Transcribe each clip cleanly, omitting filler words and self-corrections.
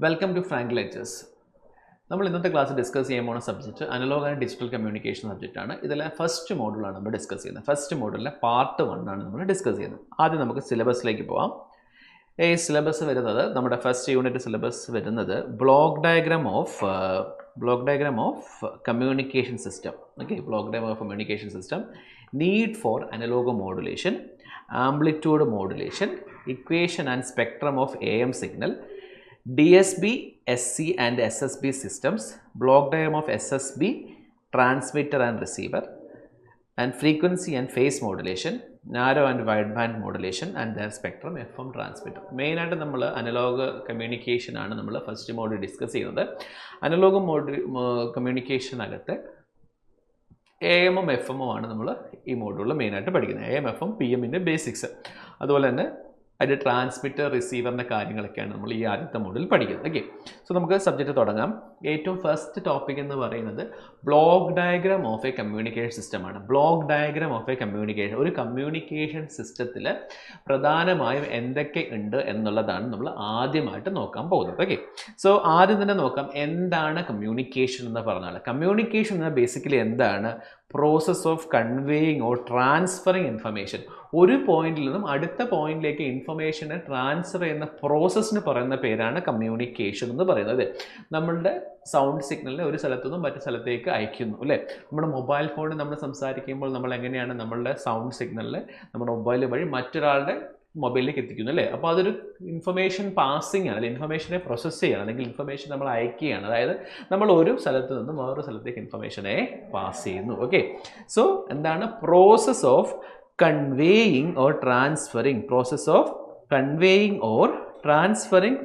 Welcome to Frank lectures. നമ്മൾ ഇന്നത്തെ class discuss ചെയ്യാൻ പോകുന്ന subject analogue and digital communication സബ്ജക്റ്റാണ്. ഇതിലെ ഫസ്റ്റ് മോഡുളാണ് നമ്മൾ ഡിസ്കസ് ചെയ്യുന്നത്. ഫസ്റ്റ് മോഡുളിലെ പാർട്ട് 1 ആണ് നമ്മൾ ഡിസ്കസ് ചെയ്യുന്നത്. ആദ്യം നമുക്ക് സിലബസിലേക്ക് പോകാം. ഈ സിലബസ് വരുന്നത് നമ്മുടെ ഫസ്റ്റ് യൂണിറ്റ് സിലബസ് വരുന്നത് block diagram of communication system. Okay, block diagram of communication system, need for analogue modulation, amplitude modulation, equation and spectrum of AM signal, DSB, SC and SSB systems, block diagram of SSB, transmitter and receiver, and frequency and phase modulation, narrow and wideband modulation and their spectrum, FM transmitter. Main ആയിട്ട് നമ്മൾ analogue communication ആണ് നമ്മൾ first mode discuss ചെയ്യുന്നത്. Analogue communication അകത്ത് AM ഉം FM ഉം ആണ് നമ്മൾ ഈ മോഡുകളിൽ മെയിനായിട്ട് പഠിക്കുന്നത്. AM FM PM-ൻ്റെ ബേസിക്സ്, അതുപോലെ തന്നെ അതിൻ്റെ ട്രാൻസ്മിറ്റർ റിസീവറിൻ്റെ കാര്യങ്ങളൊക്കെയാണ് നമ്മൾ ഈ ആദ്യത്തെ മോഡിൽ പഠിക്കുന്നത്. ഓക്കെ, സോ നമുക്ക് സബ്ജക്റ്റ് തുടങ്ങാം. ഏറ്റവും ഫസ്റ്റ് ടോപ്പിക് എന്ന് പറയുന്നത് block diagram of a communication സിസ്റ്റമാണ്. Block diagram of a communication, ഒരു കമ്മ്യൂണിക്കേഷൻ സിസ്റ്റത്തിൽ പ്രധാനമായും എന്തൊക്കെ ഉണ്ട് എന്നുള്ളതാണ് നമ്മൾ ആദ്യമായിട്ട് നോക്കാൻ പോകുന്നത്. ഓക്കെ, സോ ആദ്യം തന്നെ നോക്കാം എന്താണ് കമ്മ്യൂണിക്കേഷൻ എന്ന് പറഞ്ഞാൽ. കമ്മ്യൂണിക്കേഷൻ എന്ന ബേസിക്കലി എന്താണ്? Process of conveying or transferring information. ഒരു പോയിന്റിൽ നിന്നും അടുത്ത പോയിന്റിലേക്ക് ഇൻഫർമേഷനെ ട്രാൻസ്ഫർ ചെയ്യുന്ന പ്രോസസ്സിന് പറയുന്ന പേരാണ് കമ്മ്യൂണിക്കേഷൻ എന്ന് പറയുന്നത്. നമ്മളുടെ സൗണ്ട് സിഗ്നലിനെ ഒരു സ്ഥലത്തു നിന്നും മറ്റു സ്ഥലത്തേക്ക് അയക്കുന്നു അല്ലേ. നമ്മുടെ മൊബൈൽ ഫോണിൽ നമ്മൾ സംസാരിക്കുമ്പോൾ നമ്മൾ എങ്ങനെയാണ് നമ്മളുടെ സൗണ്ട് സിഗ്നലിനെ നമ്മുടെ മൊബൈൽ വഴി മറ്റൊരാളുടെ മൊബൈലിലേക്ക് എത്തിക്കുന്നു അല്ലേ. അപ്പോൾ അതൊരു ഇൻഫർമേഷൻ പാസിംഗ് ആണ്, അല്ലെങ്കിൽ ഇൻഫർമേഷനെ പ്രോസസ്സ് ചെയ്യണം, അല്ലെങ്കിൽ ഇൻഫർമേഷൻ നമ്മൾ അയക്കുകയാണ്. അതായത് നമ്മൾ ഒരു സ്ഥലത്ത് നിന്നും വേറൊരു സ്ഥലത്തേക്ക് ഇൻഫർമേഷനെ പാസ് ചെയ്യുന്നു. ഓക്കെ, സോ എന്താണ് process of conveying or transferring, process of conveying or transferring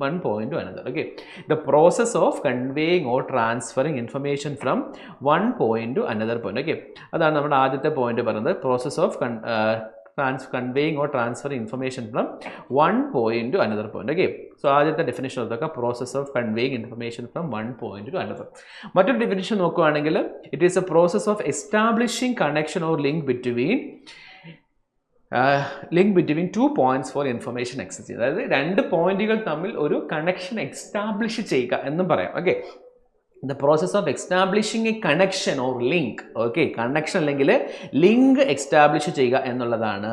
one point to another. Okay, the process of conveying or transferring information from one point to another point. Okay, അതാണ് നമ്മുടെ ആദ്യത്തെ point പറയുന്നത്, process of conveying or transferring information from one point to another point. Okay, so ആദ്യത്തെ definition നോക്കുക, process of conveying information from one point two another. മറ്റൊരു definition നോക്കുകയാണെങ്കിൽ it is a process of establishing connection or link between two points for information exchange. അതായത് രണ്ട് പോയിന്റുകൾ തമ്മിൽ ഒരു connection establish ചെയ്യുക എന്നും പറയാം. Okay, the process of establishing a connection or link. Okay, connection അല്ലെങ്കിൽ ലിങ്ക് എസ്റ്റാബ്ലിഷ് ചെയ്യുക എന്നുള്ളതാണ്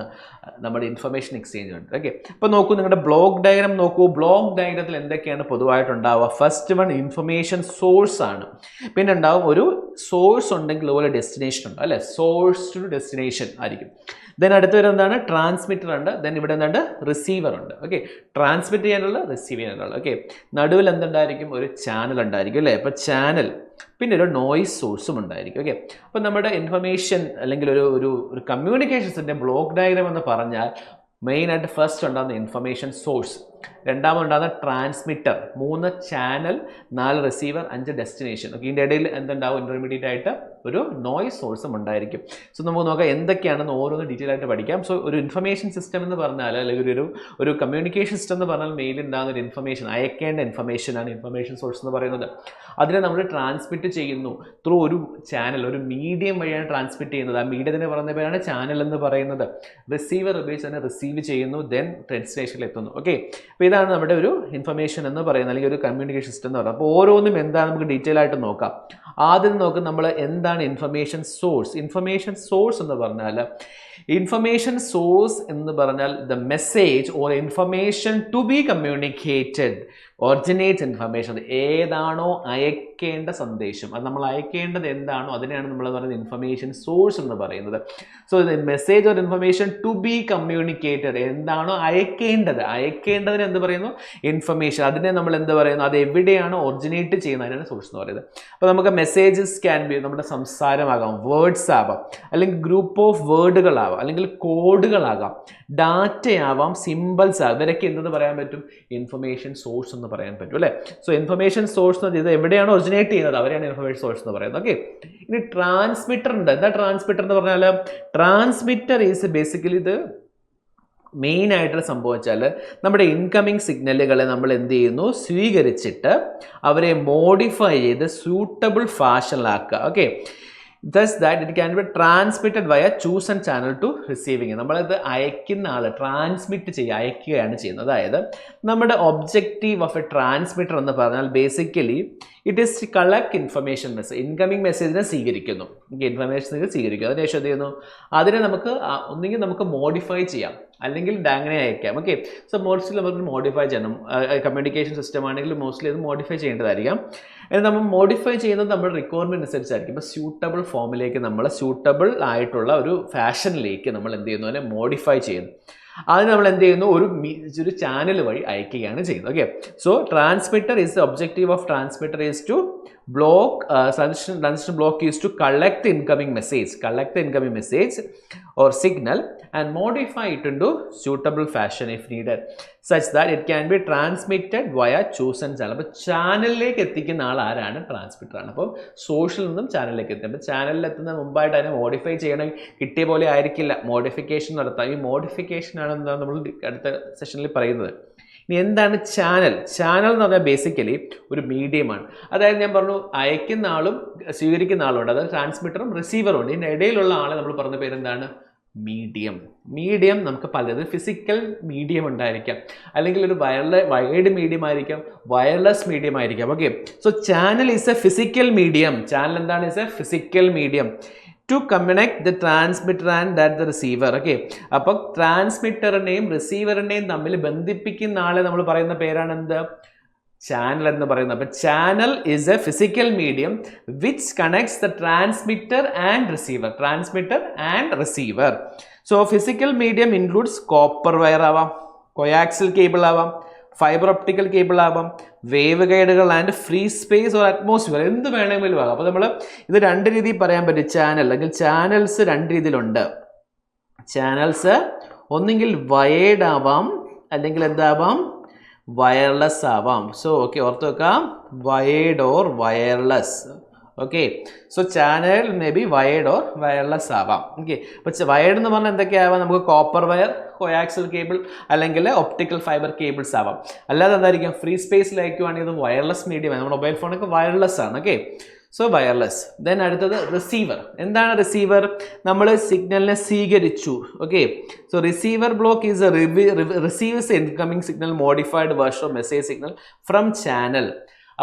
നമ്മുടെ ഇൻഫർമേഷൻ എക്സ്ചേഞ്ച് ഉണ്ട്. ഓക്കെ, അപ്പോൾ നോക്കൂ, നിങ്ങളുടെ ബ്ലോക്ക് ഡയഗ്രാം നോക്കൂ. ബ്ലോക്ക് ഡയഗ്രത്തിൽ എന്തൊക്കെയാണ് പൊതുവായിട്ടുണ്ടാവുക? ഫസ്റ്റ് വൺ ഇൻഫർമേഷൻ സോഴ്സ് ആണ്. പിന്നെ ഉണ്ടാവും ഒരു സോഴ്സ് ഉണ്ടെങ്കിൽ അതുപോലെ ഡെസ്റ്റിനേഷൻ ഉണ്ട് അല്ലേ, സോഴ്സ് ടു ഡെസ്റ്റിനേഷൻ ആയിരിക്കും. ദെൻ അടുത്ത് വരുന്നത് എന്താണ്? ട്രാൻസ്മിറ്റർ ഉണ്ട്. ദെൻ ഇവിടെ എന്താണ്? റിസീവർ ഉണ്ട്. ഓക്കെ, ട്രാൻസ്മിറ്റ് ചെയ്യാനുള്ള, റിസീവ് ചെയ്യാനുള്ള. ഓക്കെ, നടുവിൽ എന്തുണ്ടായിരിക്കും? ഒരു ചാനൽ ഉണ്ടായിരിക്കും അല്ലേ. അപ്പോൾ ചാനൽ, പിന്നെ ഒരു നോയിസ് സോഴ്സും ഉണ്ടായിരിക്കും. ഓക്കെ, അപ്പോൾ നമ്മുടെ ഇൻഫർമേഷൻ അല്ലെങ്കിൽ ഒരു കമ്മ്യൂണിക്കേഷൻസിൻ്റെ ബ്ലോക്ക് ഡയഗ്രാം എന്ന് പറഞ്ഞാൽ മെയിനായിട്ട് ഫസ്റ്റ് ഉണ്ടാകുന്ന ഇൻഫർമേഷൻ സോഴ്സ്, രണ്ടാമതുണ്ടാകുന്ന transmitter, 3 channel, 4 receiver, 5 destination. Okay, ഇതിൻ്റെ ഇടയിൽ എന്തുണ്ടാവും? ഇൻ്റർമീഡിയറ്റ് ആയിട്ട് ഒരു നോയിസ് സോഴ്സും ഉണ്ടായിരിക്കും. സോ നമുക്ക് നോക്കാം എന്തൊക്കെയാണെന്ന് ഓരോന്ന് ഡീറ്റെയിൽ ആയിട്ട് പഠിക്കാം. സോ ഒരു ഇൻഫർമേഷൻ സിസ്റ്റം എന്ന് പറഞ്ഞാൽ, അല്ലെങ്കിൽ ഒരു കമ്മ്യൂണിക്കേഷൻ സിസ്റ്റം എന്ന് പറഞ്ഞാൽ മെയിൻ ഉണ്ടാകുന്ന ഒരു ഇൻഫർമേഷൻ, അയക്കേണ്ട ഇൻഫർമേഷനാണ് ഇൻഫർമേഷൻ സോഴ്സ് എന്ന് പറയുന്നത്. അതിനെ നമ്മൾ ട്രാൻസ്മിറ്റ് ചെയ്യുന്നു ത്രൂ ഒരു ചാനൽ, ഒരു മീഡിയം വഴിയാണ് ട്രാൻസ്മിറ്റ് ചെയ്യുന്നത്. ആ മീഡിയത്തിന് പറയുന്ന പേരാണ് ചാനൽ എന്ന് പറയുന്നത്. റിസീവർ ഉപയോഗിച്ച് തന്നെ റിസീവ് ചെയ്യുന്നു, ദെൻ ഡെസ്റ്റിനേഷനിൽ എത്തുന്നു. ഓക്കെ, അപ്പോൾ ഇതാണ് നമ്മുടെ ഒരു ഇൻഫർമേഷൻ എന്ന് പറയുന്നത്, അല്ലെങ്കിൽ ഒരു കമ്മ്യൂണിക്കേഷൻ സിസ്റ്റം എന്ന് പറയുന്നത്. അപ്പോൾ ഓരോന്നും എന്താണ് നമുക്ക് ഡീറ്റെയിൽ ആയിട്ട് നോക്കാം. ആദ്യം നോക്കും നമ്മൾ എന്താണ് ഇൻഫർമേഷൻ സോഴ്സ്. ഇൻഫർമേഷൻ സോഴ്സ് എന്ന് പറഞ്ഞാൽ the message or information to be communicated originate information. ഏതാണോ അയക്കേണ്ട സന്ദേശം, അത് നമ്മൾ അയക്കേണ്ടത് എന്താണോ അതിനെയാണ് നമ്മൾ പറയുന്നത് ഇൻഫർമേഷൻ സോഴ്സ് എന്ന് പറയുന്നത്. So message or information to be communicated, എന്താണോ അയക്കേണ്ടതിന് എന്ത് പറയുന്നു? ഇൻഫർമേഷൻ. അതിനെ നമ്മൾ എന്ത് പറയുന്നു? അത് എവിടെയാണോ ഒറിജിനേറ്റ് ചെയ്യുന്നത് അതിനാണ് സോഴ്സ് എന്ന് പറയുന്നത്. അപ്പോൾ നമുക്ക് മെസ്സേജസ് ക്യാൻ ബി നമ്മുടെ സംസാരമാകാം, വേർഡ്സ് ആവാം, അല്ലെങ്കിൽ ഗ്രൂപ്പ് ഓഫ് വേർഡുകളാവാം, അല്ലെങ്കിൽ കോഡുകളാകാം, ഡാറ്റയാവാം, സിമ്പിൾസ് ആവാം. ഇവരൊക്കെ എന്തെന്ന് പറയാൻ പറ്റും? ഇൻഫർമേഷൻ സോഴ്സ് എന്ന് പറയാൻ പറ്റും അല്ലേ. സോ ഇൻഫർമേഷൻ സോഴ്സ് എന്ന് ഇത് എവിടെയാണോ ഒറിജിനേറ്റ് ചെയ്യുന്നത് അവരെയാണ് ഇൻഫർമേഷൻ സോഴ്സ് എന്ന് പറയുന്നത്. ഓക്കെ, ഇനി ട്രാൻസ്മിറ്റർ ഉണ്ട്. എന്താ ട്രാൻസ്മിറ്റർ എന്ന് പറഞ്ഞാൽ? ട്രാൻസ്മിറ്റർ ഈസ് ബേസിക്കലി ഇത് മെയിൻ ആയിട്ട് സംഭവിച്ചാൽ നമ്മുടെ ഇൻകമിങ് സിഗ്നലുകളെ നമ്മൾ എന്ത് ചെയ്യുന്നു? സ്വീകരിച്ചിട്ട് അവരെ മോഡിഫൈ ചെയ്ത് സ്യൂട്ടബിൾ ഫാഷനിലാക്കുക. Okay, thus that it can be transmitted via chosen channel to receiving. നമ്മളത് അയക്കുന്ന ആൾ ട്രാൻസ്മിറ്റ് ചെയ്യുക, അയക്കുകയാണ് ചെയ്യുന്നത്. അതായത് നമ്മുടെ ഒബ്ജക്റ്റീവ് ഓഫ് എ ട്രാൻസ്മിറ്റർ എന്ന് പറഞ്ഞാൽ basically it is to collect information message, incoming മെസ്സേജിനെ സ്വീകരിക്കുന്നു, ഇൻഫർമേഷൻ സ്വീകരിക്കുന്നു. അതിന് ശേഷം എന്ത് ചെയ്യുന്നു, അതിനെ നമുക്ക് ഒന്നുകിൽ നമുക്ക് മോഡിഫൈ ചെയ്യാം അല്ലെങ്കിൽ അങ്ങനെ അയക്കാം. ഓക്കെ, സോ മോസ്റ്റ്ലി നമുക്ക് മോഡിഫൈ ചെയ്യണം. കമ്മ്യൂണിക്കേഷൻ സിസ്റ്റം ആണെങ്കിൽ മോസ്റ്റ്ലി അത് മോഡിഫൈ ചെയ്യേണ്ടതായിരിക്കാം. നമ്മൾ മോഡിഫൈ ചെയ്യുന്നത് നമ്മുടെ റിക്വയർമെൻറ്റ് അനുസരിച്ചായിരിക്കും. ഇപ്പോൾ സ്യൂട്ടബിൾ ഫോമിലേക്ക് നമ്മൾ സ്യൂട്ടബിൾ ആയിട്ടുള്ള ഒരു ഫാഷനിലേക്ക് നമ്മൾ എന്ത് ചെയ്യുന്നു, അതിനെ മോഡിഫൈ ചെയ്യുന്നു. അതിന് നമ്മൾ എന്ത് ചെയ്യുന്നു, ഒരു ചാനൽ വഴി അയക്കുകയാണ് ചെയ്യുന്നത്. Okay, so transmitter is the objective of transmitter is to block transmission block is to collect the incoming message or signal and modify it into suitable fashion if needed, such that it can be transmitted via chosen channel. അപ്പോൾ ചാനലിലേക്ക് എത്തിക്കുന്ന ആൾ ആരാണ്, transmitter ആണ്. അപ്പം സോഴ്സിൽ നിന്നും ചാനലിലേക്ക് എത്തും. അപ്പോൾ ചാനലിൽ എത്തുന്ന മുമ്പായിട്ട് അതിനെ മോഡിഫൈ ചെയ്യണം, കിട്ടിയ പോലെ ആയിരിക്കില്ല, മോഡിഫിക്കേഷൻ നടത്താം. ഈ മോഡിഫിക്കേഷനാണ് നമ്മൾ അടുത്ത സെഷനിൽ പറയുന്നത്. ഇനി എന്താണ് ചാനൽ? ചാനൽ എന്ന് പറഞ്ഞാൽ ബേസിക്കലി ഒരു മീഡിയമാണ്. അതായത് ഞാൻ പറഞ്ഞു അയക്കുന്ന ആളും സ്വീകരിക്കുന്ന ആളും ഉണ്ട്, അതായത് ട്രാൻസ്മിറ്ററും റിസീവറും ഉണ്ട്. ഇതിൻ്റെ ഇടയിലുള്ള ആളെ നമ്മൾ പറഞ്ഞ പേരെന്താണ്, മീഡിയം. മീഡിയം നമുക്ക് പലത് ഫിസിക്കൽ മീഡിയം ഉണ്ടായിരിക്കാം, അല്ലെങ്കിൽ ഒരു വൈഡ് മീഡിയം ആയിരിക്കാം, വയർലെസ് മീഡിയം ആയിരിക്കാം. Okay, so channel is a physical medium. Channel എന്താണ്? Is a physical medium to connect the transmitter and that the receiver. Okay, അപ്പോൾ ട്രാൻസ്മിറ്ററിനെയും റിസീവറിനെയും തമ്മിൽ ബന്ധിപ്പിക്കുന്ന ആളെ നമ്മൾ പറയുന്ന പേരാണ് എന്ത്, ചാനൽ എന്ന് പറയുന്നത്. അപ്പോൾ channel is a physical medium which connects the transmitter and receiver. So physical medium includes copper wire ആവാം, കൊയാക്സിൽ കേബിൾ ആവാം, ഫൈബർ ഒപ്റ്റിക്കൽ കേബിൾ ആവാം, വേവ് ഗൈഡുകൾ and free space or atmosphere, എന്ത് വേണമെങ്കിലും ആകാം. അപ്പോൾ നമ്മൾ ഇത് രണ്ട് രീതിയിൽ പറയാൻ പറ്റും. ചാനൽ അല്ലെങ്കിൽ ചാനൽസ് രണ്ട് രീതിയിലുണ്ട്. ചാനൽസ് ഒന്നെങ്കിൽ വയേർഡ് ആവാം, അല്ലെങ്കിൽ എന്താവാം, വയർലെസ് ആവാം. സോ ഓക്കെ, ഓർത്ത് വെക്കാം, wired or wireless. Okay, so channel may be wired or wireless ആവാം. ഓക്കെ, അപ്പോൾ വയേർഡ് എന്ന് പറഞ്ഞാൽ എന്തൊക്കെയാവാം, നമുക്ക് കോപ്പർ വയർ, കൊയാക്സിൽ കേബിൾ അല്ലെങ്കിൽ ഒപ്റ്റിക്കൽ ഫൈബർ കേബിൾസ് ആവാം. അല്ലാതെ എന്തായിരിക്കും, ഫ്രീ സ്പേസിലേക്കുവാണെങ്കിൽ ഇത് വയർലെസ് മീഡിയം, നമ്മുടെ മൊബൈൽ ഫോണൊക്കെ വയർലെസ് ആണ്. Okay, so wireless. ദെൻ അടുത്തത് റിസീവർ. എന്താണ് റിസീവർ? നമ്മൾ സിഗ്നലിനെ സ്വീകരിച്ചു. Okay, so receiver block is receives incoming signal modified version of message signal from channel.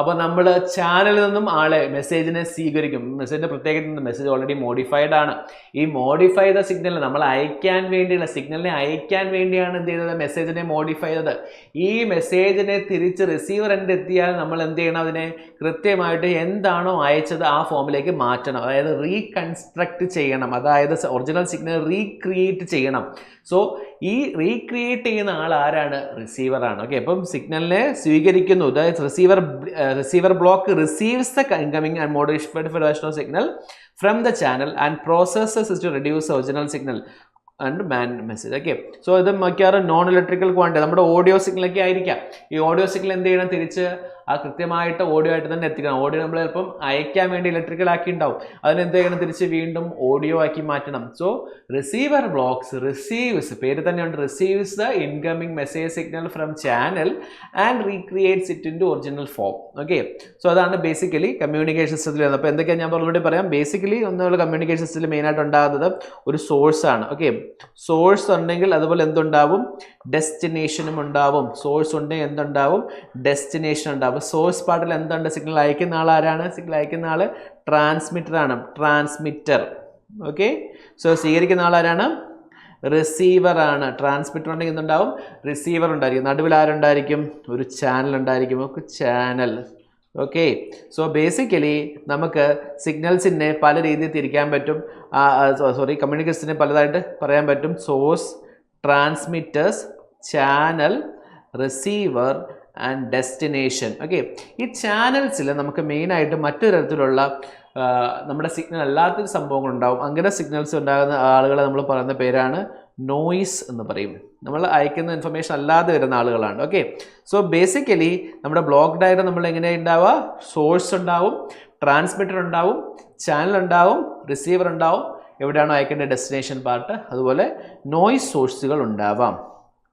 അപ്പോൾ നമ്മൾ ചാനലിൽ നിന്നും ആളെ മെസ്സേജിനെ സ്വീകരിക്കും. മെസ്സേജിൻ്റെ പ്രത്യേകത മെസ്സേജ് ഓൾറെഡി മോഡിഫൈഡ് ആണ്. ഈ മോഡിഫൈ ചെയ്ത സിഗ്നൽ നമ്മൾ അയക്കാൻ വേണ്ടിയുള്ള സിഗ്നലിനെ അയക്കാൻ വേണ്ടിയാണ് എന്ത് ചെയ്തത്, മെസ്സേജിനെ മോഡിഫൈ ചെയ്തത്. ഈ മെസ്സേജിനെ തിരിച്ച് റിസീവർ എൻ്റെ എത്തിയാൽ നമ്മൾ എന്ത് ചെയ്യണം, അതിനെ കൃത്യമായിട്ട് എന്താണോ അയച്ചത് ആ ഫോമിലേക്ക് മാറ്റണം, അതായത് റീകൺസ്ട്രക്ട് ചെയ്യണം, അതായത് ഒറിജിനൽ സിഗ്നൽ റീക്രിയേറ്റ് ചെയ്യണം. സോ ഈ റീക്രിയേറ്റ് ചെയ്യുന്ന ആൾ ആരാണ്, റിസീവറാണ്. ഓക്കെ, അപ്പം സിഗ്നലിനെ സ്വീകരിക്കുന്നു, അതായത് receiver block receives the incoming and modified version of signal from the channel and processes it to reduce the original signal and man message. Okay, so ഇത് മിക്കവാറും നോൺ ഇലക്ട്രിക്കൽ ക്വാണ്ടിറ്റി നമ്മുടെ audio സിഗ്നലൊക്കെ ആയിരിക്കാം. ഈ audio signal എന്ത് ചെയ്യണം, തിരിച്ച് ആ കൃത്യമായിട്ട് ഓഡിയോ ആയിട്ട് തന്നെ എത്തിക്കണം. ഓഡിയോ നമ്മൾ ചിലപ്പം അയക്കാൻ വേണ്ടി ഇലക്ട്രിക്കൽ ആക്കി ഉണ്ടാവും, അതിനെന്ത് ചെയ്യണം, തിരിച്ച് വീണ്ടും ഓഡിയോ ആക്കി മാറ്റണം. സോ റിസീവർ ബ്ലോക്സ് റിസീവ്സ്, പേര് തന്നെയുണ്ട്, receives the incoming message signal from channel and recreates it into original form. Okay, so അതാണ് ബേസിക്കലി കമ്മ്യൂണിക്കേഷൻ സിസ്റ്റത്തിൽ വരുന്നത്. അപ്പോൾ എന്തൊക്കെയാണ് ഞാൻ പറഞ്ഞുകൂടി പറയാം. ബേസിക്കലി ഒന്നുള്ള കമ്മ്യൂണിക്കേഷൻ സിസ്റ്റത്തിൽ മെയിനായിട്ട് ഉണ്ടാകുന്നത് ഒരു സോഴ്സ് ആണ്. ഓക്കെ, സോഴ്സ് ഉണ്ടെങ്കിൽ അതുപോലെ എന്തുണ്ടാവും, ഡെസ്റ്റിനേഷനും ഉണ്ടാവും. സോഴ്സ് ഉണ്ടെങ്കിൽ എന്തുണ്ടാവും, ഡെസ്റ്റിനേഷൻ ഉണ്ടാവും. സോഴ്സ് പാർട്ടിൽ എന്തുണ്ട്, സിഗ്നൽ അയക്കുന്ന ആൾ ആരാണ്, സിഗ്നൽ അയക്കുന്ന ആൾ ട്രാൻസ്മിറ്റർ ആണ്, ട്രാൻസ്മിറ്റർ. ഓക്കെ, സോ സ്വീകരിക്കുന്ന ആൾ ആരാണ്, റിസീവർ ആണ്. ട്രാൻസ്മിറ്റർ ഉണ്ടെങ്കിൽ എന്തുണ്ടാവും, റിസീവർ ഉണ്ടായിരിക്കും. നടുവിൽ ആരുണ്ടായിരിക്കും, ഒരു ചാനൽ ഉണ്ടായിരിക്കും. Okay, channel. Okay, so basically നമുക്ക് സിഗ്നൽസിനെ പല രീതിയിൽ തിരിക്കാൻ പറ്റും. കമ്മ്യൂണിക്കേഷനെ പലതായിട്ട് പറയാൻ പറ്റും. Source, transmitters, channel, receiver and destination. Okay, ഈ ചാനൽസിൽ നമുക്ക് മെയിനായിട്ട് മറ്റൊരു തരത്തിലുള്ള നമ്മുടെ സിഗ്നൽ അല്ലാത്തൊരു സംഭവങ്ങളുണ്ടാവും. അങ്ങനെ സിഗ്നൽസ് ഉണ്ടാകുന്ന ആളുകളെ നമ്മൾ പറയുന്ന പേരാണ് നോയിസ് എന്ന് പറയും. നമ്മൾ അയക്കുന്ന ഇൻഫർമേഷൻ അല്ലാതെ വരുന്ന ആളുകളാണ്. ഓക്കെ, സോ ബേസിക്കലി നമ്മുടെ ബ്ലോക്ക് ഡയഗ്രം നമ്മൾ എങ്ങനെയാണ് ഉണ്ടാവുക, സോഴ്സ് ഉണ്ടാവും, ട്രാൻസ്മിറ്റർ ഉണ്ടാവും, ചാനൽ ഉണ്ടാവും, റിസീവർ ഉണ്ടാവും, എവിടെയാണോ അയക്കേണ്ട ഡെസ്റ്റിനേഷൻ പാർട്ട്, അതുപോലെ നോയിസ് സോഴ്സുകൾ ഉണ്ടാവാം.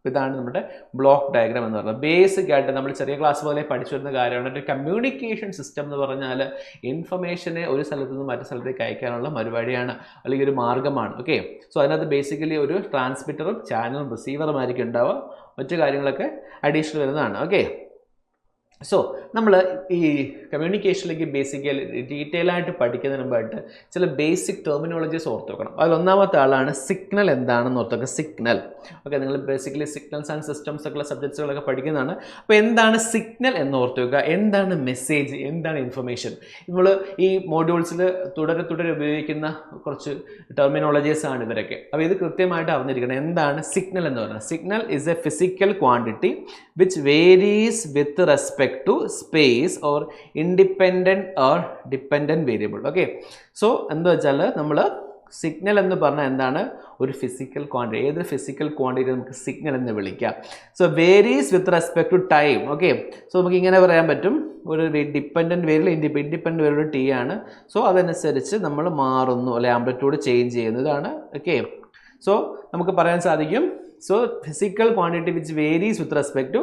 ഇതാണ് നമ്മുടെ ബ്ലോക്ക് ഡയഗ്രാം എന്ന് പറയുന്നത്. ബേസിക് ആയിട്ട് നമ്മൾ ചെറിയ ക്ലാസ് പോലെ പഠിച്ചു വരുന്ന കാര്യമാണ്. ഒരു കമ്മ്യൂണിക്കേഷൻ സിസ്റ്റം എന്ന് പറഞ്ഞാൽ ഇൻഫർമേഷനെ ഒരു സ്ഥലത്ത് നിന്ന് മറ്റു സ്ഥലത്തേക്ക് അയക്കാനുള്ള പരിപാടിയാണ്, അല്ലെങ്കിൽ ഒരു മാർഗ്ഗമാണ്. ഓക്കെ, സോ അതിനകത്ത് ബേസിക്കലി ഒരു ട്രാൻസ്മിറ്ററും ചാനലും റിസീവറും ആയിരിക്കും ഉണ്ടാവുക, മറ്റു കാര്യങ്ങളൊക്കെ അഡീഷണൽ വരുന്നതാണ്. ഓക്കെ, സോ നമ്മൾ ഈ കമ്മ്യൂണിക്കേഷനിലേക്ക് ബേസിക്കലി ഡീറ്റെയിൽ ആയിട്ട് പഠിക്കുന്നതിന് മുമ്പായിട്ട് ചില ബേസിക് ടെർമിനോളജീസ് ഓർത്ത് വെക്കണം. അതിൽ ഒന്നാമത്തെ ആളാണ് സിഗ്നൽ എന്താണെന്ന് ഓർത്ത് വെക്കുക. സിഗ്നൽ, ഓക്കെ, നിങ്ങൾ ബേസിക്കലി സിഗ്നൽസ് ആൻഡ് സിസ്റ്റംസ് ഒക്കെ സബ്ജക്ട്സുകളൊക്കെ പഠിക്കുന്നതാണ്. അപ്പോൾ എന്താണ് സിഗ്നൽ എന്ന് ഓർത്ത് വെക്കുക, എന്താണ് മെസ്സേജ്, എന്താണ് ഇൻഫർമേഷൻ. നമ്മൾ ഈ മോഡ്യൂൾസിൽ തുടരെ ഉപയോഗിക്കുന്ന കുറച്ച് ടെർമിനോളജീസ് ആണ് ഇവരൊക്കെ. അപ്പോൾ ഇത് കൃത്യമായിട്ട് അറിഞ്ഞിരിക്കണം. എന്താണ് സിഗ്നൽ എന്ന് പറയുന്നത്? Signal is A physical quantity which varies with respect to space or independent or dependent variable. Okay, so എന്താ വെച്ചാൽ നമ്മൾ സിഗ്നൽ എന്ന് പറഞ്ഞാൽ എന്താണ്? ഒരു ഫിസിക്കൽ ക്വാണ്ടിറ്റി. ഏത് ഫിസിക്കൽ ക്വാണ്ടിറ്റി നമുക്ക് സിഗ്നൽ എന്ന് വിളിക്കാം. So varies with respect to time. Okay, so നമുക്ക് ഇങ്ങനെ പറയാൻ പറ്റും, ഒരു dependent variable independent variable T ആണ്. സോ അതനുസരിച്ച് നമ്മൾ മാറുന്നു, അല്ലെ ആംപ്ലിറ്റ്യൂഡ് ചേഞ്ച് ചെയ്യുന്നു, ഇതാണ്. ഓക്കെ, സോ നമുക്ക് പറയാൻ സാധിക്കും, so physical quantity which varies with respect to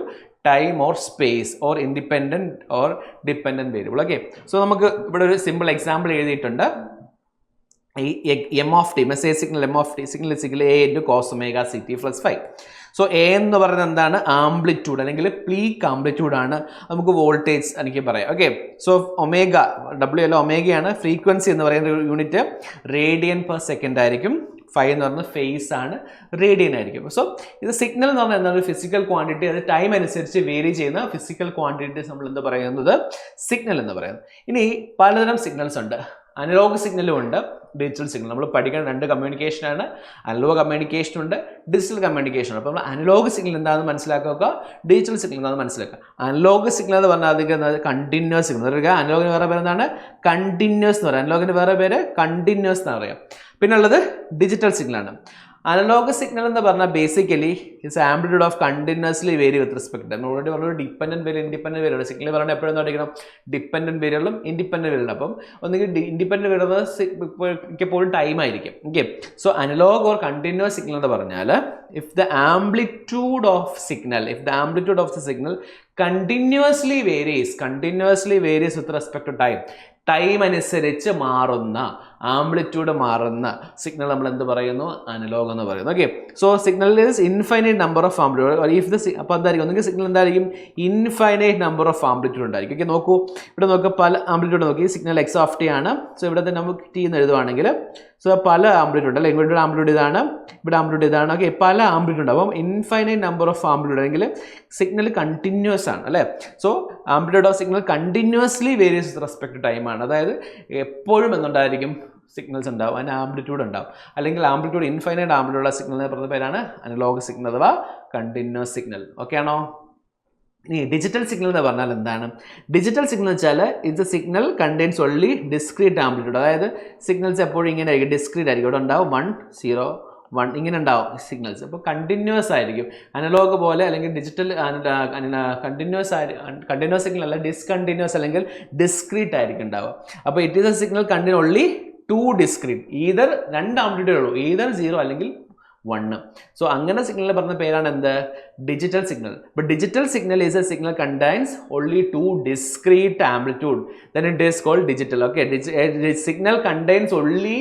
time or space or independent or dependent variable. Okay, so നമുക്ക് ഇവിടെ ഒരു സിമ്പിൾ എക്സാമ്പിൾ എഴുതിയിട്ടുണ്ട്. ഈ M of T, message signal M of T, signal signal A into cos omega C T plus 5. So A എന്ന് പറയുന്നത് എന്താണ്? Amplitude അല്ലെങ്കിൽ peak amplitude ആണ്. നമുക്ക് വോൾട്ടേജ് എനിക്ക് പറയാം. ഓക്കെ, സോ ഒമേഗ ഡബ്ല്യു അല്ല ഒമേഗയാണ്. ഫ്രീക്വൻസി എന്ന് പറയുന്ന യൂണിറ്റ് റേഡിയൻ പെർ സെക്കൻഡ് ആയിരിക്കും. 5 എന്ന് പറഞ്ഞാൽ ഫേസ് ആണ്, റേഡിയൻ ആയിരിക്കും. സോ ഇത് സിഗ്നൽ എന്ന് പറഞ്ഞാൽ എന്താണ്? ഒരു ഫിസിക്കൽ ക്വാണ്ടിറ്റി, അത് ടൈം അനുസരിച്ച് വേരി ചെയ്യുന്ന ഫിസിക്കൽ ക്വാണ്ടിറ്റീസ് നമ്മൾ എന്താ പറയുന്നത്? സിഗ്നൽ എന്ന് പറയുന്നത്. ഇനി പലതരം സിഗ്നൽസ് ഉണ്ട്. അനലോഗ് സിഗ്നലും ഉണ്ട്, ഡിജിറ്റൽ സിഗ്നൽ. നമ്മൾ പഠിക്കുന്ന രണ്ട് കമ്മ്യൂണിക്കേഷനാണ്. അനലോഗ് കമ്മ്യൂണിക്കേഷൻ ഉണ്ട്, ഡിജിറ്റൽ കമ്മ്യൂണിക്കേഷൻ ഉണ്ട്. അപ്പോൾ നമ്മൾ അനലോഗ് സിഗ്നൽ എന്താണെന്ന് മനസ്സിലാക്കുക, ഡിജിറ്റൽ സിഗ്നൽ എന്താണെന്ന് മനസ്സിലാക്കുക. അനലോഗ് സിഗ്നൽ എന്ന് പറഞ്ഞാൽ അധികം കണ്ടിന്യൂസ് സിഗ്നൽ. അനലോഗിന് വേറെ പേര് എന്താണ്? കണ്ടിന്യൂസ് എന്ന് പറയുക. അനലോഗിന് വേറെ പേര് കണ്ടിന്യൂസ് എന്ന് പറയാം. പിന്നെ ഉള്ളത് ഡിജിറ്റൽ സിഗ്നലാണ്. അനലോഗ് സിഗ്നൽ എന്ന് പറഞ്ഞാൽ basically its amplitude of continuously vary with respect. നമ്മൾ ഓൾറെഡി പറഞ്ഞു dependent variable, independent variable. Signal പറഞ്ഞാൽ എപ്പോഴും പഠിക്കണം ഡിപ്പെൻഡൻറ്റ് വേരിയബിളും ഇൻഡിപെൻഡൻറ്റ് വേരിയബിളും. അപ്പം ഒന്നുകിൽ ഇൻഡിപെൻഡൻറ്റ് വേരിയബിൾ മിക്കപ്പോഴും ടൈം ആയിരിക്കും. Okay, so analogue or continuous signal എന്ന് പറഞ്ഞാൽ if the amplitude of the signal continuously varies with respect to time അനുസരിച്ച് മാറുന്ന, ആംപ്ലിറ്റ്യൂഡ് മാറുന്ന സിഗ്നൽ നമ്മൾ എന്ത് പറയുന്നു? അനലോഗ് എന്ന് പറയുന്നു. Okay, so signal is infinite number of amplitude. If the അപ്പോൾ എന്തായിരിക്കും? ഒന്നുകിൽ സിഗ്നൽ എന്തായിരിക്കും? ഇൻഫൈനൈറ്റ് നമ്പർ ഓഫ് ആംപ്ലിറ്റ്യൂഡ് ഉണ്ടായിരിക്കും. ഓക്കെ, നോക്കൂ, ഇവിടെ നോക്കുക, പല ആംപ്ലിറ്റ്യൂഡ് നോക്കി. സിഗ്നൽ എക്സ് ഓഫ് ടി ആണ്. സോ ഇവിടെ തന്നെ നമുക്ക് ടി എന്ന് എഴുതുവാണെങ്കിൽ, സോ പല ആംപ്ലിറ്റ്യൂഡ് അല്ലേ, ഇവിടെ ആംപ്ലിറ്റ്യൂഡ് ഇതാണ്, ഇവിടെ ആംപ്ലിറ്റ്യൂഡ് ഇതാണ്. ഓക്കെ, പല ആംപ്ലിറ്റ്യൂഡ്. അപ്പം ഇൻഫൈനൈറ്റ് നമ്പർ ഓഫ് ആംപ്ലിറ്റ്യൂഡ് ആണെങ്കിൽ സിഗ്നൽ കണ്ടിന്യൂസ് ആണ് അല്ലേ. So amplitude of signal continuously varies with respect to time ആണ്. അതായത് എപ്പോഴും എന്തുണ്ടായിരിക്കും? സിഗ്നൽസ് ഉണ്ടാവും, അതിന് ആംപ്ലിറ്റ്യൂഡ് ഉണ്ടാവും. അല്ലെങ്കിൽ ആംപ്ലിറ്റ്യൂഡ് ഇൻഫൈനൈറ്റ് ആംപ്ലിറ്റ്യൂഡ് സിഗ്നൽ പറഞ്ഞ പേരാണ് അനലോഗ് സിഗ്നൽ അഥവാ കണ്ടിന്യൂസ് സിഗ്നൽ. ഓക്കെ ആണോ? ഇനി ഡിജിറ്റൽ സിഗ്നൽ എന്ന് പറഞ്ഞാൽ എന്താണ്? ഡിജിറ്റൽ സിഗ്നൽ വെച്ചാൽ it's A signal contains only discrete amplitude. അതായത് സിഗ്നൽസ് എപ്പോഴും ഇങ്ങനെ ആയിരിക്കും, ഡിസ്ക്രീറ്റ് ആയിരിക്കും. ഇവിടെ ഉണ്ടാവും 1 0 1 ഇങ്ങനെ ഉണ്ടാവും സിഗ്നൽസ്. അപ്പോൾ കണ്ടിന്യൂസ് ആയിരിക്കും. അനലോഗ് പോലെ അല്ലെങ്കിൽ ഡിജിറ്റൽ കണ്ടിന്യൂസ് സിഗ്നൽ അല്ല, ഡിസ്കണ്ടിന്യൂസ് അല്ലെങ്കിൽ ഡിസ്ക്രീറ്റ് ആയിരിക്കും ഉണ്ടാവുക. അപ്പോൾ it is a signal contain only 2 discrete. Either 2 ആംപ്ലിറ്റ്യൂഡേ ഉള്ളൂ, ഈതർ 0 അല്ലെങ്കിൽ 1. സോ അങ്ങനെ സിഗ്നൽ പറഞ്ഞ പേരാണ് എന്ത്? Digital signal. But digital signal is a signal contains only 2 discrete amplitude, then it is called digital. Okay, signal contains only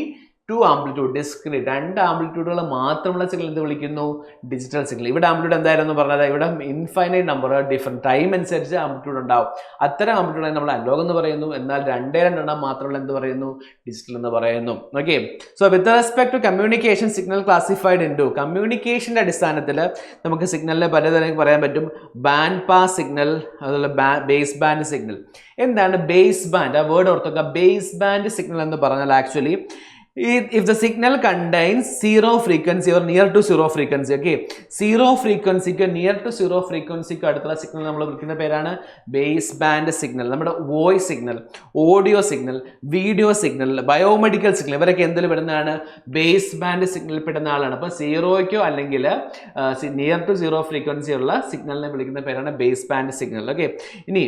2 amplitude, discrete 2 ആംപ്ലിറ്റ്യൂഡുകൾ മാത്രമുള്ള signal എന്ത് വിളിക്കുന്നു? Digital signal. ഇവിടെ ആംപ്ലിറ്റ്യൂഡ് എന്തായിരുന്നു പറഞ്ഞത്? ഇവിടെ ഇൻഫൈനൈറ്റ് നമ്പർ ഡിഫറെൻറ്റ് ടൈം അനുസരിച്ച് amplitude ഉണ്ടാവും. അത്തരം ആംപ്ലിറ്റ്യൂഡ് നമ്മൾ അനലോഗ് എന്ന് പറയുന്നു. എന്നാൽ 2 മാത്രമുള്ള എന്ത് പറയുന്നു? ഡിജിറ്റൽ എന്ന് പറയുന്നു. Okay, so with respect to communication signal classified into, കമ്മ്യൂണിക്കേഷൻ്റെ അടിസ്ഥാനത്തിൽ നമുക്ക് സിഗ്നലിനെ പലതരം പറയാൻ പറ്റും. ബാൻഡ് പാസ് സിഗ്നൽ, അതുപോലെ ബേസ് ബാൻഡ് സിഗ്നൽ. എന്താണ് ബേസ് ബാൻഡ്? ആ വേർഡ് ഓർത്തുക. ബേസ് ബാൻഡ് സിഗ്നൽ എന്ന് പറഞ്ഞാൽ actually if the signal contains zero frequency or near to zero frequency. Okay, zero frequency ക്ക് near to zero frequency ക്ക് അടുത്തുള്ള signal നമ്മൾ വിളിക്കുന്ന പേരാണ് ബേസ് ബാൻഡ് സിഗ്നൽ. നമ്മുടെ voice signal, audio signal, video signal, biomedical signal, ഇവരൊക്കെ എന്തിൽ പെടുന്നതാണ്? Base band സിഗ്നലിൽ പെടുന്ന ആളാണ്. അപ്പോൾ സീറോയ്ക്കോ അല്ലെങ്കിൽ നിയർ ടു സീറോ ഫ്രീക്വൻസി ഉള്ള സിഗ്നലിനെ വിളിക്കുന്ന പേരാണ് ബേസ് ബാൻഡ് സിഗ്നൽ. ഓക്കെ, ഇനി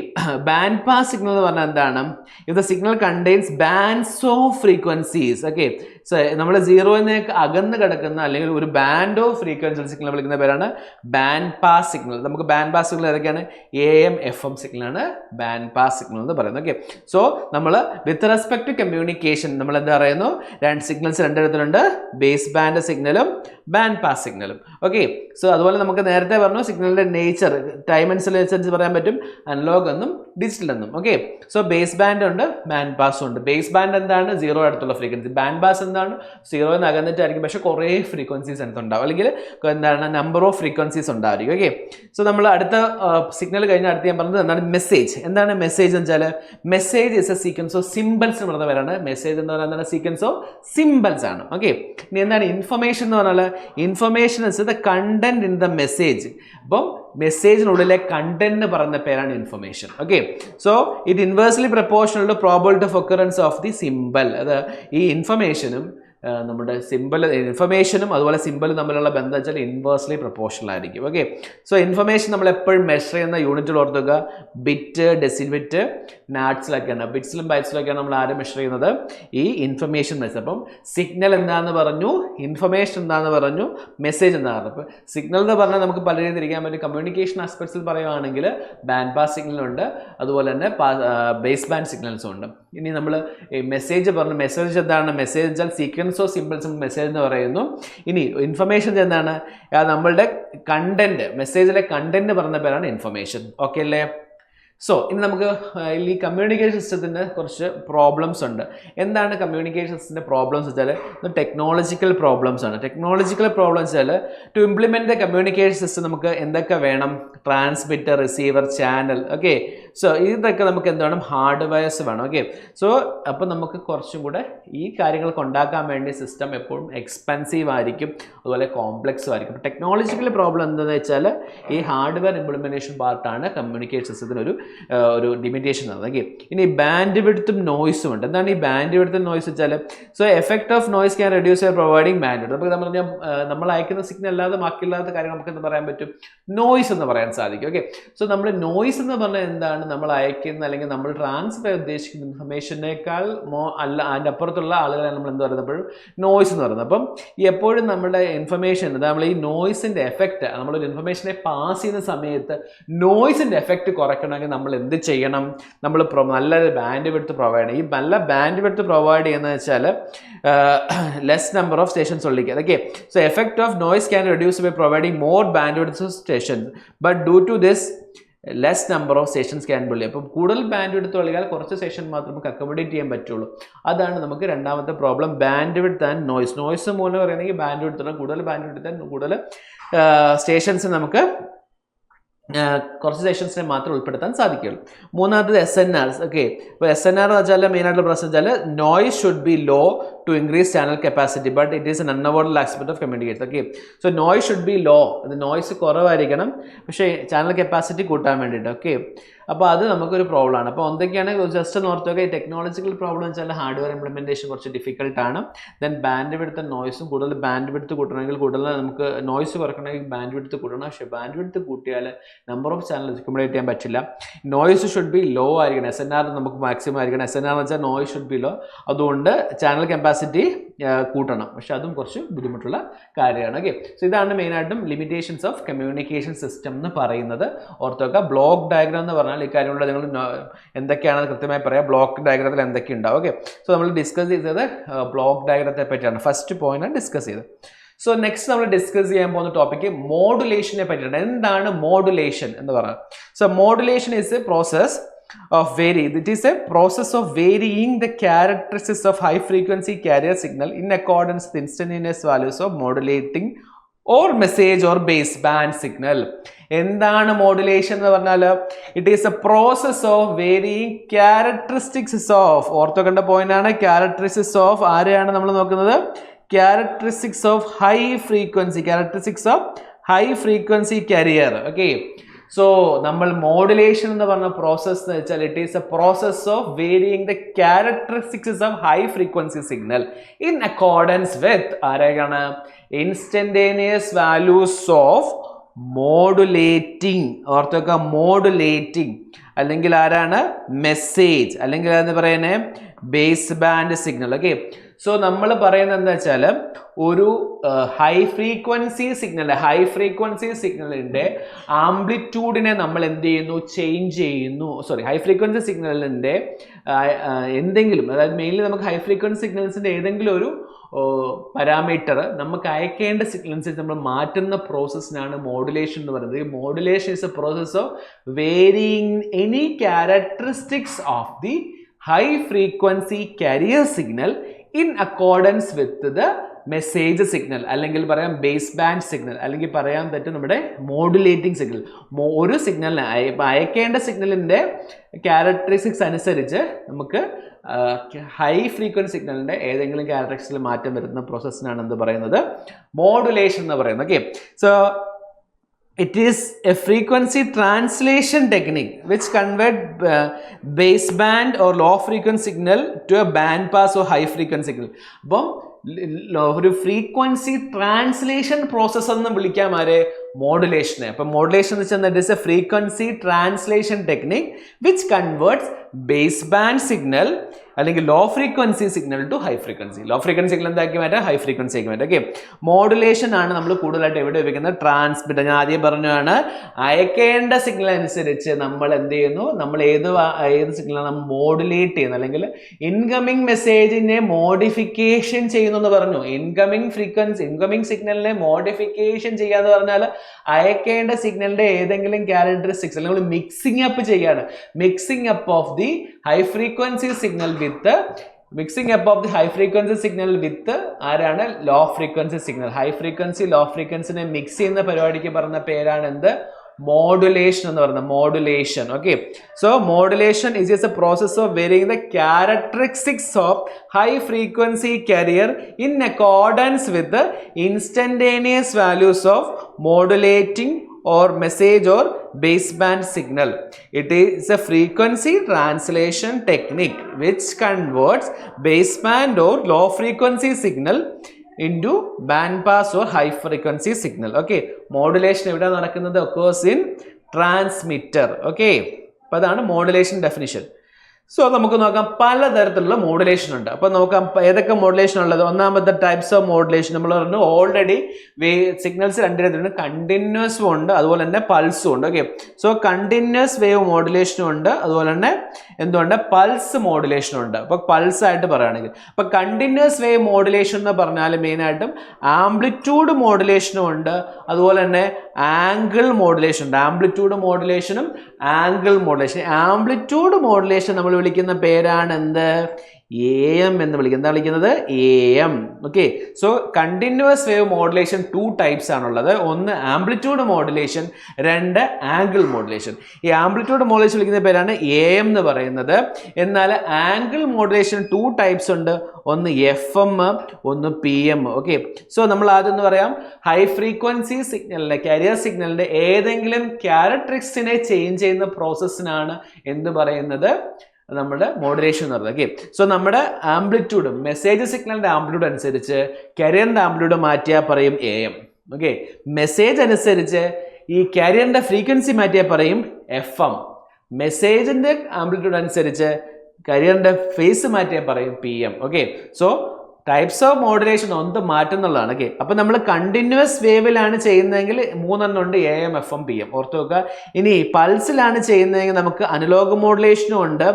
ബാൻഡ് പാസ് സിഗ്നൽ എന്ന് പറഞ്ഞാൽ എന്താണ്? if the signal contains bands of frequencies. Okay, so നമ്മൾ സീറോയിലേക്ക് അകന്ന് കിടക്കുന്ന അല്ലെങ്കിൽ ഒരു ബാൻഡ് ഓഫ് ഫ്രീക്വൻസി സിഗ്നൽ വിളിക്കുന്ന പേരാണ് ബാൻഡ് പാസ് സിഗ്നൽ. നമുക്ക് ബാൻഡ് പാസ് സിഗ്നൽ ഏതൊക്കെയാണ്? AM FM സിഗ്നലാണ് ബാൻഡ് പാസ് സിഗ്നൽ എന്ന് പറയുന്നത്. ഓക്കെ, സോ നമ്മൾ വിത്ത് റെസ്പെക്ട് ടു കമ്മ്യൂണിക്കേഷൻ നമ്മൾ എന്താ പറയുന്നു? രണ്ട് സിഗ്നൽസ് രണ്ടിടത്തുണ്ട്, ബേസ് ബാൻഡ് സിഗ്നലും ബാൻഡ് പാസ് സിഗ്നലും. ഓക്കെ, സോ അതുപോലെ നമുക്ക് നേരത്തെ പറഞ്ഞു സിഗ്നലിന്റെ നേച്ചർ ടൈം അനുസരിച്ച് പറയാൻ പറ്റും, അനലോഗ് എന്നും ഡിജിറ്റൽ എന്നും. ഓക്കെ, സോ ബേസ് ബാൻഡ് ഉണ്ട്, ബാൻഡ് പാസും ഉണ്ട്. ബേസ് ബാൻഡ് എന്താണ്? സീറോ അടുത്തുള്ള ഫ്രീക്വൻസി. ബാൻഡ് പാസ് എന്താണ്? സീറോന്ന് അകന്നിട്ടായിരിക്കും, പക്ഷെ കുറേ ഫ്രീക്വൻസീസ് ഉണ്ടാവും, അല്ലെങ്കിൽ എന്താണ് നമ്പർ ഓഫ് ഫ്രീക്വൻസീസ് ഉണ്ടായിരിക്കും. ഓക്കെ, സോ നമ്മൾ അടുത്ത സിഗ്നൽ കഴിഞ്ഞ അടുത്ത് ഞാൻ പറഞ്ഞത് എന്താണ്? മെസ്സേജ്. എന്താണ് മെസ്സേജ് എന്ന് വെച്ചാൽ message is a sequence of symbols എന്ന് പറഞ്ഞ പേരാണ് മെസ്സേജ് എന്ന് പറയുന്നത്. സീക്വൻസ് ഓഫ് സിമ്പിൾസ് ആണ്. ഓക്കെ, ഇനി എന്താണ് ഇൻഫർമേഷൻ എന്ന് പറഞ്ഞാൽ? Information is the content in the message. അപ്പം മെസ്സേജിനുള്ളിലെ കണ്ടന്റ് പറയുന്ന പേരാണ് information. Okay, so it inversely proportional to probability of occurrence of the symbol. അത് ഈ ഇൻഫർമേഷനും നമ്മുടെ സിമ്പിൾ ഇൻഫർമേഷനും അതുപോലെ സിമ്പിളും തമ്മിലുള്ള ബന്ധം വെച്ചാൽ ഇൻവേഴ്സ്ലി പ്രൊപ്പോർഷണൽ ആയിരിക്കും. ഓക്കെ, സോ ഇൻഫർമേഷൻ നമ്മൾ എപ്പോഴും മെഷർ ചെയ്യുന്ന യൂണിറ്റിൽ ഓർത്തുക ബിറ്റ്, ഡെസിബിറ്റ്, നാട്സിലൊക്കെയാണ്. ബിറ്റ്സിലും ബൈറ്റ്സിലൊക്കെയാണ് നമ്മൾ ആരും മെഷർ ചെയ്യുന്നത് ഈ ഇൻഫർമേഷൻ മെസ്സേജ്. അപ്പം സിഗ്നൽ എന്താണെന്ന് പറഞ്ഞു, ഇൻഫർമേഷൻ എന്താണെന്ന് പറഞ്ഞു, മെസ്സേജ് എന്താണെന്ന് പറഞ്ഞു. അപ്പോൾ സിഗ്നൽ എന്ന് പറഞ്ഞാൽ നമുക്ക് പല രീതിയിൽ തിരിക്കാൻ പറ്റും. കമ്മ്യൂണിക്കേഷൻ ആസ്പെക്ട്സിൽ പറയുകയാണെങ്കിൽ ബാൻഡ് പാസ് സിഗ്നലുണ്ട്, അതുപോലെ തന്നെ ബേസ് ബാൻഡ് സിഗ്നൽസും ഉണ്ട്. ഇനി നമ്മൾ മെസ്സേജ് പറഞ്ഞു. മെസ്സേജ് എന്താണ്? മെസ്സേജ് വെച്ചാൽ സീക്വൻസ് ഓഫ് സിമ്പിൾസ് മെസ്സേജ് എന്ന് പറയുന്നു. ഇനി ഇൻഫർമേഷൻ എന്താണ്? നമ്മളുടെ കണ്ടന്റ്, മെസ്സേജിലെ കണ്ടന്റ് പറഞ്ഞ പേരാണ് ഇൻഫർമേഷൻ. ഓക്കെ അല്ലേ? സോ ഇനി നമുക്ക് ഈ കമ്മ്യൂണിക്കേഷൻ സിസ്റ്റത്തിൻ്റെ കുറച്ച് പ്രോബ്ലംസ് ഉണ്ട്. എന്താണ് കമ്മ്യൂണിക്കേഷൻ സിസ്റ്റത്തിൻ്റെ പ്രോബ്ലംസ് വെച്ചാൽ ടെക്നോളജിക്കൽ പ്രോബ്ലംസ് ആണ്. ടെക്നോളജിക്കൽ പ്രോബ്ലംസ് വെച്ചാൽ to implement the communication system നമുക്ക് എന്തൊക്കെ വേണം? Transmitter, receiver, channel. Okay, so ഇതൊക്കെ നമുക്ക് എന്ത് വേണം? ഹാർഡ്വെയർസ് വേണം. ഓക്കെ, സോ അപ്പോൾ നമുക്ക് കുറച്ചും കൂടെ ഈ കാര്യങ്ങളൊക്കെ ഉണ്ടാക്കാൻ വേണ്ടി സിസ്റ്റം എപ്പോഴും എക്സ്പെൻസീവ് ആയിരിക്കും, അതുപോലെ കോംപ്ലക്സും ആയിരിക്കും. ടെക്നോളജിക്കൽ പ്രോബ്ലം എന്താണെന്ന് വെച്ചാൽ ഈ ഹാർഡ്വെയർ ഇംപ്ലിമെൻറ്റേഷൻ പാർട്ടാണ് കമ്മ്യൂണിക്കേഷൻ സിസ്റ്റത്തിന് ഒരു ലിമിറ്റേഷൻ ആണ്. ഓക്കെ, ഇനി ബാൻഡ് വിഡ്ത്തും നോയ്സും ഉണ്ട്. എന്താണ് ഈ ബാൻഡ് വിഡ്ത്തും നോയ്സ് വെച്ചാൽ? So effect of noise can reduce your providing band width. നമുക്ക് നമ്മൾ അയക്കുന്ന സിഗ്നൽ അല്ലാതെ ബാക്കിയില്ലാത്ത കാര്യം നമുക്ക് എന്ത് പറയാൻ പറ്റും? നോയ്സ് എന്ന് പറയാൻ സാധിക്കും. ഓക്കെ, സോ നമ്മൾ നോയ്സ് എന്ന് പറഞ്ഞാൽ എന്താണ്? നമ്മൾ അയക്കുന്ന അല്ലെങ്കിൽ നമ്മൾ ട്രാൻസ്ഫർ ഉദ്ദേശിക്കുന്ന ഇൻഫർമേഷനേക്കാൾ അതിൻ്റെ അപ്പുറത്തുള്ള ആളുകളെ നമ്മൾ എന്ത് പറയുന്നപ്പോഴും നോയ്സ് എന്ന് പറയുന്നത്. അപ്പം എപ്പോഴും നമ്മുടെ ഇൻഫർമേഷൻ നമ്മൾ ഈ നോയ്സിൻ്റെ എഫക്റ്റ് നമ്മളൊരു ഇൻഫർമേഷനെ പാസ് ചെയ്യുന്ന സമയത്ത് നോയ്സിൻ്റെ എഫക്റ്റ് കുറയ്ക്കണമെങ്കിൽ നമ്മൾ എന്ത് ചെയ്യണം? നമ്മൾ നല്ലൊരു ബാൻഡ് വിഡ്ത്ത് പ്രൊവൈഡ് ചെയ്യണം. ഈ നല്ല ബാൻഡ് വിഡ്ത്ത് പ്രൊവൈഡ് ചെയ്യുന്നത് വെച്ചാൽ ലെസ് നമ്പർ ഓഫ് സ്റ്റേഷൻസ് ഉള്ളിക്കുക. Okay, so effect of noise can reduce by providing more bandwidth stations, but due to this less number of stations can be. അപ്പം കൂടുതൽ band width ഉള്ളിയാൽ കുറച്ച് station മാത്രം നമുക്ക് accommodate ചെയ്യാൻ പറ്റുള്ളൂ. അതാണ് നമുക്ക് രണ്ടാമത്തെ problem, band width and noise. Noise മൂലം പറയുകയാണെങ്കിൽ ബാൻഡ് വിഡ്ത്ത് കൂടുതൽ ബാൻഡ് വിഡ്ത്ത് കൂടുതൽ സ്റ്റേഷൻസ് നമുക്ക് കുറച്ച് സ്റ്റേഷൻസിനെ മാത്രം ഉൾപ്പെടുത്താൻ സാധിക്കുള്ളൂ. മൂന്നാമത്തത് SNR. ഓക്കെ, ഇപ്പോൾ SNR എന്ന് വെച്ചാൽ മെയിനായിട്ടുള്ള പ്രശ്നം വെച്ചാൽ noise should be low to increase channel capacity, but it is an unavoidable aspect of communication. Okay, so noise should be low, അത് നോയ്സ് കുറവായിരിക്കണം, പക്ഷേ ചാനൽ കപ്പാസിറ്റി കൂട്ടാൻ വേണ്ടിയിട്ട്. ഓക്കെ, അപ്പോൾ അത് നമുക്കൊരു പ്രോബ്ലമാണ്. അപ്പോൾ എന്തൊക്കെയാണ് ജസ്റ്റ് ഒന്ന് ഓർത്തൊക്കെ. ടെക്നോളജിക്കൽ പ്രോബ്ലം വെച്ചാൽ ഹാർഡ്വെയർ ഇംപ്ലിമെൻറ്റേഷൻ കുറച്ച് ഡിഫിക്കൽട്ടാണ്. ദെൻ ബാൻഡ് വിഡ്ത്ത് നോയ്സും കൂടുതൽ ബാൻഡ് വിഡ്ത്ത് കൂട്ടണമെങ്കിൽ കൂടുതൽ നമുക്ക് നോയ്സ് കുറയ്ക്കണമെങ്കിൽ ബാൻഡ് വിഡ്ത്ത് കൂട്ടണം. പക്ഷേ ബാൻഡ് വിഡ്ത്ത് കൂട്ടിയാൽ നമ്പർ ഓഫ് ചാനൽ അക്കോമഡേറ്റ് ചെയ്യാൻ പറ്റില്ല. നോയ്സ് ഷുഡ് ബി ലോ ആയിരിക്കണം. SNR നമുക്ക് മാക്സിമം ആയിരിക്കണം. SNR എന്ന് വെച്ചാൽ നോയ്സ് ഷുഡ് ബി ലോ. അതുകൊണ്ട് ചാനൽ കപ്പാസിറ്റി കൂട്ടണം, പക്ഷെ അതും കുറച്ച് ബുദ്ധിമുട്ടുള്ള കാര്യമാണ്. ഓക്കെ, സോ ഇതാണ് മെയിനായിട്ടും ലിമിറ്റേഷൻസ് ഓഫ് കമ്മ്യൂണിക്കേഷൻ സിസ്റ്റം എന്ന് പറയുന്നത്. ഓർത്തോക്കുക. ബ്ലോക്ക് ഡയഗ്രാം എന്ന് പറഞ്ഞാൽ ഇക്കാര്യമുള്ള നിങ്ങൾ എന്തൊക്കെയാണെന്ന് കൃത്യമായി പറയാം. ബ്ലോക്ക് ഡയഗ്രത്തിൽ എന്തൊക്കെ ഉണ്ടാവും. ഓക്കെ, സോ നമ്മൾ ഡിസ്കസ് ചെയ്തത് ബ്ലോക്ക് ഡയഗ്രത്തെ പറ്റിയാണ്. ഫസ്റ്റ് പോയിന്റ് ഡിസ്കസ് ചെയ്തത്. സോ നെക്സ്റ്റ് നമ്മൾ ഡിസ്കസ് ചെയ്യാൻ പോകുന്ന ടോപ്പിക്ക് മോഡുലേഷനെ പറ്റിയാണ്. എന്താണ് മോഡുലേഷൻ എന്ന് പറഞ്ഞാൽ? So modulation is a process of it is a process of varying the characteristics of high frequency carrier signal in accordance with instantaneous values of modulating or message or baseband signal. എന്താണ് modulation എന്ന് പറഞ്ഞാൽ? It is a process of varying characteristics of, ഓർത്തോ കണ്ട point ആണ്, characteristics of ആരെയാണ് നമ്മൾ നോക്കുന്നത്? Characteristics of high frequency, characteristics of high frequency carrier. Okay, so നമ്മൾ മോഡുലേഷൻ എന്ന് പറഞ്ഞ പ്രോസസ് എന്ന് വെച്ചാൽ it is a process of varying the characteristics of high frequency signal in accordance with ആരെയാണ്? Instantaneous values of modulating. ഓർത്തൊക്കെ modulating. അല്ലെങ്കിൽ ആരാണ് message, അല്ലെങ്കിൽ എന്ന് പറയുന്നത് base band signal. Okay, so നമ്മൾ പറയുന്നത് എന്താ വെച്ചാൽ ഒരു ഹൈ ഫ്രീക്വൻസി സിഗ്നലിൻ്റെ ആംപ്ലിറ്റ്യൂഡിനെ നമ്മൾ എന്ത് ചെയ്യുന്നു, ചേഞ്ച് ചെയ്യുന്നു. ഹൈ ഫ്രീക്വൻസി സിഗ്നലിൻ്റെ എന്തെങ്കിലും, അതായത് മെയിൻലി നമുക്ക് ഹൈ ഫ്രീക്വൻസി സിഗ്നൽസിൻ്റെ ഏതെങ്കിലും ഒരു പാരാമീറ്റർ നമുക്ക് അയക്കേണ്ട സിഗ്നൽസ് നമ്മൾ മാറ്റുന്ന പ്രോസസ്സിനാണ് മോഡുലേഷൻ എന്ന് പറയുന്നത്. ഈ modulation is a process of varying any characteristics of the high frequency carrier signal in accordance with the message signal, അല്ലെങ്കിൽ പറയാം ബേസ് ബാൻഡ് സിഗ്നൽ, അല്ലെങ്കിൽ പറയാൻ പറ്റും നമ്മുടെ മോഡുലേറ്റിംഗ് സിഗ്നൽ. ഒരു സിഗ്നലിന് അയക്കേണ്ട സിഗ്നലിൻ്റെ ക്യാരക്ടറിസ്റ്റിക്സ് അനുസരിച്ച് നമുക്ക് ഹൈ ഫ്രീക്വൻസി സിഗ്നലിൻ്റെ ഏതെങ്കിലും ക്യാരക്ടറിസ്റ്റിക്സിൽ മാറ്റം വരുന്ന പ്രോസസ്സിനാണ് എന്ത് പറയുന്നത്, മോഡുലേഷൻ എന്ന് പറയുന്നത്. Okay, so it is a frequency translation technique which convert baseband or low frequency signal to a band pass or high frequency signal. അപ്പം ഒരു ഫ്രീക്വൻസി ട്രാൻസ്ലേഷൻ പ്രോസസ്സ് എന്ന് വിളിക്കാം ആരെ, മോഡുലേഷനെ. അപ്പം മോഡുലേഷൻ എന്ന് വെച്ചാൽ it is a frequency translation technique which converts baseband signal അല്ലെങ്കിൽ low frequency signal to high frequency. Low frequency signal എന്താക്കി മാറ്റാം, ഹൈ ഫ്രീക്വൻസി ആക്കി മാറ്റാം. ഓക്കെ, മോഡുലേഷൻ ആണ് നമ്മൾ കൂടുതലായിട്ട് എവിടെ ഉപയോഗിക്കുന്നത്, ട്രാൻസ്മിറ്റർ. ഞാൻ ആദ്യം പറഞ്ഞതാണ് അയക്കേണ്ട സിഗ്നൽ അനുസരിച്ച് നമ്മൾ എന്ത് ചെയ്യുന്നു, നമ്മൾ ഏത് സിഗ്നലാണ് നമ്മൾ മോഡുലേറ്റ് ചെയ്യുന്നത്, അല്ലെങ്കിൽ ഇൻകമിംഗ് മെസ്സേജിനെ മോഡിഫിക്കേഷൻ ചെയ്യുന്നു എന്ന് പറഞ്ഞു. ഇൻകമിംഗ് സിഗ്നലിനെ മോഡിഫിക്കേഷൻ ചെയ്യാന്ന് പറഞ്ഞാൽ അയക്കേണ്ട സിഗ്നലിന്റെ ഏതെങ്കിലും ക്യാരക്ടറിസ്റ്റിക്സ് അല്ലെങ്കിൽ മിക്സിംഗ് അപ്പ് ചെയ്യാണ്. Mixing up of the high frequency signal with ആരാണ്, low frequency signal. High frequency low ഫ്രീക്വൻസിനെ മിക്സ് ചെയ്യുന്ന പരിപാടിക്ക് പറഞ്ഞ പേരാണ് എന്ത്, മോഡുലേഷൻ എന്ന് പറയുന്നത്. Modulation. Okay, so modulation is a process of varying the characteristics of high frequency carrier in accordance with the instantaneous values of modulating or message or baseband signal. It is a frequency translation technique which converts baseband or low frequency signal into band pass or high frequency signal. Okay, modulation എവിടെ നടക്കുന്നത്, occurs in transmitter. Okay, അപ്പോൾ അതാണ് modulation definition. So നമുക്ക് നോക്കാം, പലതരത്തിലുള്ള modulation ഉണ്ട്. അപ്പോൾ നോക്കാം ഏതൊക്കെ മോഡുലേഷൻ ഉള്ളത്. ഒന്നാമത്തെ ടൈപ്സ് ഓഫ് മോഡുലേഷൻ നമ്മൾ പറഞ്ഞു, ഓൾറെഡി സിഗ്നൽസ് രണ്ട് തരത്തിലുണ്ട്, കണ്ടിന്യൂസും ഉണ്ട്, അതുപോലെ തന്നെ പൾസും ഉണ്ട്. ഓക്കെ, സോ കണ്ടിന്യൂസ് വേവ് മോഡുലേഷനും ഉണ്ട്, അതുപോലെ തന്നെ എന്തുകൊണ്ട് പൾസ് മോഡുലേഷനും ഉണ്ട്. അപ്പോൾ പൾസ് ആയിട്ട് പറയുകയാണെങ്കിൽ, അപ്പോൾ കണ്ടിന്യൂസ് വേവ് മോഡുലേഷൻ എന്ന് പറഞ്ഞാൽ മെയിനായിട്ടും ആംപ്ലിറ്റ്യൂഡ് മോഡുലേഷനും ഉണ്ട്, അതുപോലെ തന്നെ ആംഗിൾ മോഡുലേഷൻ ഉണ്ട്. ആംപ്ലിറ്റ്യൂഡ് മോഡുലേഷനും ആംഗിൾ മോഡുലേഷൻ. ആംപ്ലിറ്റ്യൂഡ് മോഡുലേഷൻ നമ്മൾ വിളിക്കുന്ന പേരാണ് എന്ത്, AM എന്ന് വിളിക്കുന്നത്. എന്താ വിളിക്കുന്നത്, AM. Okay, so continuous wave modulation 2 types ആണുള്ളത്. ഒന്ന് ആംപ്ലിറ്റ്യൂഡ് മോഡുലേഷൻ, രണ്ട് ആംഗിൾ മോഡുലേഷൻ. ഈ ആംപ്ലിറ്റ്യൂഡ് മോഡുലേഷൻ വിളിക്കുന്ന പേരാണ് AM എന്ന് പറയുന്നത്. എന്നാൽ ആംഗിൾ മോഡുലേഷൻ 2 ടൈപ്സ് ഉണ്ട്, ഒന്ന് FM, ഒന്ന് PM. ഓക്കെ, സോ നമ്മൾ ആദ്യം എന്ന് പറയാം, ഹൈ ഫ്രീക്വൻസി സിഗ്നലിന്റെ കാരിയർ സിഗ്നലിന്റെ ഏതെങ്കിലും ക്യാരക്ടറിസ്റ്റിക്സിനെ ചേഞ്ച് ചെയ്യുന്ന പ്രോസസ്സിനാണ് എന്ത് പറയുന്നത്, നമ്മുടെ മോഡുലേഷൻ എന്ന് പറയുന്നത്. ഓക്കെ, സോ നമ്മുടെ ആംപ്ലിറ്റ്യൂഡ്, മെസ്സേജ് സിഗ്നലിന്റെ ആംപ്ലിറ്റ്യൂഡ് അനുസരിച്ച് കാരിയറിന്റെ ആംപ്ലിറ്റ്യൂഡ് മാറ്റിയാൽ പറയും AM. ഓക്കെ, മെസ്സേജ് അനുസരിച്ച് ഈ കാരിയറിന്റെ ഫ്രീക്വൻസി മാറ്റിയാൽ പറയും FM. മെസ്സേജിന്റെ ആംപ്ലിറ്റ്യൂഡ് അനുസരിച്ച് കാരിയറിന്റെ ഫേസ് മാറ്റിയാൽ പറയും PM. Okay, so types of modulation ഒന്ന് മാറ്റുന്നുള്ളതാണ്. ഓക്കെ, അപ്പോൾ നമ്മൾ കണ്ടിന്യൂസ് വേവിലാണ് ചെയ്യുന്നതെങ്കിൽ 3 ഉണ്ട്, AM, FM, PM. ഓർത്ത് വെക്കുക. ഇനി പൾസിലാണ് ചെയ്യുന്നതെങ്കിൽ നമുക്ക് അനലോഗ് മോഡുലേഷനും ഉണ്ട്,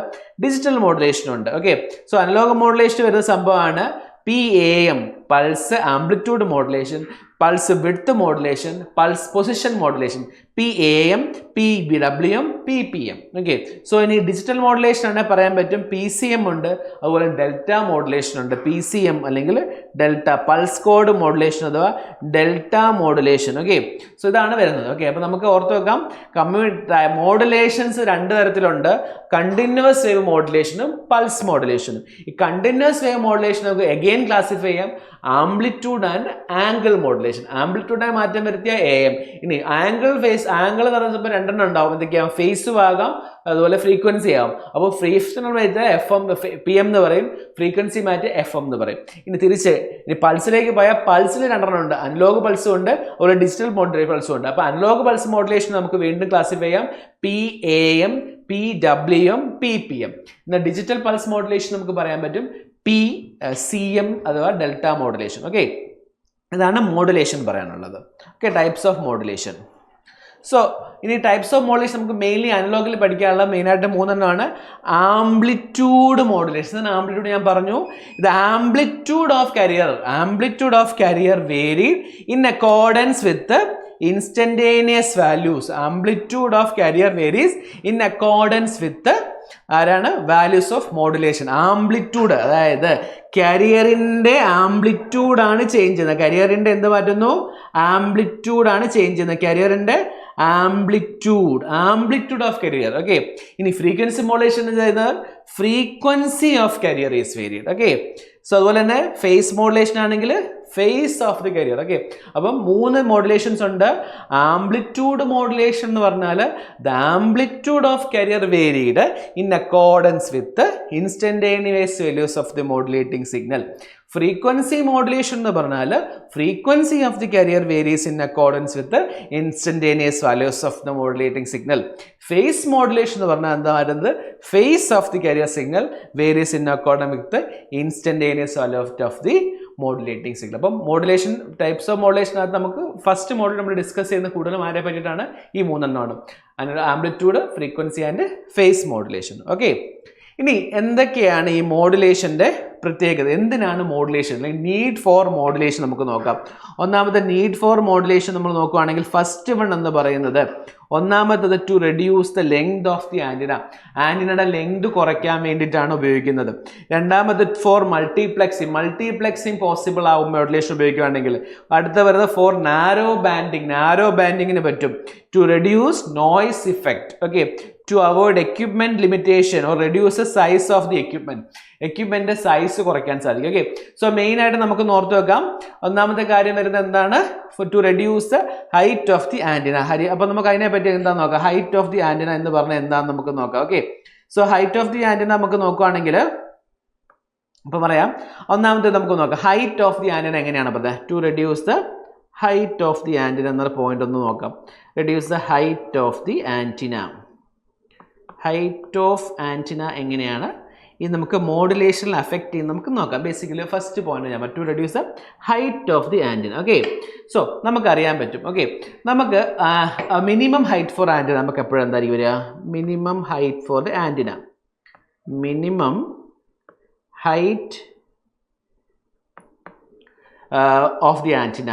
ഡിജിറ്റൽ മോഡുലേഷനും ഉണ്ട്. ഓക്കെ, സോ അനലോഗ് മോഡുലേഷൻ വരുന്ന സംഭവമാണ് PAM, pulse amplitude modulation, pulse width modulation, pulse position modulation. PAM, PWM, PPM. Okay, so ഇനി ഡിജിറ്റൽ മോഡുലേഷൻ ആണെങ്കിൽ പറയാൻ പറ്റും PCM ഉണ്ട്, അതുപോലെ ഡെൽറ്റ മോഡുലേഷൻ ഉണ്ട്. PCM അല്ലെങ്കിൽ ഡെൽറ്റ, പൾസ് കോഡ് മോഡുലേഷൻ അഥവാ ഡെൽറ്റ മോഡുലേഷൻ. ഓക്കെ, സോ ഇതാണ് വരുന്നത്. ഓക്കെ, അപ്പോൾ നമുക്ക് ഓർത്ത് വെക്കാം, മോഡുലേഷൻസ് 2 തരത്തിലുണ്ട്, കണ്ടിന്യൂസ് വേവ് മോഡുലേഷനും പൾസ് മോഡുലേഷനും. ഈ കണ്ടിന്യൂസ് വേവ് മോഡുലേഷൻ നമുക്ക് അഗെയിൻ ക്ലാസിഫൈ ചെയ്യാം, ആംപ്ലിറ്റ്യൂഡ് ആൻഡ് ആംഗിൾ മോഡുലേഷൻ. ആംപ്ലിറ്റ്യൂഡിനെ മാറ്റം വരുത്തിയ AM. ഇനി ആംഗിൾ എന്ന് പറയുമ്പോൾ 2 ഉണ്ടാവും. എന്തൊക്കെയാവും, ഫേസ് ആകാം, അതുപോലെ ഫ്രീക്വൻസി ആവും. അപ്പോൾ ഫ്രീക്വൻസി മാറ്റിയാൽ FM, PM എന്ന് പറയും, ഫ്രീക്വൻസി മാറ്റി FM എന്ന് പറയും. ഇനി പൾസിലേക്ക് പോയാൽ പൾസിൽ 2 ഉണ്ട്, അനലോഗ് പൾസും ഉണ്ട്, അതുപോലെ ഡിജിറ്റൽ പൾസും ഉണ്ട്. അപ്പോൾ അനലോഗ് പൾസ് മോഡുലേഷൻ നമുക്ക് വീണ്ടും ക്ലാസിഫൈ ചെയ്യാം, PAM, PWM, PPM. ഇന്ന് ഡിജിറ്റൽ പൾസ് മോഡുലേഷൻ നമുക്ക് പറയാൻ പറ്റും PCM അഥവാ ഡെൽറ്റ മോഡുലേഷൻ. ഓക്കെ, ഇതാണ് മോഡുലേഷൻ പറയാനുള്ളത്. Okay, types of modulation. So ഇനി ടൈപ്സ് ഓഫ് മോഡുലേഷൻ നമുക്ക് മെയിൻലി അനലോഗിൽ പഠിക്കാനുള്ള മെയിനായിട്ട് 3 എണ്ണമാണ്. Amplitude modulation. ആംപ്ലിറ്റ്യൂഡ് ഞാൻ പറഞ്ഞു, ഇത് amplitude of carrier varied in accordance with instantaneous values. Amplitude of carrier varies in accordance with the values of modulation. Amplitude അതായത് കാരിയറിന്റെ amplitude ആണ് ചേഞ്ച് ചെയ്യുന്നത്. കാരിയറിന്റെ എന്ത് മാറ്റുന്നു? ആംപ്ലിറ്റ്യൂഡ് ആണ് ചേഞ്ച് ചെയ്യുന്നത്. കാരിയറിന്റെ ആംപ്ലിറ്റ്യൂഡ് ഓഫ് കാരിയർ. ഓക്കെ, ഇനി ഫ്രീക്വൻസി മോഡുലേഷൻ എന്ന് പറയുന്നത് frequency of carrier is varied. Okay, so അതുപോലെ തന്നെ ഫേസ് മോഡുലേഷൻ ആണെങ്കിൽ phase of the carrier. Okay, അപ്പം 3 മോഡുലേഷൻസ് ഉണ്ട്. ആംപ്ലിറ്റ്യൂഡ് മോഡുലേഷൻ എന്ന് പറഞ്ഞാൽ the amplitude of carrier varied in accordance with instantaneous values of the modulating signal. Frequency modulation എന്ന് പറഞ്ഞാൽ frequency of the carrier varies in accordance with instantaneous values of the modulating signal. Phase modulation എന്ന് പറഞ്ഞാൽ എന്താ വരുന്നത്? Phase of the carrier signal varies in accordance with instantaneous value of the modulating signal. അപ്പം modulation types of മോഡുലേഷനകത്ത് നമുക്ക് first model നമ്മൾ discuss ചെയ്യുന്ന കൂടുതലും ആരെ പറ്റിയിട്ടാണ്? ഈ 3 എണ്ണമാണ്. Amplitude, frequency and face modulation. Okay, ഇനി എന്തൊക്കെയാണ് ഈ മോഡുലേഷൻ്റെ പ്രത്യേകത? എന്തിനാണ് മോഡുലേഷൻ അല്ലെങ്കിൽ നീഡ് ഫോർ മോഡുലേഷൻ നമുക്ക് നോക്കാം. ഒന്നാമത്തെ നീഡ് ഫോർ മോഡുലേഷൻ നമ്മൾ നോക്കുകയാണെങ്കിൽ ഫസ്റ്റ് വൺ എന്ന് പറയുന്നത്, ഒന്നാമത്തത് to reduce the length of the antenna. ആൻറ്റിനയുടെ ലെങ്ത് കുറയ്ക്കാൻ വേണ്ടിയിട്ടാണ് ഉപയോഗിക്കുന്നത്. രണ്ടാമത് ഫോർ മൾട്ടിപ്ലെക്സിങ് പോസിബിൾ ആവും മോഡുലേഷൻ ഉപയോഗിക്കുകയാണെങ്കിൽ. അടുത്ത വരുന്നത് ഫോർ നാരോ ബാൻഡിങ്ങിന് പറ്റും. To reduce noise effect. Okay, to avoid equipment limitation or reduce the size of the equipment size കുറയ്ക്കാൻ സാധിക്കും. ഓക്കെ, സോ മെയിൻ ആയിട്ട് നമുക്ക് ഓർത്ത് വെക്കാം. ഒന്നാമത്തെ കാര്യം വരുന്നത് എന്താണ്? To reduce the height of the antenna. അപ്പോൾ നമുക്ക് അതിനെ പറ്റി എന്താണെന്ന് നോക്കാം. ഹൈറ്റ് ഓഫ് ദി ആൻറ്റിന എന്ന് പറഞ്ഞാൽ എന്താണെന്ന് നമുക്ക് നോക്കാം. Okay, so height of the antenna നമുക്ക് നോക്കുകയാണെങ്കിൽ അപ്പോൾ പറയാം. ഒന്നാമത്തെ നമുക്ക് നോക്കാം ഹൈറ്റ് ഓഫ് ദി ആൻറ്റിന എങ്ങനെയാണ് പറയുക. To reduce the height of the antenna എന്നൊരു പോയിന്റ് ഒന്ന് നോക്കാം. Reduce the height of the antenna. Height of antenna എങ്ങനെയാണ് ഇത് നമുക്ക് മോഡുലേഷനിൽ അഫക്റ്റ് ചെയ്യുന്നത് നമുക്ക് നോക്കാം. ബേസിക്കലി ഫസ്റ്റ് പോയിന്റ് ഞാൻ to reduce the height of the antenna. Okay, so നമുക്കറിയാൻ പറ്റും. ഓക്കെ, നമുക്ക് മിനിമം ഹൈറ്റ് ഫോർ ആൻറ്റിന നമുക്ക് എപ്പോഴും എന്തായിരിക്കും വരിക? Minimum height for the antenna. Minimum height of the antenna.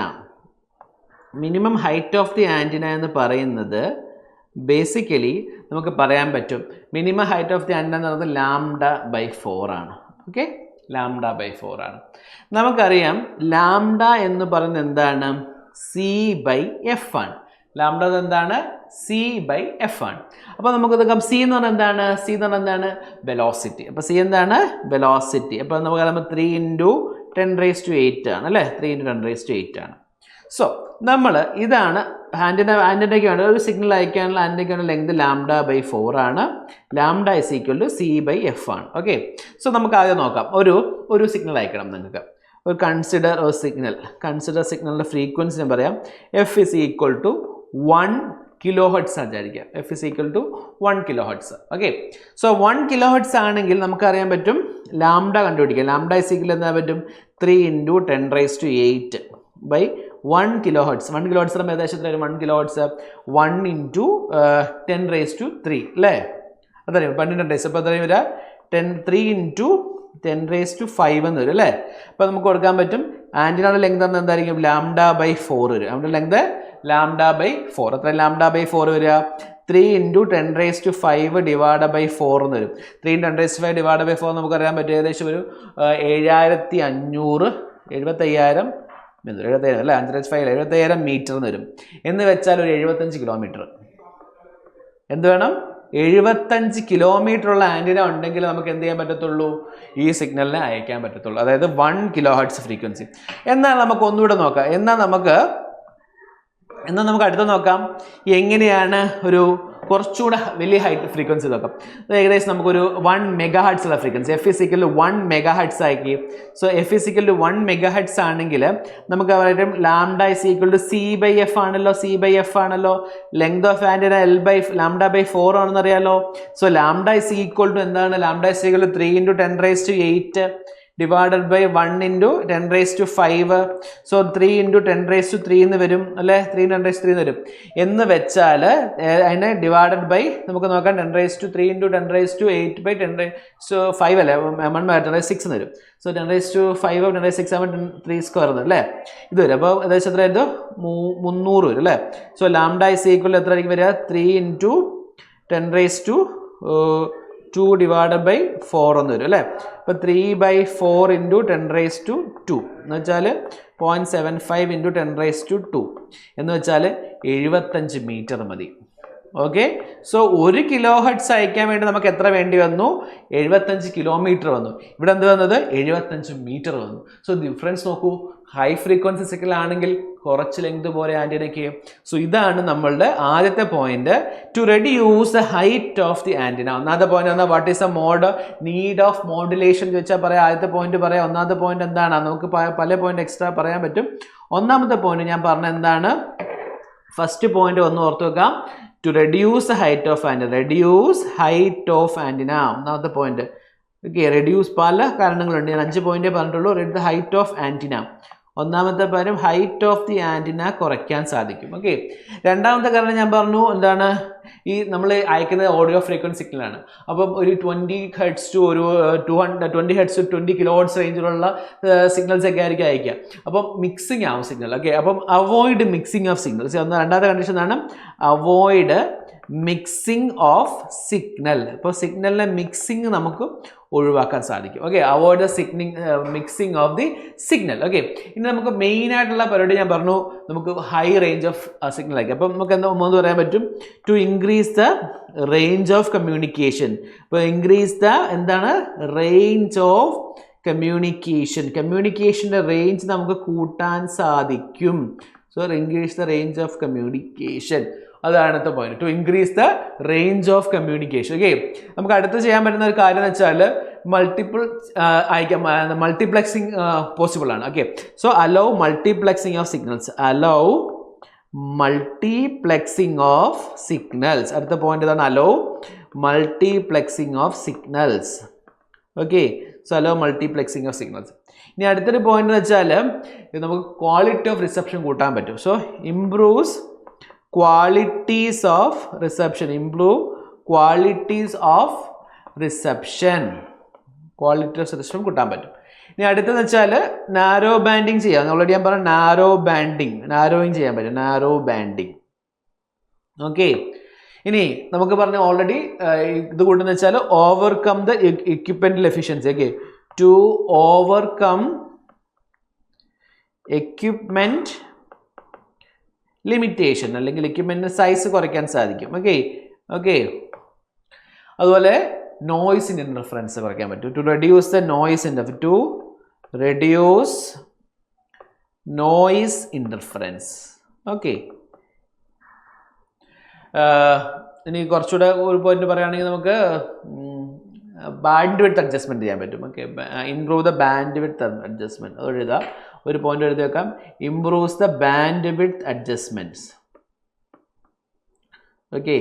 Minimum height of the antenna എന്ന് പറയുന്നത് ബേസിക്കലി നമുക്ക് പറയാൻ പറ്റും minimum height of the antenna എന്ന് പറയുന്നത് λ/4 ആണ്. ഓക്കെ, λ/4 ആണ്. നമുക്കറിയാം ലാംഡ എന്ന് പറയുന്നത് എന്താണ്? C/F ആണ്. ലാംഡ എന്താണ്? C/F ആണ്. അപ്പോൾ നമുക്ക് നോക്കാം സി എന്ന് പറഞ്ഞാൽ എന്താണ്? സി എന്ന് പറഞ്ഞാൽ എന്താണ്? വെലോസിറ്റി. അപ്പോൾ സി എന്താണ്? വെലോസിറ്റി. അപ്പോൾ നമുക്ക് 3 × 10⁸ ആണ് അല്ലേ? 3 × 10⁸ ആണ്. സോ നമ്മൾ ഇതാണ് ആൻറ്റിനയ്ക്ക് വേണ്ട ഒരു സിഗ്നൽ അയക്കാനുള്ള ആൻറ്റിനയ്ക്ക് വേണ്ട ലെങ്ത് λ/4 ആണ്. λ = C/F ആണ്. ഓക്കെ, സോ നമുക്ക് ആദ്യം നോക്കാം. ഒരു സിഗ്നൽ അയക്കണം നിങ്ങൾക്ക്. ഒരു കൺസിഡർ സിഗ്നലിൻ്റെ ഫ്രീക്വൻസി ഞാൻ പറയാം. F = 1 kHz വിചാരിക്കുക. F = 1 kHz. Okay, so 1 kHz ആണെങ്കിൽ നമുക്കറിയാൻ പറ്റും ലാംഡ കണ്ടുപിടിക്കാം. ലാംഡ = എന്താ പറ്റും? 3 × 10⁸ 1 kHz. 1 kHz ഏകദേശം 1 kHz 1 × 10⁻³ അല്ലേ? അതറിയാം 12 അപ്പോൾ അത്രയും വരിക 3 × 10⁵ എന്ന് വരും അല്ലേ? അപ്പോൾ നമുക്ക് കൊടുക്കാൻ പറ്റും ആൻറ്റിനയുടെ ലെങ്ത് എന്തായിരിക്കും? λ/4 വരും. നമ്മുടെ ലെങ്ത് λ/4. എത്ര λ/4 വരിക? 3 × 10⁵ / 4 എന്ന് വരും. 3 × 10⁵ / 4 നമുക്കറിയാൻ പറ്റും ഏകദേശം ഒരു 7500 അല്ലേ? 5/5 മീറ്റർ എന്ന് വരും. എന്ന് വെച്ചാൽ ഒരു 75 കിലോമീറ്റർ. എന്ത് വേണം? 75 കിലോമീറ്ററുള്ള ആൻറ്റിന ഉണ്ടെങ്കിൽ നമുക്ക് എന്ത് ചെയ്യാൻ പറ്റത്തുള്ളൂ? ഈ സിഗ്നലിനെ അയക്കാൻ പറ്റത്തുള്ളൂ. അതായത് 1 kHz ഫ്രീക്വൻസി. എന്നാൽ നമുക്ക് ഒന്നുകൂടെ നോക്കാം. എന്നാൽ നമുക്ക് അടുത്ത് നോക്കാം എങ്ങനെയാണ് കുറച്ചുകൂടെ വലിയ ഹൈറ്റ് ഫ്രീക്വൻസി നോക്കാം. ഏകദേശം നമുക്കൊരു 1 MHz ഉള്ള ഫ്രീക്വൻസി, F = 1 MHz ആക്കി. സോ F = 1 MHz ആണെങ്കിൽ നമുക്ക് പറയും ലാംഡ = C/F ആണല്ലോ, C/F ആണല്ലോ. ലെങ്ത് ഓഫ് ആൻറ്റിന L/λ/4 ആണെന്ന് അറിയാലോ. സോ ലാംഡ = എന്താണ്? Lambda = 3 × 10⁸ divided by 1 × 10⁵. സോ 3 × 10⁵ എന്ന് വരും അല്ലേ, 3 × 10⁵ വരും എന്ന് വെച്ചാൽ അതിനെ ഡിവൈഡഡ് ബൈ നമുക്ക് നോക്കാം 10⁵ 3 × 10⁵ അല്ലേ, 1/10⁶ എന്ന് വരും. സോ 10⁵ 10⁵ 3² അല്ലേ ഇത് വരും. അപ്പോൾ ഏകദേശം എത്ര ആയിരുന്നു? 300 വരും അല്ലേ. സോ ലാംഡ = എത്ര ആയിരിക്കും വരിക? 3 × 10⁻² divided by 4 എന്ന് വരും അല്ലേ. അപ്പോൾ 3/4 × 10⁻², എന്ന് വെച്ചാൽ 0.75 × 10⁻², എന്ന് വെച്ചാൽ 75 മീറ്റർ മതി. ഓക്കെ. സോ 1 kHz അയക്കാൻ വേണ്ടി നമുക്ക് എത്ര വേണ്ടി വന്നു? 75 കിലോമീറ്റർ വന്നു. ഇവിടെ എന്ത് വന്നത്? 75 മീറ്റർ വന്നു. സോ ഡിഫറൻസ് നോക്കൂ. ഹൈ ഫ്രീക്വൻസി സിഗ്നൽ ആണെങ്കിൽ കുറച്ച് ലെങ്ത് പോലെ ആൻറ്റിനയ്ക്ക്. സോ ഇതാണ് നമ്മളുടെ ആദ്യത്തെ point, to reduce the height of the antenna. ഒന്നാമത്തെ പോയിന്റ് എന്നാൽ what is a need of modulation ചോദിച്ചാൽ പറയാം. ആദ്യത്തെ പോയിന്റ് പറയാം. ഒന്നാമത്തെ പോയിന്റ് എന്താണ്? നമുക്ക് പല പോയിന്റ് എക്സ്ട്രാ പറയാൻ പറ്റും. ഒന്നാമത്തെ പോയിന്റ് ഞാൻ പറഞ്ഞ എന്താണ്? ഫസ്റ്റ് പോയിന്റ് ഒന്ന് ഓർത്ത് വെക്കാം. To reduce the height of antenna. Reduce height of antenna ഒന്നാമത്തെ പോയിന്റ്. ഓക്കെ. റെഡ്യൂസ് പല കാരണങ്ങളുണ്ട്. ഞാൻ 5 പോയിന്റേ പറഞ്ഞിട്ടുള്ളൂ. Reduce the height of antenna. ഒന്നാമത്തെ കാര്യം ഹൈറ്റ് ഓഫ് ദി ആൻറ്റിന കുറയ്ക്കാൻ സാധിക്കും. ഓക്കെ. രണ്ടാമത്തെ കാരണം ഞാൻ പറഞ്ഞു എന്താണ്? ഈ നമ്മൾ അയക്കുന്നത് ഓഡിയോ ഫ്രീക്വൻസി സിഗ്നലാണ്. അപ്പം ഒരു 20 Hz to ഒരു 20 Hz to 20 kHz റേഞ്ചിലുള്ള സിഗ്നൽസ് ഒക്കെ ആയിരിക്കും അയക്കുക. അപ്പം മിക്സിംഗ് ആവും സിഗ്നൽ. ഓക്കെ. അപ്പം അവോയ്ഡ് മിക്സിംഗ് ഓഫ് സിഗ്നൽസ്. രണ്ടാമത്തെ കണ്ടീഷൻ ആണ് അവോയ്ഡ് മിക്സിംഗ് ഓഫ് സിഗ്നൽ. അപ്പോൾ സിഗ്നലിലെ മിക്സിംഗ് നമുക്ക് ഒഴിവാക്കാൻ സാധിക്കും. Okay. Avoid the mixing of the signal. Okay. ഇനി നമുക്ക് മെയിൻ ആയിട്ടുള്ള പരിപാടി ഞാൻ പറഞ്ഞു, നമുക്ക് ഹൈ റേഞ്ച് ഓഫ് സിഗ്നൽ ആയിരിക്കും. അപ്പം നമുക്ക് എന്താ ഒന്നെന്ന് പറയാൻ പറ്റും? To increase the range of communication. അപ്പോൾ ഇൻക്രീസ് ദ എന്താണ്? Range of communication. കമ്മ്യൂണിക്കേഷൻ്റെ റേഞ്ച് നമുക്ക് കൂട്ടാൻ സാധിക്കും. So increase the range of communication. അതാണ് അടുത്ത point, to increase the range of communication. Okay. നമുക്ക് അടുത്ത് ചെയ്യാൻ പറ്റുന്ന ഒരു കാര്യം എന്ന് വെച്ചാൽ മൾട്ടിപ്ലക്സിങ് പോസിബിൾ ആണ്. Okay. So allow multiplexing of signals. Allow multiplexing of signals. അടുത്ത പോയിന്റ് ഇതാണ്, allow multiplexing of signals. Okay. So allow multiplexing of signals. ഇനി അടുത്തൊരു പോയിന്റ് എന്ന് വെച്ചാൽ നമുക്ക് ക്വാളിറ്റി ഓഫ് റിസപ്ഷൻ കൂട്ടാൻ പറ്റും. So improves qualities of reception. Improve qualities of reception. Quality of reception കൂട്ടാൻ പറ്റും. ഇനി അടുത്തെന്ന് വെച്ചാൽ നാരോ ബാൻഡിങ് ചെയ്യാം. ഓൾറെഡി ഞാൻ പറഞ്ഞു നാരോ ബാൻഡിങ്, നാരോയിങ് ചെയ്യാൻ പറ്റും. Narrow banding. ഓക്കെ. ഇനി നമുക്ക് പറഞ്ഞ ഓൾറെഡി ഇത് കൂട്ടുന്ന വെച്ചാൽ overcome the equipmental efficiency. Okay. To overcome equipment limitation, അല്ലെങ്കിൽ എക്യുപ്മെന്റിന്റെ സൈസ് കുറയ്ക്കാൻ സാധിക്കും. ഓക്കെ. ഓക്കെ. അതുപോലെ നോയ്സ് ഇന്റർഫറൻസ് കുറയ്ക്കാൻ പറ്റും. To reduce the noise interference. To reduce noise interference. Okay. ഇനി കുറച്ചുകൂടെ ഒരു പോയിന്റ് പറയുകയാണെങ്കിൽ നമുക്ക് ബാൻഡ് വിഡ്ത്ത് അഡ്ജസ്റ്റ്മെന്റ് ചെയ്യാൻ പറ്റും. Okay. Improve the band width adjustment. അത് എഴുതാം. ഒരു പോയിന്റ് എഴുതി വെക്കാം. Improves the band width adjustments. Okay.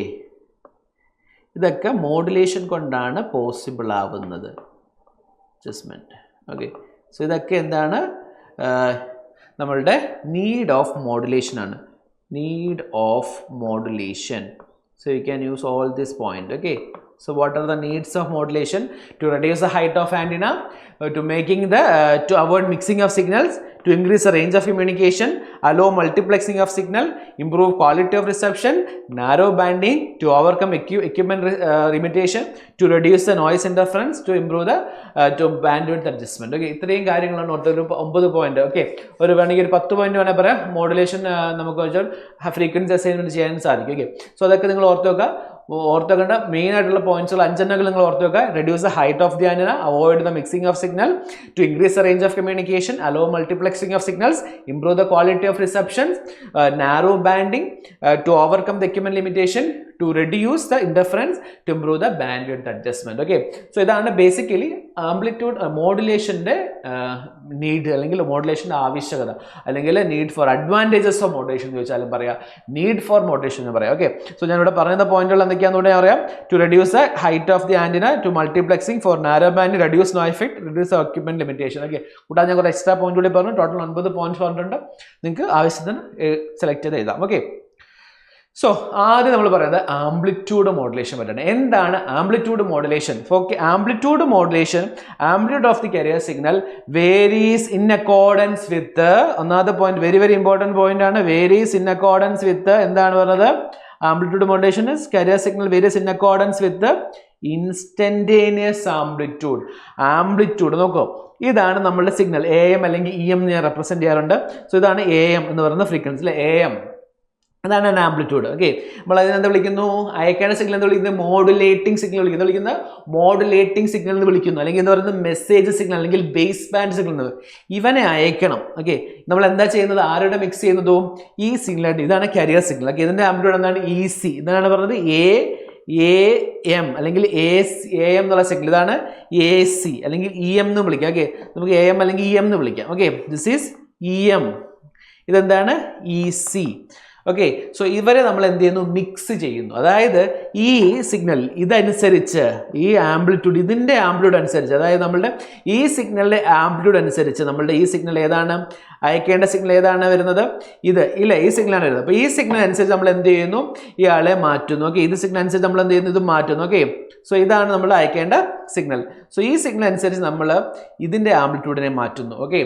ഇതൊക്കെ മോഡുലേഷൻ കൊണ്ടാണ് പോസിബിൾ ആവുന്നത്. അഡ്ജസ്റ്റ്മെന്റ്. ഓക്കെ. സോ ഇതൊക്കെ എന്താണ്? നമ്മളുടെ നീഡ് ഓഫ് മോഡുലേഷൻ ആണ്. Need of modulation. So you can use all this point. Okay. So what are the needs of modulation? To reduce the height of antenna, to avoid mixing of signals, to increase the range of communication, allow multiplexing of signal, improve quality of reception, narrow banding, to overcome equipment limitation, to reduce the noise interference, to improve the to bandwidth adjustment. Okay. ഇത്രയും കാര്യങ്ങളാണ് ഒരു 9 point. Okay. ഒരു വേണമെങ്കിൽ ഒരു 10 point വേണേൽ പറയാം. Modulation നമുക്ക് വെച്ചാൽ ഫ്രീക്വൻസി അസൈൻമെന്റ് ചെയ്യാൻ സാധിക്കും. ഓക്കെ. സോ അതൊക്കെ നിങ്ങൾ ഓർത്ത് വെക്കുക. ഓർത്തുവെക്കേണ്ട മെയിൻ ആയിട്ടുള്ള പോയിന്റ്സുകൾ 5 നിങ്ങൾ ഓർത്ത് വെക്കുക. Reduce the height of the antenna, avoid the mixing of signal, to increase the range of communication, allow multiplexing of signals, improve the quality of reception, narrow banding, to overcome the equipment limitation, to reduce the interference to improve the bandwidth adjustment. Okay, so ഇതാണ് basically amplitude modulation need അല്ലെങ്കിൽ modulation ആവശ്യകത അല്ലെങ്കിൽ need for advantages of modulation എന്ന് ചോദിച്ചാലും പറയാം, need for modulation എന്ന് പറയാം. Okay, so ഞാൻ ഇവിടെ പറയുന്ന പോയിന്റുകൾ എന്തൊക്കെയാണെന്ന് പറയാം. to reduce the height of the antenna, to multiplexing for narrow band, reduce noise effect, reduce the equipment limitation. Okay, കൂടാതെ ഞാൻ കുറേ എക്സ്ട്രാ പോയിന്റ് കൂടി പറഞ്ഞു, ടോട്ടൽ 9 പോയിന്റ്സ് പറഞ്ഞിട്ടുണ്ട്, നിങ്ങൾക്ക് ആവശ്യത്തിന് സെലക്ട് ചെയ്ത് എഴുതാം. ഓക്കെ, സോ ആദ്യം നമ്മൾ പറയുന്നത് ആംപ്ലിറ്റ്യൂഡ് മോഡുലേഷൻ പറ്റാണ്. എന്താണ് amplitude modulation? For amplitude modulation, amplitude of the carrier signal varies in accordance with, ഒന്നാമത്തെ point very very important point ആണ്, വേരീസ് ഇൻ അക്കോർഡൻസ് വിത്ത്, എന്താണ് പറഞ്ഞത്? Amplitude modulation is carrier signal varies in accordance with instantaneous amplitude. Amplitude നോക്കൂ, ഇതാണ് നമ്മളുടെ signal AM അല്ലെങ്കിൽ EM ഞാൻ represent ചെയ്യാറുണ്ട്. സോ ഇതാണ് AM എന്ന് പറയുന്ന ഫ്രീക്വൻസി, AM അതാണ് ആംപ്ലിറ്റ്യൂഡ്. ഓക്കെ, നമ്മൾ അതിനെന്താ വിളിക്കുന്നു? അയക്കേണ്ട സിഗ്നൽ എന്ന് വിളിക്കുന്നത് മോഡുലേറ്റിംഗ് സിഗ്നൽ വിളിക്കുന്നത് മോഡുലേറ്റിംഗ് സിഗ്നൽ എന്ന് വിളിക്കുന്നു, അല്ലെങ്കിൽ എന്താ പറയുന്നത് മെസ്സേജ് സിഗ്നൽ അല്ലെങ്കിൽ ബേസ് ബാൻഡ് സിഗ്നൽ എന്ന്. ഇവനെ അയക്കണം. ഓക്കെ, നമ്മൾ എന്താ ചെയ്യുന്നത്? ആരുടെ മിക്സ് ചെയ്യുന്നതും ഈ സിഗ്നലായിട്ട്. ഇതാണ് കാരിയർ സിഗ്നൽ. ഓക്കെ, ഇതിന്റെ ആംപ്ലിറ്റ്യൂഡ് എന്താണ്? EC. ഇതാണ് പറഞ്ഞത് AM അല്ലെങ്കിൽ AM എന്നുള്ള സിഗ്നൽ. ഇതാണ് AC അല്ലെങ്കിൽ EM എന്ന് വിളിക്കാം. ഓക്കെ, നമുക്ക് AM അല്ലെങ്കിൽ EM എന്ന് വിളിക്കാം. ഓക്കെ, ദിസ് ഈസ് EM, ഇതെന്താണ്? EC. ഓക്കെ, സോ ഇവരെ നമ്മൾ എന്ത് ചെയ്യുന്നു? മിക്സ് ചെയ്യുന്നു. അതായത് ഈ സിഗ്നൽ ഇതനുസരിച്ച്, ഈ ആംപ്ലിറ്റ്യൂഡ്, ഇതിൻ്റെ ആംപ്ലിറ്റ്യൂഡ് അനുസരിച്ച്, അതായത് നമ്മളുടെ ഈ സിഗ്നലിൻ്റെ ആംപ്ലിറ്റ്യൂഡ് അനുസരിച്ച്, നമ്മളുടെ ഈ സിഗ്നൽ ഏതാണ്? അയക്കേണ്ട സിഗ്നൽ ഏതാണ് വരുന്നത്? ഇത് ഇല്ല, ഈ സിഗ്നലാണ് വരുന്നത്. അപ്പോൾ ഈ സിഗ്നൽ അനുസരിച്ച് നമ്മൾ എന്ത് ചെയ്യുന്നു? ഇയാളെ മാറ്റുന്നു. ഓക്കെ, ഇത് സിഗ്നൽ അനുസരിച്ച് നമ്മൾ എന്ത് ചെയ്യുന്നു? ഇത് മാറ്റുന്നു. ഓക്കെ, സോ ഇതാണ് നമ്മൾ അയക്കേണ്ട സിഗ്നൽ. സോ ഈ സിഗ്നൽ അനുസരിച്ച് നമ്മൾ ഇതിൻ്റെ ആംപ്ലിറ്റ്യൂഡിനെ മാറ്റുന്നു. ഓക്കെ,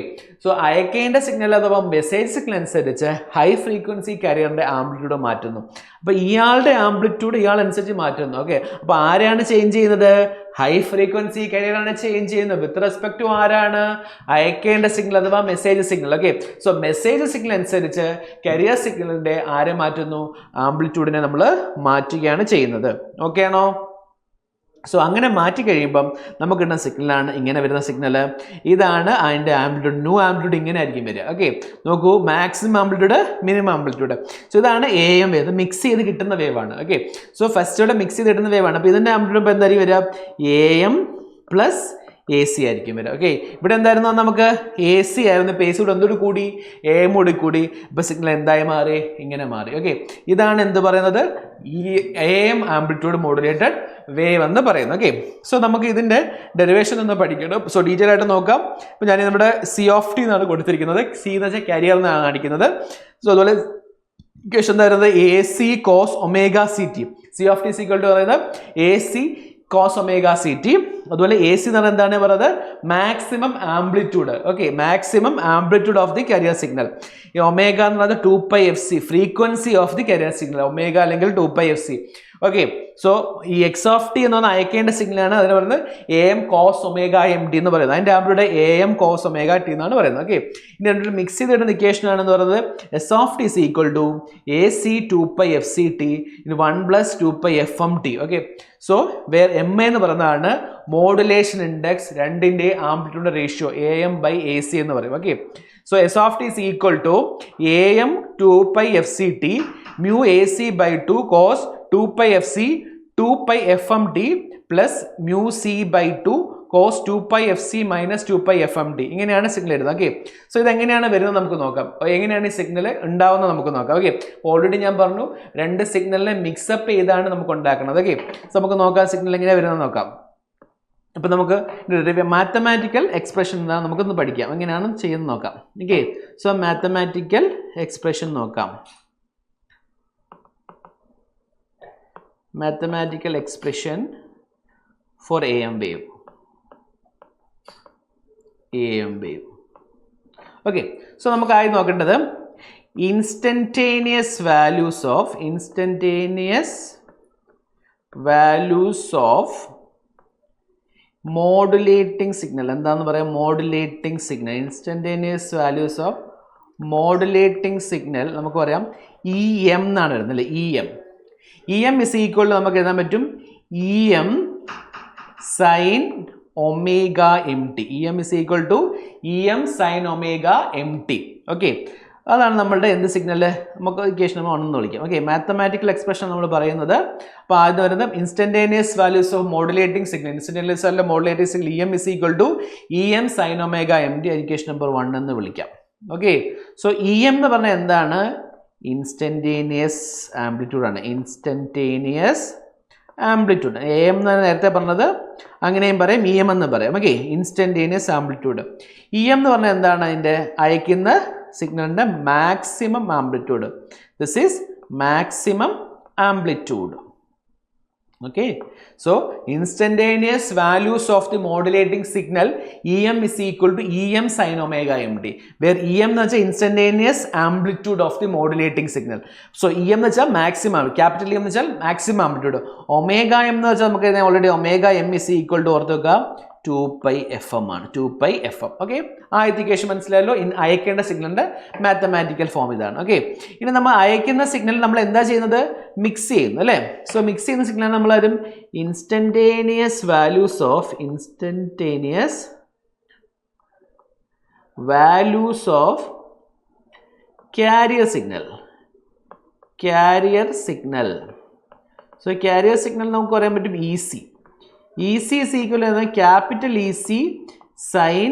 സോ അയക്കേണ്ട സിഗ്നൽ അഥവാ മെസ്സേജ് സിഗ്നൽ അനുസരിച്ച് ഹൈ ഫ്രീക്വൻസി കാരിയറിൻ്റെ ആംപ്ലിറ്റ്യൂഡ് മാറ്റുന്നു. അപ്പോൾ ഇയാളുടെ ആംപ്ലിറ്റ്യൂഡ് ഇയാൾ അനുസരിച്ച് മാറ്റുന്നു. ഓക്കെ, അപ്പോൾ ആരാണ് ചേഞ്ച് ചെയ്യുന്നത്? ഹൈ ഫ്രീക്വൻസി കാരിയറാണ് ചേഞ്ച് ചെയ്യുന്നത്. വിത്ത് റെസ്പെക്ട് ടു ആരാണ്? അയക്കേണ്ട സിഗ്നൽ അഥവാ message signal. Okay, so message signal അനുസരിച്ച് കാരിയർ സിഗ്നലിൻ്റെ ആരെ മാറ്റുന്നു? ആംപ്ലിറ്റ്യൂഡിനെ നമ്മൾ മാറ്റുകയാണ് ചെയ്യുന്നത്. ഓക്കെ ആണോ? സോ അങ്ങനെ മാറ്റി കഴിയുമ്പം നമുക്ക് കിട്ടുന്ന സിഗ്നലാണ് ഇങ്ങനെ വരുന്ന സിഗ്നൽ. ഇതാണ് അതിൻ്റെ ആംപ്ലിറ്റ്യൂഡ്. ന്യൂ ആംപ്ലിറ്റ്യൂഡ് ഇങ്ങനെ ആയിരിക്കും വരിക. ഓക്കെ, നോക്കൂ, maximum amplitude, minimum amplitude. So ഇതാണ് AM വേവ്, മിക്സ് ചെയ്ത് കിട്ടുന്ന വേവാണ്. ഓക്കെ, സോ ഫസ്റ്റോടെ മിക്സ് ചെയ്ത് കിട്ടുന്ന വേവാണ്. അപ്പോൾ ഇതിൻ്റെ ആംപ്ലിറ്റ്യൂഡ് ഇപ്പോൾ എന്തായിരിക്കും വരിക? AM പ്ലസ് AC ആയിരിക്കും വരിക. ഓക്കെ, ഇവിടെ എന്തായിരുന്നു? നമുക്ക് AC ആയിരുന്നു. ഇപ്പോൾ AC കൂടെ എന്തുകൂടി കൂടി? AM കൂടി കൂടി. ഇപ്പോൾ സിഗ്നൽ എന്തായി മാറി? ഇങ്ങനെ മാറി. ഓക്കെ, ഇതാണ് എന്ത് പറയുന്നത്? ഈ AM ആംപ്ലിറ്റ്യൂഡ് മോഡുലേറ്റഡ് വേവ് എന്ന് പറയുന്നത്. ഓക്കെ, സോ നമുക്ക് ഇതിൻ്റെ ഡെറിവേഷൻ ഒന്ന് പഠിക്കണം. സോ ഡീറ്റെയിൽ ആയിട്ട് നോക്കാം. ഇപ്പോൾ ഞാൻ നമ്മുടെ C(t) എന്നാണ് കൊടുത്തിരിക്കുന്നത്. C എന്ന് വെച്ചാൽ കാരിയർ എന്നാണ് കാണിക്കുന്നത്. സോ അതുപോലെ ഇക്വേഷൻ എന്താ പറയുന്നത്? AC cos omega CT. C(t) = പറയുന്നത് AC cos omega CT. അതുപോലെ AC എന്ന് പറഞ്ഞാൽ എന്താണ് പറയുന്നത്? Maximum amplitude. Okay, maximum amplitude of the carrier signal. ഈ ഒമേഗ എന്ന് പറയുന്നത് 2πfc, frequency of the carrier signal. Omega അല്ലെങ്കിൽ 2πfc. ഓക്കെ, സോ ഈ X(t) എന്ന് പറഞ്ഞാൽ അയക്കേണ്ട സിഗ്നലാണ്. അതിന് പറയുന്നത് AM cos omega MT എന്ന് പറയുന്നത്. അതിൻ്റെ amplitude AM cos omega T എന്നാണ് പറയുന്നത്. ഓക്കെ, ഇനി രണ്ടും മിക്സ് ചെയ്തിടുന്ന ഇക്വേഷൻ ആണെന്ന് പറയുന്നത് S(t) = AC 2πfct 1 + 2πfmt. Okay, so where M എന്ന് പറയുന്നതാണ് മോഡുലേഷൻ ഇൻഡെക്സ്, രണ്ടിൻ്റെ ആംപ്ലിറ്റ്യൂഡ് റേഷ്യോ AM/AC എന്ന് പറയും. Okay, so S(t) = AM 2πfct mu AC/2 cos 2πfc 2πfmt plus mu C/2 cos 2πfc minus 2πfmt. ഇങ്ങനെയാണ് signal എഴുതുന്നത്. Okay, so ഇതെങ്ങനെയാണ് വരുന്നത് നമുക്ക് നോക്കാം. എങ്ങനെയാണ് ഈ സിഗ്നൽ ഉണ്ടാവുന്നത് നമുക്ക് നോക്കാം. ഓക്കെ, ഓൾറെഡി ഞാൻ പറഞ്ഞു രണ്ട് സിഗ്നലിനെ മിക്സപ്പ് ചെയ്താണ് നമുക്ക് ഉണ്ടാക്കുന്നത്. ഓക്കെ, സോ നമുക്ക് നോക്കാം സിഗ്നൽ എങ്ങനെയാണ് വരുന്നത് നോക്കാം. അപ്പോൾ നമുക്ക് മാത്തമാറ്റിക്കൽ എക്സ്പ്രഷൻ എന്താണ് നമുക്കൊന്ന് പഠിക്കാം. എങ്ങനെയാണ് ചെയ്യുന്നത് നോക്കാം. ഓക്കെ, സോ മാത്തമാറ്റിക്കൽ എക്സ്പ്രഷൻ നോക്കാം. Mathematical expression for AM wave. Okay, so നമുക്ക് ആയി നോക്കേണ്ടത് instantaneous values of modulating signal. എന്താന്ന് പറയാം? modulating signal. Instantaneous values of modulating signal നമുക്ക് പറയാം EM എന്നാണ് വരുന്നത് അല്ലേ? EM is equal to നമുക്ക് എഴുതാൻ പറ്റും EM sin omega mt. EM is equal to EM sin omega mt. Okay, അതാണ് നമ്മളുടെ എന്ത് സിഗ്നൽ, നമുക്ക് ഇക്വേഷൻ നമ്പർ 1 എന്ന് വിളിക്കാം. ഓക്കെ, മാത്തമാറ്റിക്കൽ എക്സ്പ്രഷൻ നമ്മൾ പറയുന്നത്. അപ്പോൾ ആദ്യം വരുന്നത് instantaneous values of modulating signal. Instantaneous value modulating signal EM is equal to EM sin omega MT, equation number 1 എന്ന് വിളിക്കാം. ഓക്കെ, സോ EM എന്ന് പറഞ്ഞാൽ എന്താണ്? ഇൻസ്റ്റന്റേനിയസ് ആംപ്ലിറ്റ്യൂഡ് ആണ്. ഇൻസ്റ്റന്റേനിയസ് ആംപ്ലിറ്റ്യൂഡ് AM എന്നാണ് നേരത്തെ പറഞ്ഞത്, അങ്ങനെയും പറയും EM എന്ന് പറയും. Okay, instantaneous amplitude. EM എന്ന് പറഞ്ഞാൽ എന്താണ്? അതിൻ്റെ അയക്കുന്ന സിഗ്നലിൻ്റെ maximum amplitude. This is maximum amplitude. Okay, so instantaneous values of the modulating signal EM is equal to EM sin omega MT, where EM is instantaneous amplitude of the modulating signal. So EM is maximum, capital EM is maximum amplitude. Omega M is already omega M is equal to 2 pi FM ആണ്, 2 pi FM. Okay, ആ equation മനസ്സിലായല്ലോ. അയക്കേണ്ട സിഗ്നലിൻ്റെ mathematical form ഇതാണ്. Okay, ഇനി നമ്മൾ അയക്കുന്ന signal നമ്മൾ എന്താ ചെയ്യുന്നത്? മിക്സ് ചെയ്യുന്നു അല്ലേ? സോ മിക്സ് ചെയ്യുന്ന സിഗ്നൽ നമ്മൾ ആരും instantaneous values of carrier signal. So carrier signal നമുക്ക് പറയാൻ പറ്റും EC. EC is equal to capital EC sin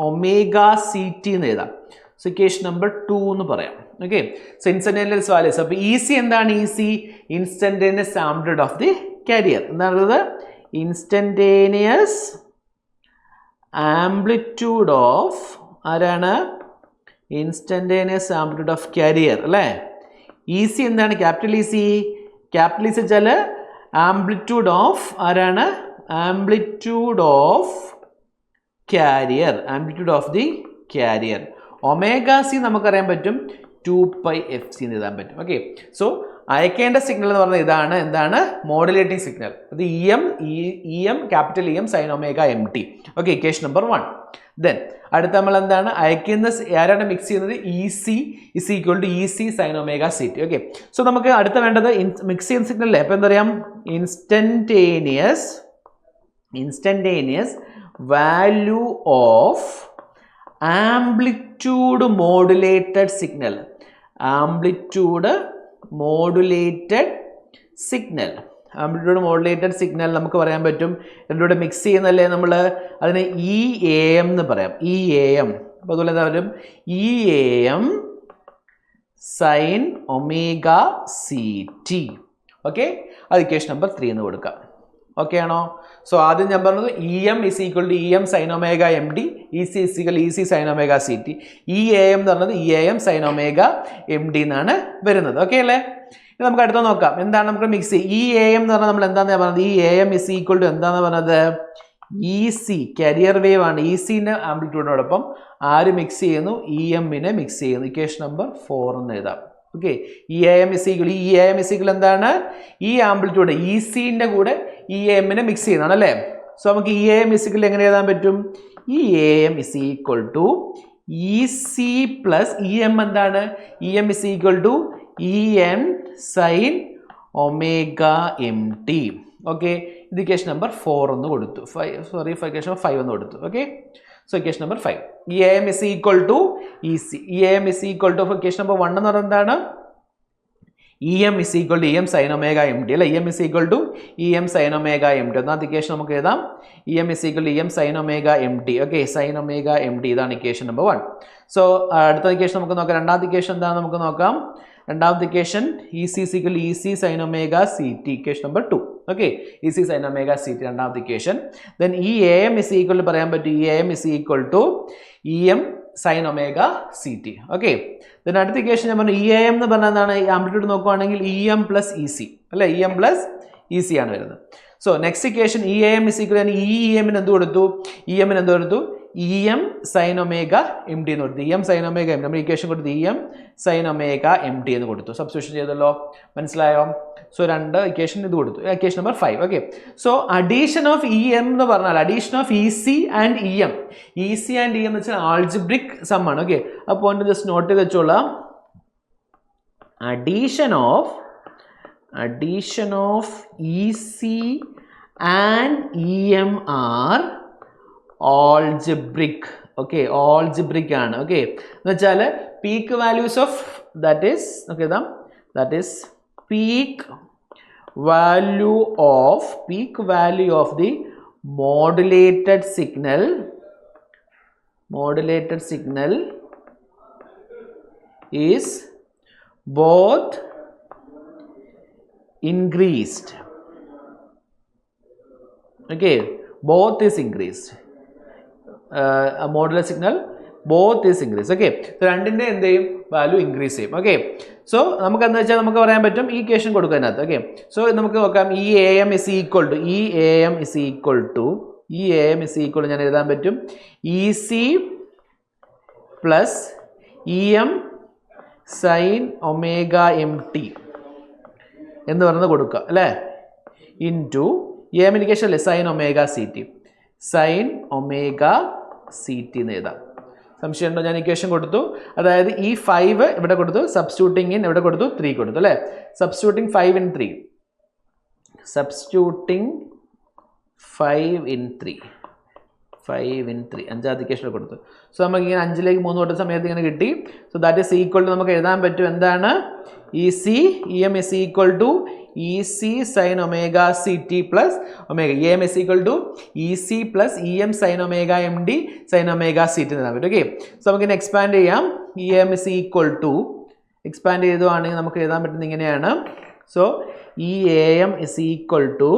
omega CT എന്ന് എഴുതാം. So equation number 2 എന്ന് പറയാം. Okay, so instantaneous values. അപ്പോൾ EC എന്താണ്? EC instantaneous amplitude of the carrier. എന്താണ്? Instantaneous amplitude of ആരാണ്? Instantaneous amplitude of carrier അല്ലേ? EC എന്താണ്? Capital EC. ക്യാപിറ്റൽ EC വെച്ചാൽ amplitude of ആരാണ്? Amplitude of carrier, amplitude of the carrier. Omega C നമുക്കറിയാൻ പറ്റും 2 pi FC എന്ന് എഴുതാൻ പറ്റും. ഓക്കെ, സോ അയക്കേണ്ട സിഗ്നൽ എന്ന് പറഞ്ഞാൽ ഇതാണ്. എന്താണ്? Modulating signal. അത് EM capital EM sine omega MT. Okay, equation number 1. Then അടുത്ത നമ്മൾ എന്താണ് അയക്കുന്ന ആരാണ് മിക്സ് ചെയ്യുന്നത്? EC is equal to EC sine omega CT. Okay, so നമുക്ക് അടുത്ത വേണ്ടത് മിക്സ് ചെയ്യുന്ന സിഗ്നൽ അല്ലേ? അപ്പോൾ എന്തറിയാം? Instantaneous value of amplitude modulated signal. Amplitude modulated signal നമുക്ക് പറയാൻ പറ്റും. ഇതിലൂടെ മിക്സ് ചെയ്യുന്നല്ലേ നമ്മൾ, അതിനെ EAM എന്ന് പറയാം. EAM. അപ്പോൾ അതുപോലെ എന്താ വരും? EAM sign omega CT. Okay, അത് ഇക്വേഷൻ നമ്പർ 3 എന്ന് കൊടുക്കാം. ഓക്കെ ആണോ? സോ ആദ്യം ഞാൻ പറഞ്ഞത് EM is equal to EM sin omega MT, EC is equal to EC sin omega CT. EAM എന്ന് പറഞ്ഞത് EAM sin omega MT എന്നാണ് വരുന്നത്. ഓക്കെ അല്ലേ? ഇനി നമുക്ക് അടുത്ത നോക്കാം. എന്താണ് നമുക്ക് മിക്സ്? EAM എന്ന് പറഞ്ഞാൽ നമ്മൾ എന്താണെന്ന് പറഞ്ഞത്? EAM is equal to എന്താണെന്ന് പറഞ്ഞത്? EC കാരിയർ വേവ് ആണ്. ECൻ്റെ ആംപ്ലിറ്റ്യൂഡിനോടൊപ്പം ആര് മിക്സ് ചെയ്യുന്നു? EMനെ മിക്സ് ചെയ്യുന്നു. ഇക്വേഷൻ നമ്പർ 4 എന്ന് എഴുതാം. ഓക്കെ, EAM is equal എന്താണ്? ഈ ആംപ്ലിറ്റ്യൂഡ് ECൻ്റെ കൂടെ EAMനെ മിക്സ് ചെയ്യുന്നതാണ് അല്ലേ? സോ നമുക്ക് EAM is equal എങ്ങനെ എഴുതാൻ പറ്റും? EAM is equal to EC plus EM എന്താണ്? EM is equal to EM sin omega MT. Okay, ഇത് ഇക്വേഷൻ നമ്പർ 4 എന്ന് കൊടുത്തു. ഇക്വേഷൻ നമ്പർ 5 എന്ന് കൊടുത്തു. Okay, so equation number 5. EAM is equal to EC. EAM is equal to equation number 1 എന്ന് പറയുന്നത് എന്താണ്? EM is equal to EM sin omega MT അല്ലേ? EM is equal to EM sin omega MT. ഒന്നാമത്തെ equation നമുക്ക് എഴുതാം. EM is equal to EM sin omega MT. Okay, sin omega MT ഇതാണ് equation number 1. So അടുത്ത equation നമുക്ക് നോക്കാം. രണ്ടാമത്തെ equation എന്താണെന്ന് നമുക്ക് നോക്കാം. രണ്ടാമത്തെ equation EC is equal to EC sin omega CT. Equation number 2. Okay, EC sin omega CT രണ്ടാമത്തെ equation. Then EAM is equal to പറയാൻ പറ്റും. EAM is equal to EM sin omega CT. Okay, then അടുത്ത equation ഞാൻ പറഞ്ഞു EAM എന്ന് പറഞ്ഞാൽ എന്താണ്? Amplitude നോക്കുകയാണെങ്കിൽ EM plus EC അല്ലേ? EM plus EC ആണ് വരുന്നത്. So next equation EAM is equal to EMന് എന്ത് കൊടുത്തു? EMന് എന്ത് കൊടുത്തു? EM sin omega MT എന്ന് കൊടുത്തു. EM sin omega MT നമ്മൾ ഇക്വേഷൻ കൊടുത്തു. EM sin omega MT എന്ന് കൊടുത്തു. സബ്സ്റ്റിറ്റ്യൂഷൻ ചെയ്തല്ലോ, മനസ്സിലായോ? സോ രണ്ട് ഇക്വേഷൻ ഇത് കൊടുത്തു. Equation number 5. Okay, so addition of EM എന്ന് പറഞ്ഞാൽ addition of EC and EM. EC and EM എന്ന് വെച്ചാൽ ആൾജിബ്രിക് സം ആണ്. ഓക്കെ, ആ പോയിന്റ് ജസ്റ്റ് നോട്ട് ചെയ്ത് വെച്ചോളാം. Addition of EC and EM are algebraic. Okay, algebraic ആണ്. ഓക്കെ, എന്ന് വെച്ചാൽ peak values of that is okay that is peak value of the modulated signal is both increased. Okay, both is increased. A modulated signal both is increased. Okay, so രണ്ടിന്റെ എന്ത് ചെയ്യും value increase ചെയ്യും. Okay, so നമുക്ക് എന്താ വെച്ചാൽ നമുക്ക് പറയാൻ പറ്റും ഈ ഇക്വേഷൻ കൊടുക്കുക അതിനകത്ത്. ഓക്കെ, സോ നമുക്ക് നോക്കാം ഈ A M is equal to ഞാൻ എഴുതാൻ പറ്റും E C plus E M sine omega M T എന്ന് പറയുന്നത് കൊടുക്കുക അല്ലേ, into A M indication അല്ലേ സൈൻ ഒമേഗ സി ടി എന്ന് എഴുതാം. സംശയമുണ്ടോ? ഞാൻ ഇക്വേഷൻ കൊടുത്തു, അതായത് ഈ 5 ഇവിടെ കൊടുത്തു, സബ്സ്റ്റിറ്റ്യൂട്ടിങ് ഇൻ ഇവിടെ കൊടുത്തു, 3 കൊടുത്തു അല്ലേ. സബ്സ്റ്റിറ്റ്യൂട്ടിങ് 5 in 3 അഞ്ചാമത്തെ ഇക്വേഷൻ കൊടുത്തു. സോ നമുക്ക് ഇങ്ങനെ 5ലേക്ക് 3 തൊട്ട സമയത്ത് ഇങ്ങനെ കിട്ടി. So that is equal to നമുക്ക് എഴുതാൻ പറ്റും എന്താണ് E C E M is equal to E C sine omega C T plus omega E M is equal to E C plus E M sine omega M D sine omega C T എഴുതാൻ പറ്റും. Okay, so നമുക്കിങ്ങനെ expand ചെയ്യാം. E M is equal to expand ചെയ്തുവാണെങ്കിൽ നമുക്ക് എഴുതാൻ പറ്റുന്നത് ഇങ്ങനെയാണ്. So E A M is equal to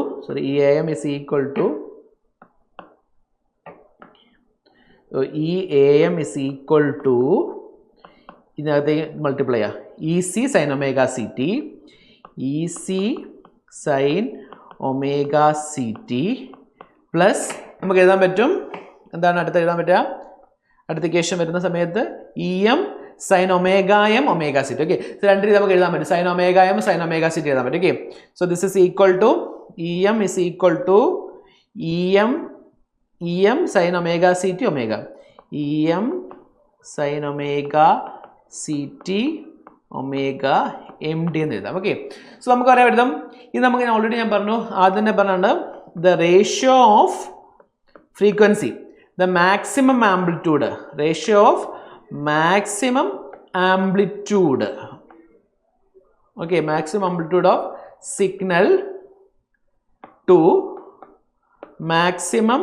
ഇതിനകത്തേക്ക് മൾട്ടിപ്ലൈ ചെയ്യാം E C sine omega C T plus നമുക്ക് എഴുതാൻ പറ്റും എന്താണ് അടുത്ത് എഴുതാൻ പറ്റുക, അടുത്ത ഇക്വേഷൻ വരുന്ന സമയത്ത് E M sine omega M omega C T. Okay, രണ്ട് രീതി നമുക്ക് എഴുതാൻ പറ്റും, sine omega M sine omega C T എഴുതാൻ പറ്റും. Okay, so this is equal to E M is equal to E M sine omega C T omega E M sine omega C T omega M D എന്ന് എഴുതാം. Okay, so നമുക്ക് പറയാൻ പറ്റും ഇത് നമുക്ക് already ഞാൻ പറഞ്ഞു ആദ്യം തന്നെ പറഞ്ഞിട്ടുണ്ട് the ratio of frequency the maximum amplitude okay maximum amplitude of signal to maximum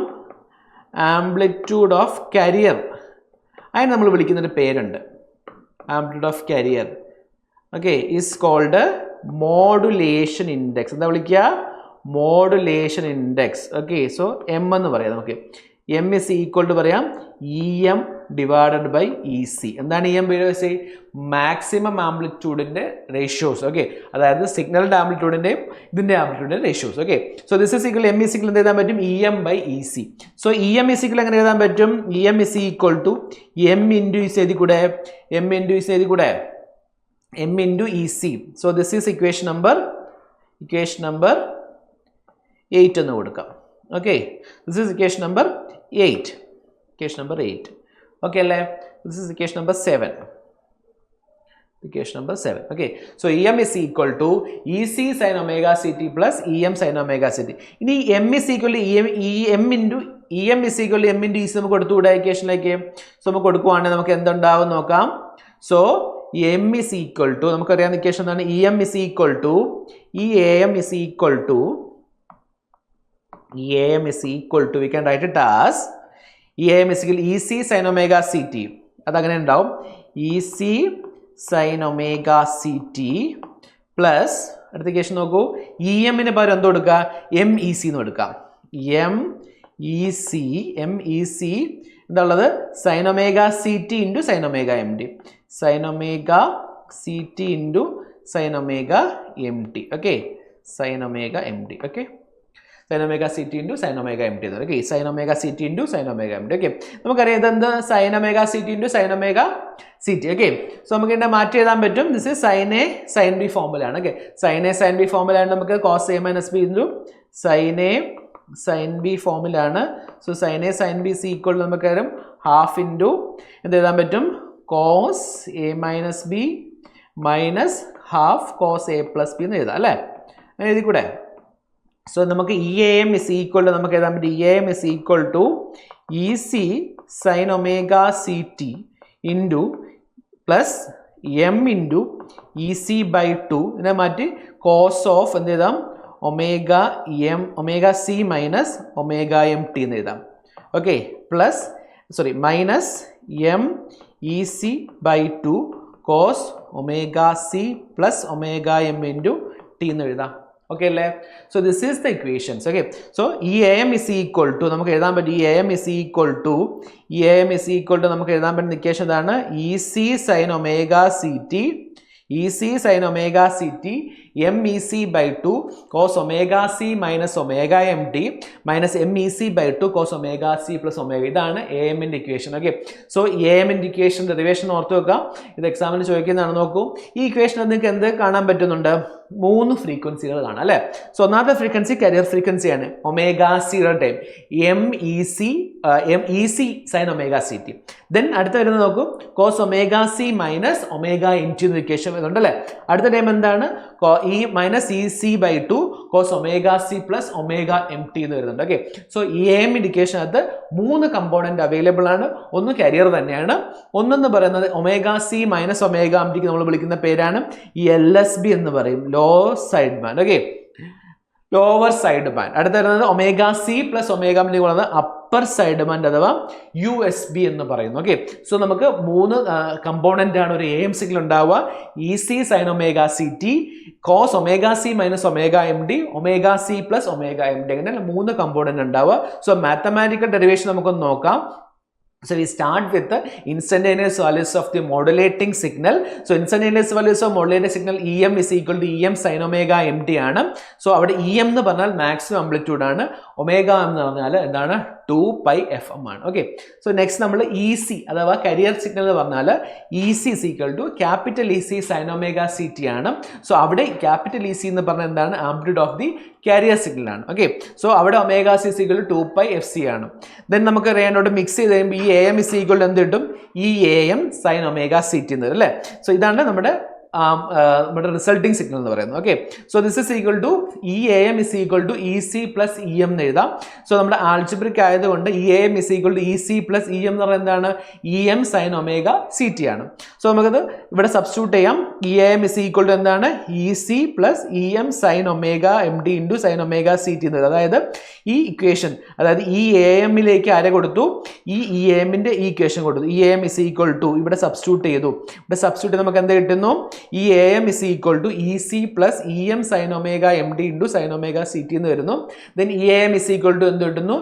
amplitude of carrier. അതിന് നമ്മൾ വിളിക്കുന്നൊരു പേരുണ്ട്, amplitude of carrier. Okay, is called modulation index. എന്താ വിളിക്കുക? Modulation index. Okay, so M എന്ന് പറയാം. നമുക്ക് എം ഇസ് ഈക്വൽ ടു പറയാം E M divided by E C. എന്താണ് ഇ എം ബൈ മാക്സിമം ആംപ്ലിറ്റ്യൂഡിൻ്റെ റേഷ്യോസ്. ഓക്കെ, അതായത് സിഗ്നലിൻ്റെ ആംപ്ലിറ്റ്യൂഡിൻ്റെയും ഇതിൻ്റെ ആംപ്ലിറ്റ്യൂഡിൻ്റെ ratios. Okay, so this is equal M is equal എന്ത് എഴുതാൻ പറ്റും E M by E C. So E M is equal എങ്ങനെ എഴുതാൻ പറ്റും? E M is equal to M into is എഴുതി കൂടെ m into EC. So this is equation number 8 എന്ന് കൊടുക്കാം. Okay, this is equation number 8. Okay അല്ലേ? This is equation number 7. Okay, so EM is equal to EC sin omega CT plus EM sin omega CT. ഇനി M is equal to EM into EM is equal to M into EC നമുക്ക് കൊടുത്തുകൂടെ ഇക്വേഷനിലേക്ക്? So നമുക്ക് കൊടുക്കുവാണെങ്കിൽ നമുക്ക് എന്തുണ്ടാവും നോക്കാം. So M is equal to നമുക്കറിയാവുന്ന equation എന്താണ്? EM is equal to EAM is equal to we can write it as EAM is equal to EC sin omega CT. അതങ്ങനെ ഉണ്ടാവും EC sin omega CT plus അടുത്ത equation നോക്കൂ EM ന് പകരം എന്ത് കൊടുക്കുക? MEC എന്ന് കൊടുക്കാം. MEC എന്താ ഉള്ളത്? sin omega CT into sin omega MT. sin omega CT into sin omega MT. Okay, sin omega MT. Okay, sin omega CT into sin omega MT. Okay, sin omega CT into sin omega MT. Okay, നമുക്കറിയാം ഇതെന്ത് sin omega CT into sin omega CT. Okay, so നമുക്ക് ഇതിനെ മാറ്റി എഴുതാൻ പറ്റും. This is sin A sin B formula ആണ്. Okay, sin A sin B formula ആണ്. നമുക്ക് cos A minus B into sin A sin B formula ആണ്. So sin A sin B is equal to നമുക്കറിയാം half into എന്ത് എഴുതാൻ പറ്റും? cos A minus B minus half cos A plus B എന്ന് എഴുതാം അല്ലേ? അങ്ങനെ എഴുതി കൂടെ? സോ നമുക്ക് EAM is equal to നമുക്ക് എഴുതാൻ പറ്റും EAM is equal to EC sin omega CT into plus M into E C by 2 ഇതിനെ മാറ്റി കോസ് ഓഫ് എന്ത് എഴുതാം omega C minus omega M T എന്ന് എഴുതാം. Okay, minus M E C by 2 cos omega C plus omega M into T എന്ന് എഴുതാം. Okay അല്ലേ? So this is the equations. Okay, so E A M is equal to നമുക്ക് എഴുതാൻ പറ്റും. E A M is equal to നമുക്ക് എഴുതാൻ പറ്റുന്ന equation ഇതാണ്. E C sine omega C T M E C by 2 cos omega C minus omega M T minus M E C by 2 cos omega C plus omega. ഇതാണ് A എമ്മിൻ്റെ equation. Okay, so A എമ്മിൻ്റെ equation derivation ഓർത്ത് വെക്കാം. ഇത് എക്സാമിന് ചോദിക്കുന്നതാണ്. നോക്കൂ, ഈ ഇക്വേഷൻ നിങ്ങൾക്ക് എന്ത് കാണാൻ പറ്റുന്നുണ്ട്? 3 ഫ്രീക്വൻസികൾ കാണാം അല്ലേ? സോ ഒന്നാമത്തെ ഫ്രീക്വൻസി കരിയർ ഫ്രീക്വൻസിയാണ് ഒമേഗ സിയുടെ time M E C sine omega C T. Then അടുത്ത വരുന്നത് നോക്കൂ, cos omega C minus omega M T എന്ന ഇക്വേഷൻ വരുന്നുണ്ട് അല്ലേ? അടുത്ത ടൈം എന്താണ്? ഈ minus E C by 2 cos omega C plus omega M T എന്ന് വരുന്നുണ്ട്. ഓക്കെ, സോ ഈ എം ഇൻഡിക്കേഷനകത്ത് 3 കമ്പോണന്റ് അവൈലബിൾ ആണ്. ഒന്ന് കരിയർ തന്നെയാണ്, ഒന്നെന്ന് പറയുന്നത് omega C minus omega M tick നമ്മൾ വിളിക്കുന്ന പേരാണ് LSB എന്ന് പറയും, low side band. Okay, lower side band. അടുത്ത വരുന്നത് omega C plus omega M T പറയുന്നത് അപ്പർ സൈഡ് ബാൻഡ് അഥവാ USB എന്ന് പറയുന്നു. ഓക്കെ, സോ നമുക്ക് 3 കമ്പോണന്റ് ആണ് ഒരു AM സിഗ്നൽ ഉണ്ടാവുക. E C sine omega C T, cos omega C minus omega M D, omega C plus omega M D, അങ്ങനെ 3 component ഉണ്ടാവുക. സോ മാത്തമാറ്റിക്കൽ ഡെറിവേഷൻ നമുക്കൊന്ന് നോക്കാം. So we start with the instantaneous values of the modulating signal. So instantaneous values of modulating signal EM is equal to EM sin omega MT ആണ്. So അവിടെ EM എന്ന് പറഞ്ഞാൽ maximum amplitude ആണ്, omega എന്ന് പറഞ്ഞാൽ എന്താണ് 2 pi FM ആണ്. Okay, so next നമ്മൾ EC അഥവാ കരിയർ സിഗ്നൽ എന്ന് പറഞ്ഞാൽ EC is equal to capital EC sin omega CT ആണ്. സോ അവിടെ ക്യാപിറ്റൽ EC എന്ന് പറഞ്ഞാൽ എന്താണ്? Amplitude of the carrier signal ആണ്. ഓക്കെ, സോ അവിടെ omega C is equal to 2 pi FC ആണ്. ദെൻ നമുക്ക് അറിയാനോട് മിക്സ് ചെയ്ത് കഴിയുമ്പോൾ ഈ AM is equal to എന്ത് കിട്ടും? ഈ AM sin omega CT എന്ന് വരും അല്ലേ? സോ ഇതാണ് നമ്മുടെ റിസൾട്ടിംഗ് സിഗ്നൽ എന്ന് പറയുന്നത്. Okay, so this is equal to ഈ AM is equal to EC plus EM എന്ന് എഴുതാം. സോ നമ്മുടെ ആൽജിബ്രിക് ആയതുകൊണ്ട് ഈ AM is equal to EC plus EM എന്ന് പറയുന്നത് എന്താണ്? EM സൈൻ ഒമേഗ CT ആണ്. സോ നമുക്കത് ഇവിടെ സബ്സ്റ്റിറ്റ്യൂട്ട് ചെയ്യാം. AM ഇസ് ഈക്വൽ ടു എന്താണ്? EC plus EM sine omega MD into sine omega CT എന്ന് വരും. അതായത് ഈ ഇക്വേഷൻ, അതായത് ഈ AM-ലേക്ക് ആരെ കൊടുത്തു? ഈ EM-ന്റെ ഈ ഇക്വേഷൻ കൊടുത്തു. EM ഇസ് ഈക്വൽ ടു ഇവിടെ സബ്സ്റ്റിറ്റ്യൂട്ട് ചെയ്തു. ഇവിടെ സബ്സ്റ്റിറ്റ്യൂട്ട് നമുക്ക് എന്ത് കിട്ടുന്നു? ഈ AM is equal to EC plus EM sin omega MD into sin omega CT എന്ന് വരുന്നു. Then EAM is equal to എന്ത് കിട്ടുന്നു?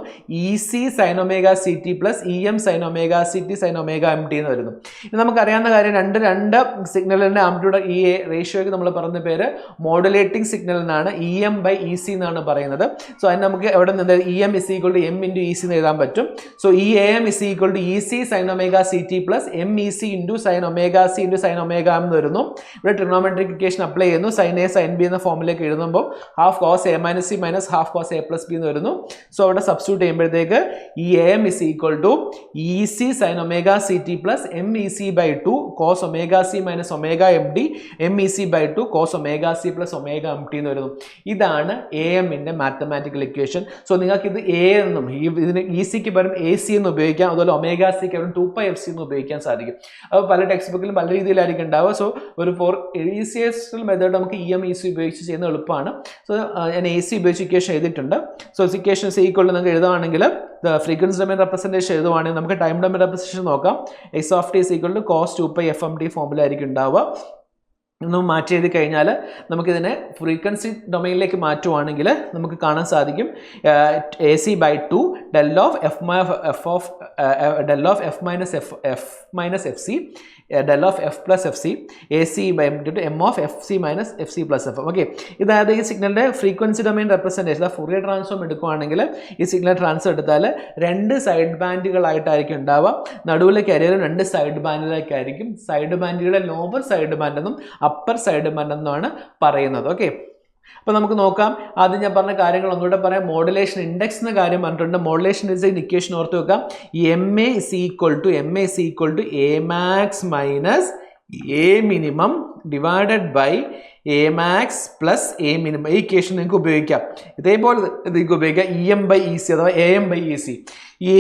EC sin omega CT plus EM sin omega CT sin omega MT എന്ന് വരുന്നു. ഇത് നമുക്കറിയാവുന്ന കാര്യം, രണ്ട് സിഗ്നലിൻ്റെ ആംപ്ലിറ്റ്യൂഡ് ഈ റേഷ്യോയ്ക്ക് നമ്മൾ പറയുന്ന പേര് മോഡുലേറ്റിംഗ് സിഗ്നൽ എന്നാണ്. EM by EC എന്നാണ് പറയുന്നത്. സോ അതിന് നമുക്ക് എവിടെ നിന്ന് EM is equal to M into EC എന്ന് എഴുതാൻ പറ്റും. So EAM is equal to EC sin omega CT plus MEC into sin omega C into sin omega M എന്ന് വരുന്നു. ഇവിടെ ട്രിഗണോമെട്രിക് ഇക്വേഷൻ അപ്ലൈ ചെയ്യുന്നു. സൈൻ എ സൈൻ ബി എന്ന ഫോമിലേക്ക് എഴുതുമ്പോൾ half cos A minus C minus half cos A plus B എന്ന് വരുന്നു. So അവിടെ സബ്സ്റ്റിറ്റ്യൂട്ട് ചെയ്യുമ്പോഴത്തേക്ക് ഈ AM is equal to EC sine omega CT plus MEC by 2 cos omega C minus omega MD MEC by 2 cos omega C plus omega MT എന്ന് വരുന്നു. ഇതാണ് AM-ന്റെ mathematical equation. So നിങ്ങൾക്ക് ഇത് A എന്നും ഇതിന് EC-ക്ക് പകരം AC എന്ന് ഉപയോഗിക്കാം, അതുപോലെ ഒമേഗ സിക്ക് പകരം 2 pi FC എന്ന് ഉപയോഗിക്കാൻ സാധിക്കും. അപ്പോൾ പല ടെക്സ്റ്റ് ബുക്കിലും പല രീതിയിലായിരിക്കും ഉണ്ടാവുക. സോ ഒരു ഫോർ ഈസിയസ്റ്റ് മെത്തേഡ് നമുക്ക് EM EC ഉപയോഗിച്ച് ചെയ്യുന്നത് എളുപ്പമാണ്. സോ ഞാൻ AC ഉപയോഗിച്ച് ഇക്വേഷൻ എഴുതിയിട്ടുണ്ട്. സോ ഇക്വേഷൻ ഈക്വൽ നിങ്ങൾക്ക് എഴുതുകയാണെങ്കിൽ ഫ്രീക്വൻസി ഡൊമെയിൻ റെപ്രസെൻറ്റേഷൻ എഴുതുവാണെങ്കിൽ നമുക്ക് ടൈം ഡൊമെയിൻ റെപ്രസെൻറ്റേഷൻ നോക്കാം. X of t is equal to cos 2 pi FMT ഫോമിലായിരിക്കും ഉണ്ടാവുക. ഒന്നും മാറ്റി എഴുതി കഴിഞ്ഞാൽ നമുക്കിതിനെ ഫ്രീക്വൻസി ഡൊമൈനിലേക്ക് മാറ്റുവാണെങ്കിൽ നമുക്ക് കാണാൻ സാധിക്കും AC by 2 del of F minus FC del of F plus FC AC by M of FC minus FC plus F. Okay, ഇതായത് ഈ സിഗ്നലിൻ്റെ frequency domain representation Fourier transform എടുക്കുകയാണെങ്കിൽ ഈ സിഗ്നൽ ട്രാൻസ്ഫർ എടുത്താൽ 2 സൈഡ് ബാൻഡുകളായിട്ടായിരിക്കും ഉണ്ടാവുക. നടുവിലെ കരിയർ 2 സൈഡ് ബാൻഡിലേക്കായിരിക്കും. സൈഡ് ബാൻഡുകളെ ലോവർ സൈഡ് ബാൻഡ് എന്നും അപ്പർ സൈഡ് ബാൻഡ് എന്നാണ് പറയുന്നത്. ഓക്കെ, അപ്പോൾ നമുക്ക് നോക്കാം. ആദ്യം ഞാൻ പറഞ്ഞ കാര്യങ്ങൾ ഒന്നുകൂടെ പറയാം. മോഡുലേഷൻ ഇൻഡെക്സ് എന്ന കാര്യം പറഞ്ഞിട്ടുണ്ട്. മോഡുലേഷൻ ഡിസൈൻ ഇക്വേഷൻ ഓർത്ത് വെക്കാം. MA is equal to A max minus A minimum divided by A max plus A minimum. ഈ ഇക്വേഷൻ നിങ്ങൾക്ക് ഉപയോഗിക്കാം. ഇതേപോലെ നിങ്ങൾക്ക് ഉപയോഗിക്കാം EM by EC അഥവാ AM by EC. ഈ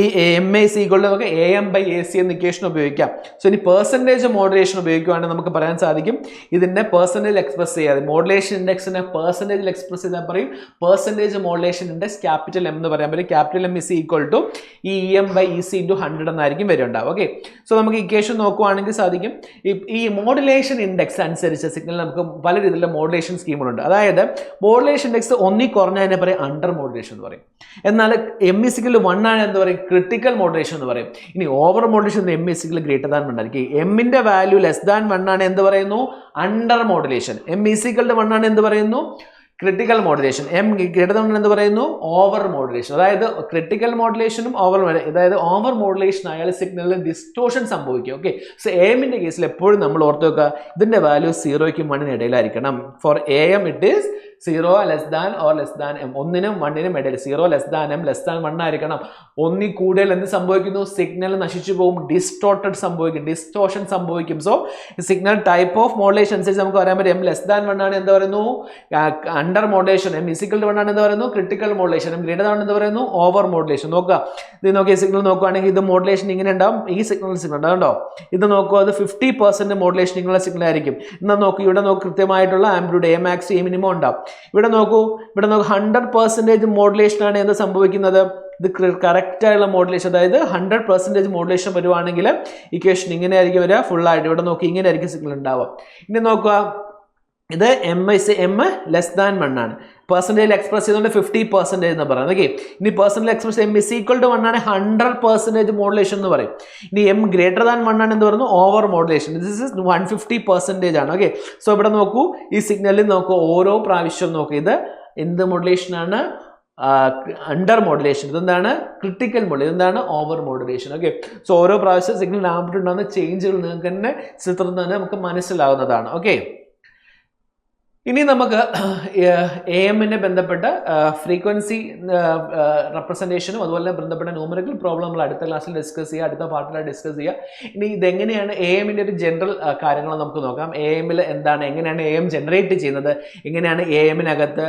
MA is equal to നമുക്ക് AM by AC എന്ന ഇക്വേഷൻ ഉപയോഗിക്കാം. സോ ഇനി പെർസെൻറ്റേജ് മോഡുലേഷൻ ഉപയോഗിക്കുകയാണെങ്കിൽ നമുക്ക് പറയാൻ സാധിക്കും ഇതിൻ്റെ പെർസെൻറ്റേജ് എക്സ്പ്രസ് ചെയ്യാതെ മോഡുലേഷൻ ഇൻഡെക്സിനെ പെർസെൻറ്റേജിൽ എക്സ്പ്രസ് ചെയ്താൽ പറയും percentage modulation index capital M എന്ന് പറയാൻ പറ്റും. Capital M is equal to ഈ EM by EC into 100 എന്നായിരിക്കും വരുന്നുണ്ടാവും. ഓക്കെ, സോ നമുക്ക് ഇക്വേഷൻ നോക്കുവാണെങ്കിൽ സാധിക്കും ഈ മോഡുലേഷൻ ഇൻഡെക്സ് അനുസരിച്ച് സിഗ്നൽ നമുക്ക് പല രീതിയിലുള്ള മോഡുലേഷൻ സ്കീമുകളുണ്ട്. അതായത് മോഡുലേഷൻ ഇൻഡെക്സ് ഒന്നി കുറഞ്ഞതിനെ പറയും അണ്ടർ മോഡുലേഷൻ എന്ന് പറയും. എന്നാൽ M is equal to 1 ആണ് എന്ന് പറയും ക്രിട്ടിക്കൽ മോഡുലേഷൻ എന്ന് പറയും. ഇനി over modulation M is equal to greater than 1 ആയിരിക്കും. എമ്മിന്റെ വാല്യൂ ലെസ് ദാൻ 1 ആണ് എന്ത് പറയുന്നു under modulation. M is equal to 1 ആണ് എന്ത് പറയുന്നു critical modulation. M greater than 1 എന്ത് പറയുന്നു ഓവർ മോഡുലേഷൻ. അതായത് ക്രിട്ടിക്കൽ മോഡുലേഷനും അതായത് ഓവർ മോഡുലേഷൻ ആയാലും സിഗ്നലിൽ ഡിസ്റ്റോർഷൻ സംഭവിക്കും. ഓക്കെ, സോ എമ്മിന്റെ കേസിൽ എപ്പോഴും നമ്മൾ ഓർത്ത് വെക്കുക ഇതിന്റെ വാല്യൂ 0ക്കും 1നും ഇടയിലായിരിക്കണം. For AM it is 0 less than or less than M. 1നും 1നും ഇടയിൽ 0 less than M less than 1 ആയിരിക്കണം. ഒന്നി കൂടുതൽ എന്ത് സംഭവിക്കുന്നു സിഗ്നൽ നശിച്ചു പോകും, ഡിസ്റ്റോർട്ടഡ് സംഭവിക്കും, ഡിസ്റ്റോർഷൻ സംഭവിക്കും. So signal type of modulation അനുസരിച്ച് നമുക്ക് പറയാൻ പറ്റും M ലെസ് ദാൻ 1 ആണ് എന്ത് പറയുന്നു under modulation. M is equal to 1 ആണ് എന്ത് പറയുന്നു critical modulation. M greater than 1 എന്ത് പറയുന്നു ഓവർ മോഡുലേഷൻ. നോക്കുക ഇത് നോക്കിയ സിഗ്നൽ നോക്കുകയാണെങ്കിൽ ഇത് മോഡുലേഷൻ ഇങ്ങനെ ഉണ്ടാവും, ഈ സിഗ്നൽ ഉണ്ടാവുണ്ടോ ഇത് നോക്കുക അത് 50% മോഡുലേഷൻ ഉള്ള സിഗ്നൽ ആയിരിക്കും. എന്നാൽ നോക്കൂ ഇവിടെ നോക്ക് കൃത്യമായിട്ടുള്ള amplitude A max A minimum ഉണ്ടാവും. ഇവിടെ നോക്കൂ 100% മോഡുലേഷൻ ആണ് എന്ത് സംഭവിക്കുന്നത് ഇത് കറക്റ്റ് ആയുള്ള മോഡുലേഷൻ. അതായത് 100% മോഡുലേഷൻ വരുവാണെങ്കിൽ ഇക്വേഷൻ ഇങ്ങനെ ആയിരിക്കും വരിക ഫുൾ ആയിട്ട്. ഇവിടെ നോക്കി ഇങ്ങനെ ആയിരിക്കും സിഗ്നൽ ഉണ്ടാവുക. ഇനി നോക്കുക ഇത് M ലെസ് ദാൻ 1 ആണ്. പെർസെൻറ്റേജ് എക്സ്പ്രസ് ചെയ്തുകൊണ്ട് 50% എന്ന് പറയുന്നത്. ഓക്കെ, ഇനി percentage express M is equal to 1 ആണ് 100% മോഡുലേഷൻ എന്ന് പറയും. ഇനി M greater than 1 ആണ് എന്ന് പറയുന്നു ഓവർ മോഡുലേഷൻ. ദിസ് ഇസ് 150% ആണ്. ഓക്കെ, സോ ഇവിടെ നോക്കൂ ഈ സിഗ്നലിൽ നോക്കൂ ഓരോ പ്രാവശ്യം നോക്കൂ ഇത് എന്ത് മോഡുലേഷൻ ആണ് അണ്ടർ മോഡുലേഷൻ. ഇതെന്താണ് ക്രിട്ടിക്കൽ മോഡുലേഷൻ, ഇതെന്താണ് ഓവർ മോഡുലേഷൻ. ഓക്കെ, സോ ഓരോ പ്രാവശ്യം സിഗ്നൽ ആംപ്ലിറ്റ്യൂഡ് ഉണ്ടാകുന്ന ചേഞ്ചുകൾ നിങ്ങൾക്ക് തന്നെ ചിത്രത്തിൽ തന്നെ നമുക്ക് മനസ്സിലാവുന്നതാണ്. ഓക്കെ, ഇനി നമുക്ക് AMനെ ബന്ധപ്പെട്ട ഫ്രീക്വൻസി റെപ്രസെൻറ്റേഷനും അതുപോലെ ബന്ധപ്പെട്ട ന്യൂമറിക്കൽ പ്രോബ്ലം നമ്മൾ അടുത്ത ക്ലാസ്സിൽ ഡിസ്കസ് ചെയ്യുക, അടുത്ത പാർട്ടിൽ ഡിസ്കസ് ചെയ്യുക. ഇനി ഇതെങ്ങനെയാണ് AMന്റെ ഒരു ജനറൽ കാര്യങ്ങൾ നമുക്ക് നോക്കാം. AMൽ എന്താണ്, എങ്ങനെയാണ് AM ജനറേറ്റ് ചെയ്യുന്നത്, എങ്ങനെയാണ് AMനകത്ത്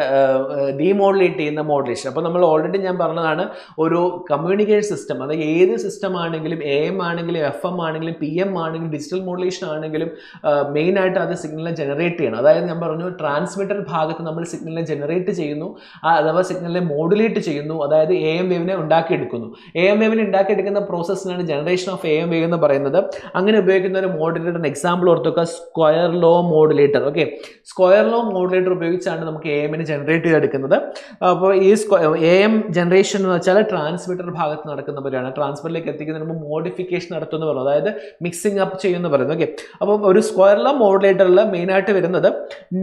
ഡീമോഡുലേറ്റ് ചെയ്യുന്ന മോഡുലേഷൻ. അപ്പോൾ നമ്മൾ ഓൾറെഡി ഞാൻ പറഞ്ഞതാണ് ഒരു കമ്മ്യൂണിക്കേഷൻ സിസ്റ്റം, അതായത് ഏത് സിസ്റ്റം ആണെങ്കിലും AM ആണെങ്കിലും FM ആണെങ്കിലും PM ആണെങ്കിലും ഡിജിറ്റൽ മോഡുലേഷൻ ആണെങ്കിലും മെയിനായിട്ട് അത് സിഗ്നലിനെ ജനറേറ്റ് ചെയ്യണം. അതായത് ഞാൻ പറഞ്ഞു ട്രാൻസ്മിറ്റർ ഭാഗത്ത് നമ്മൾ സിഗ്നലിനെ ജനറേറ്റ് ചെയ്യുന്നു, അഥവാ സിഗ്നലിനെ മോഡുലേറ്റ് ചെയ്യുന്നു, അതായത് AM വേവിനെ ഉണ്ടാക്കിയെടുക്കുന്നു. AM വേവിനെ ഉണ്ടാക്കിയെടുക്കുന്ന പ്രോസസ്സിനാണ് ജനറേഷൻ ഓഫ് AM വേവ് എന്ന് പറയുന്നത്. അങ്ങനെ ഉപയോഗിക്കുന്ന ഒരു മോഡുലേറ്ററിന് എക്സാമ്പിൾ ഓർത്തുക square law modulator. Okay, square law modulator ഉപയോഗിച്ചാണ് നമുക്ക് AMനെ ജനറേറ്റ് ചെയ്തെടുക്കുന്നത്. അപ്പോൾ ഈ AM ജനറേഷൻ എന്ന് വെച്ചാൽ ട്രാൻസ്മിറ്റർ ഭാഗത്ത് നടക്കുന്ന പരിപാടിയാണ്. ട്രാൻസ്മിറ്ററിലേക്ക് എത്തിക്കുന്നതിന് മുമ്പ് മോഡിഫിക്കേഷൻ നടത്തുമെന്ന് പറയുന്നത്, അതായത് മിക്സിംഗ് അപ്പ് ചെയ്യുമെന്ന് പറയുന്നത്. ഓക്കെ, അപ്പം ഒരു സ്ക്വയർ ലോ മോഡുലേറ്ററിൽ മെയിനായിട്ട് വരുന്നത്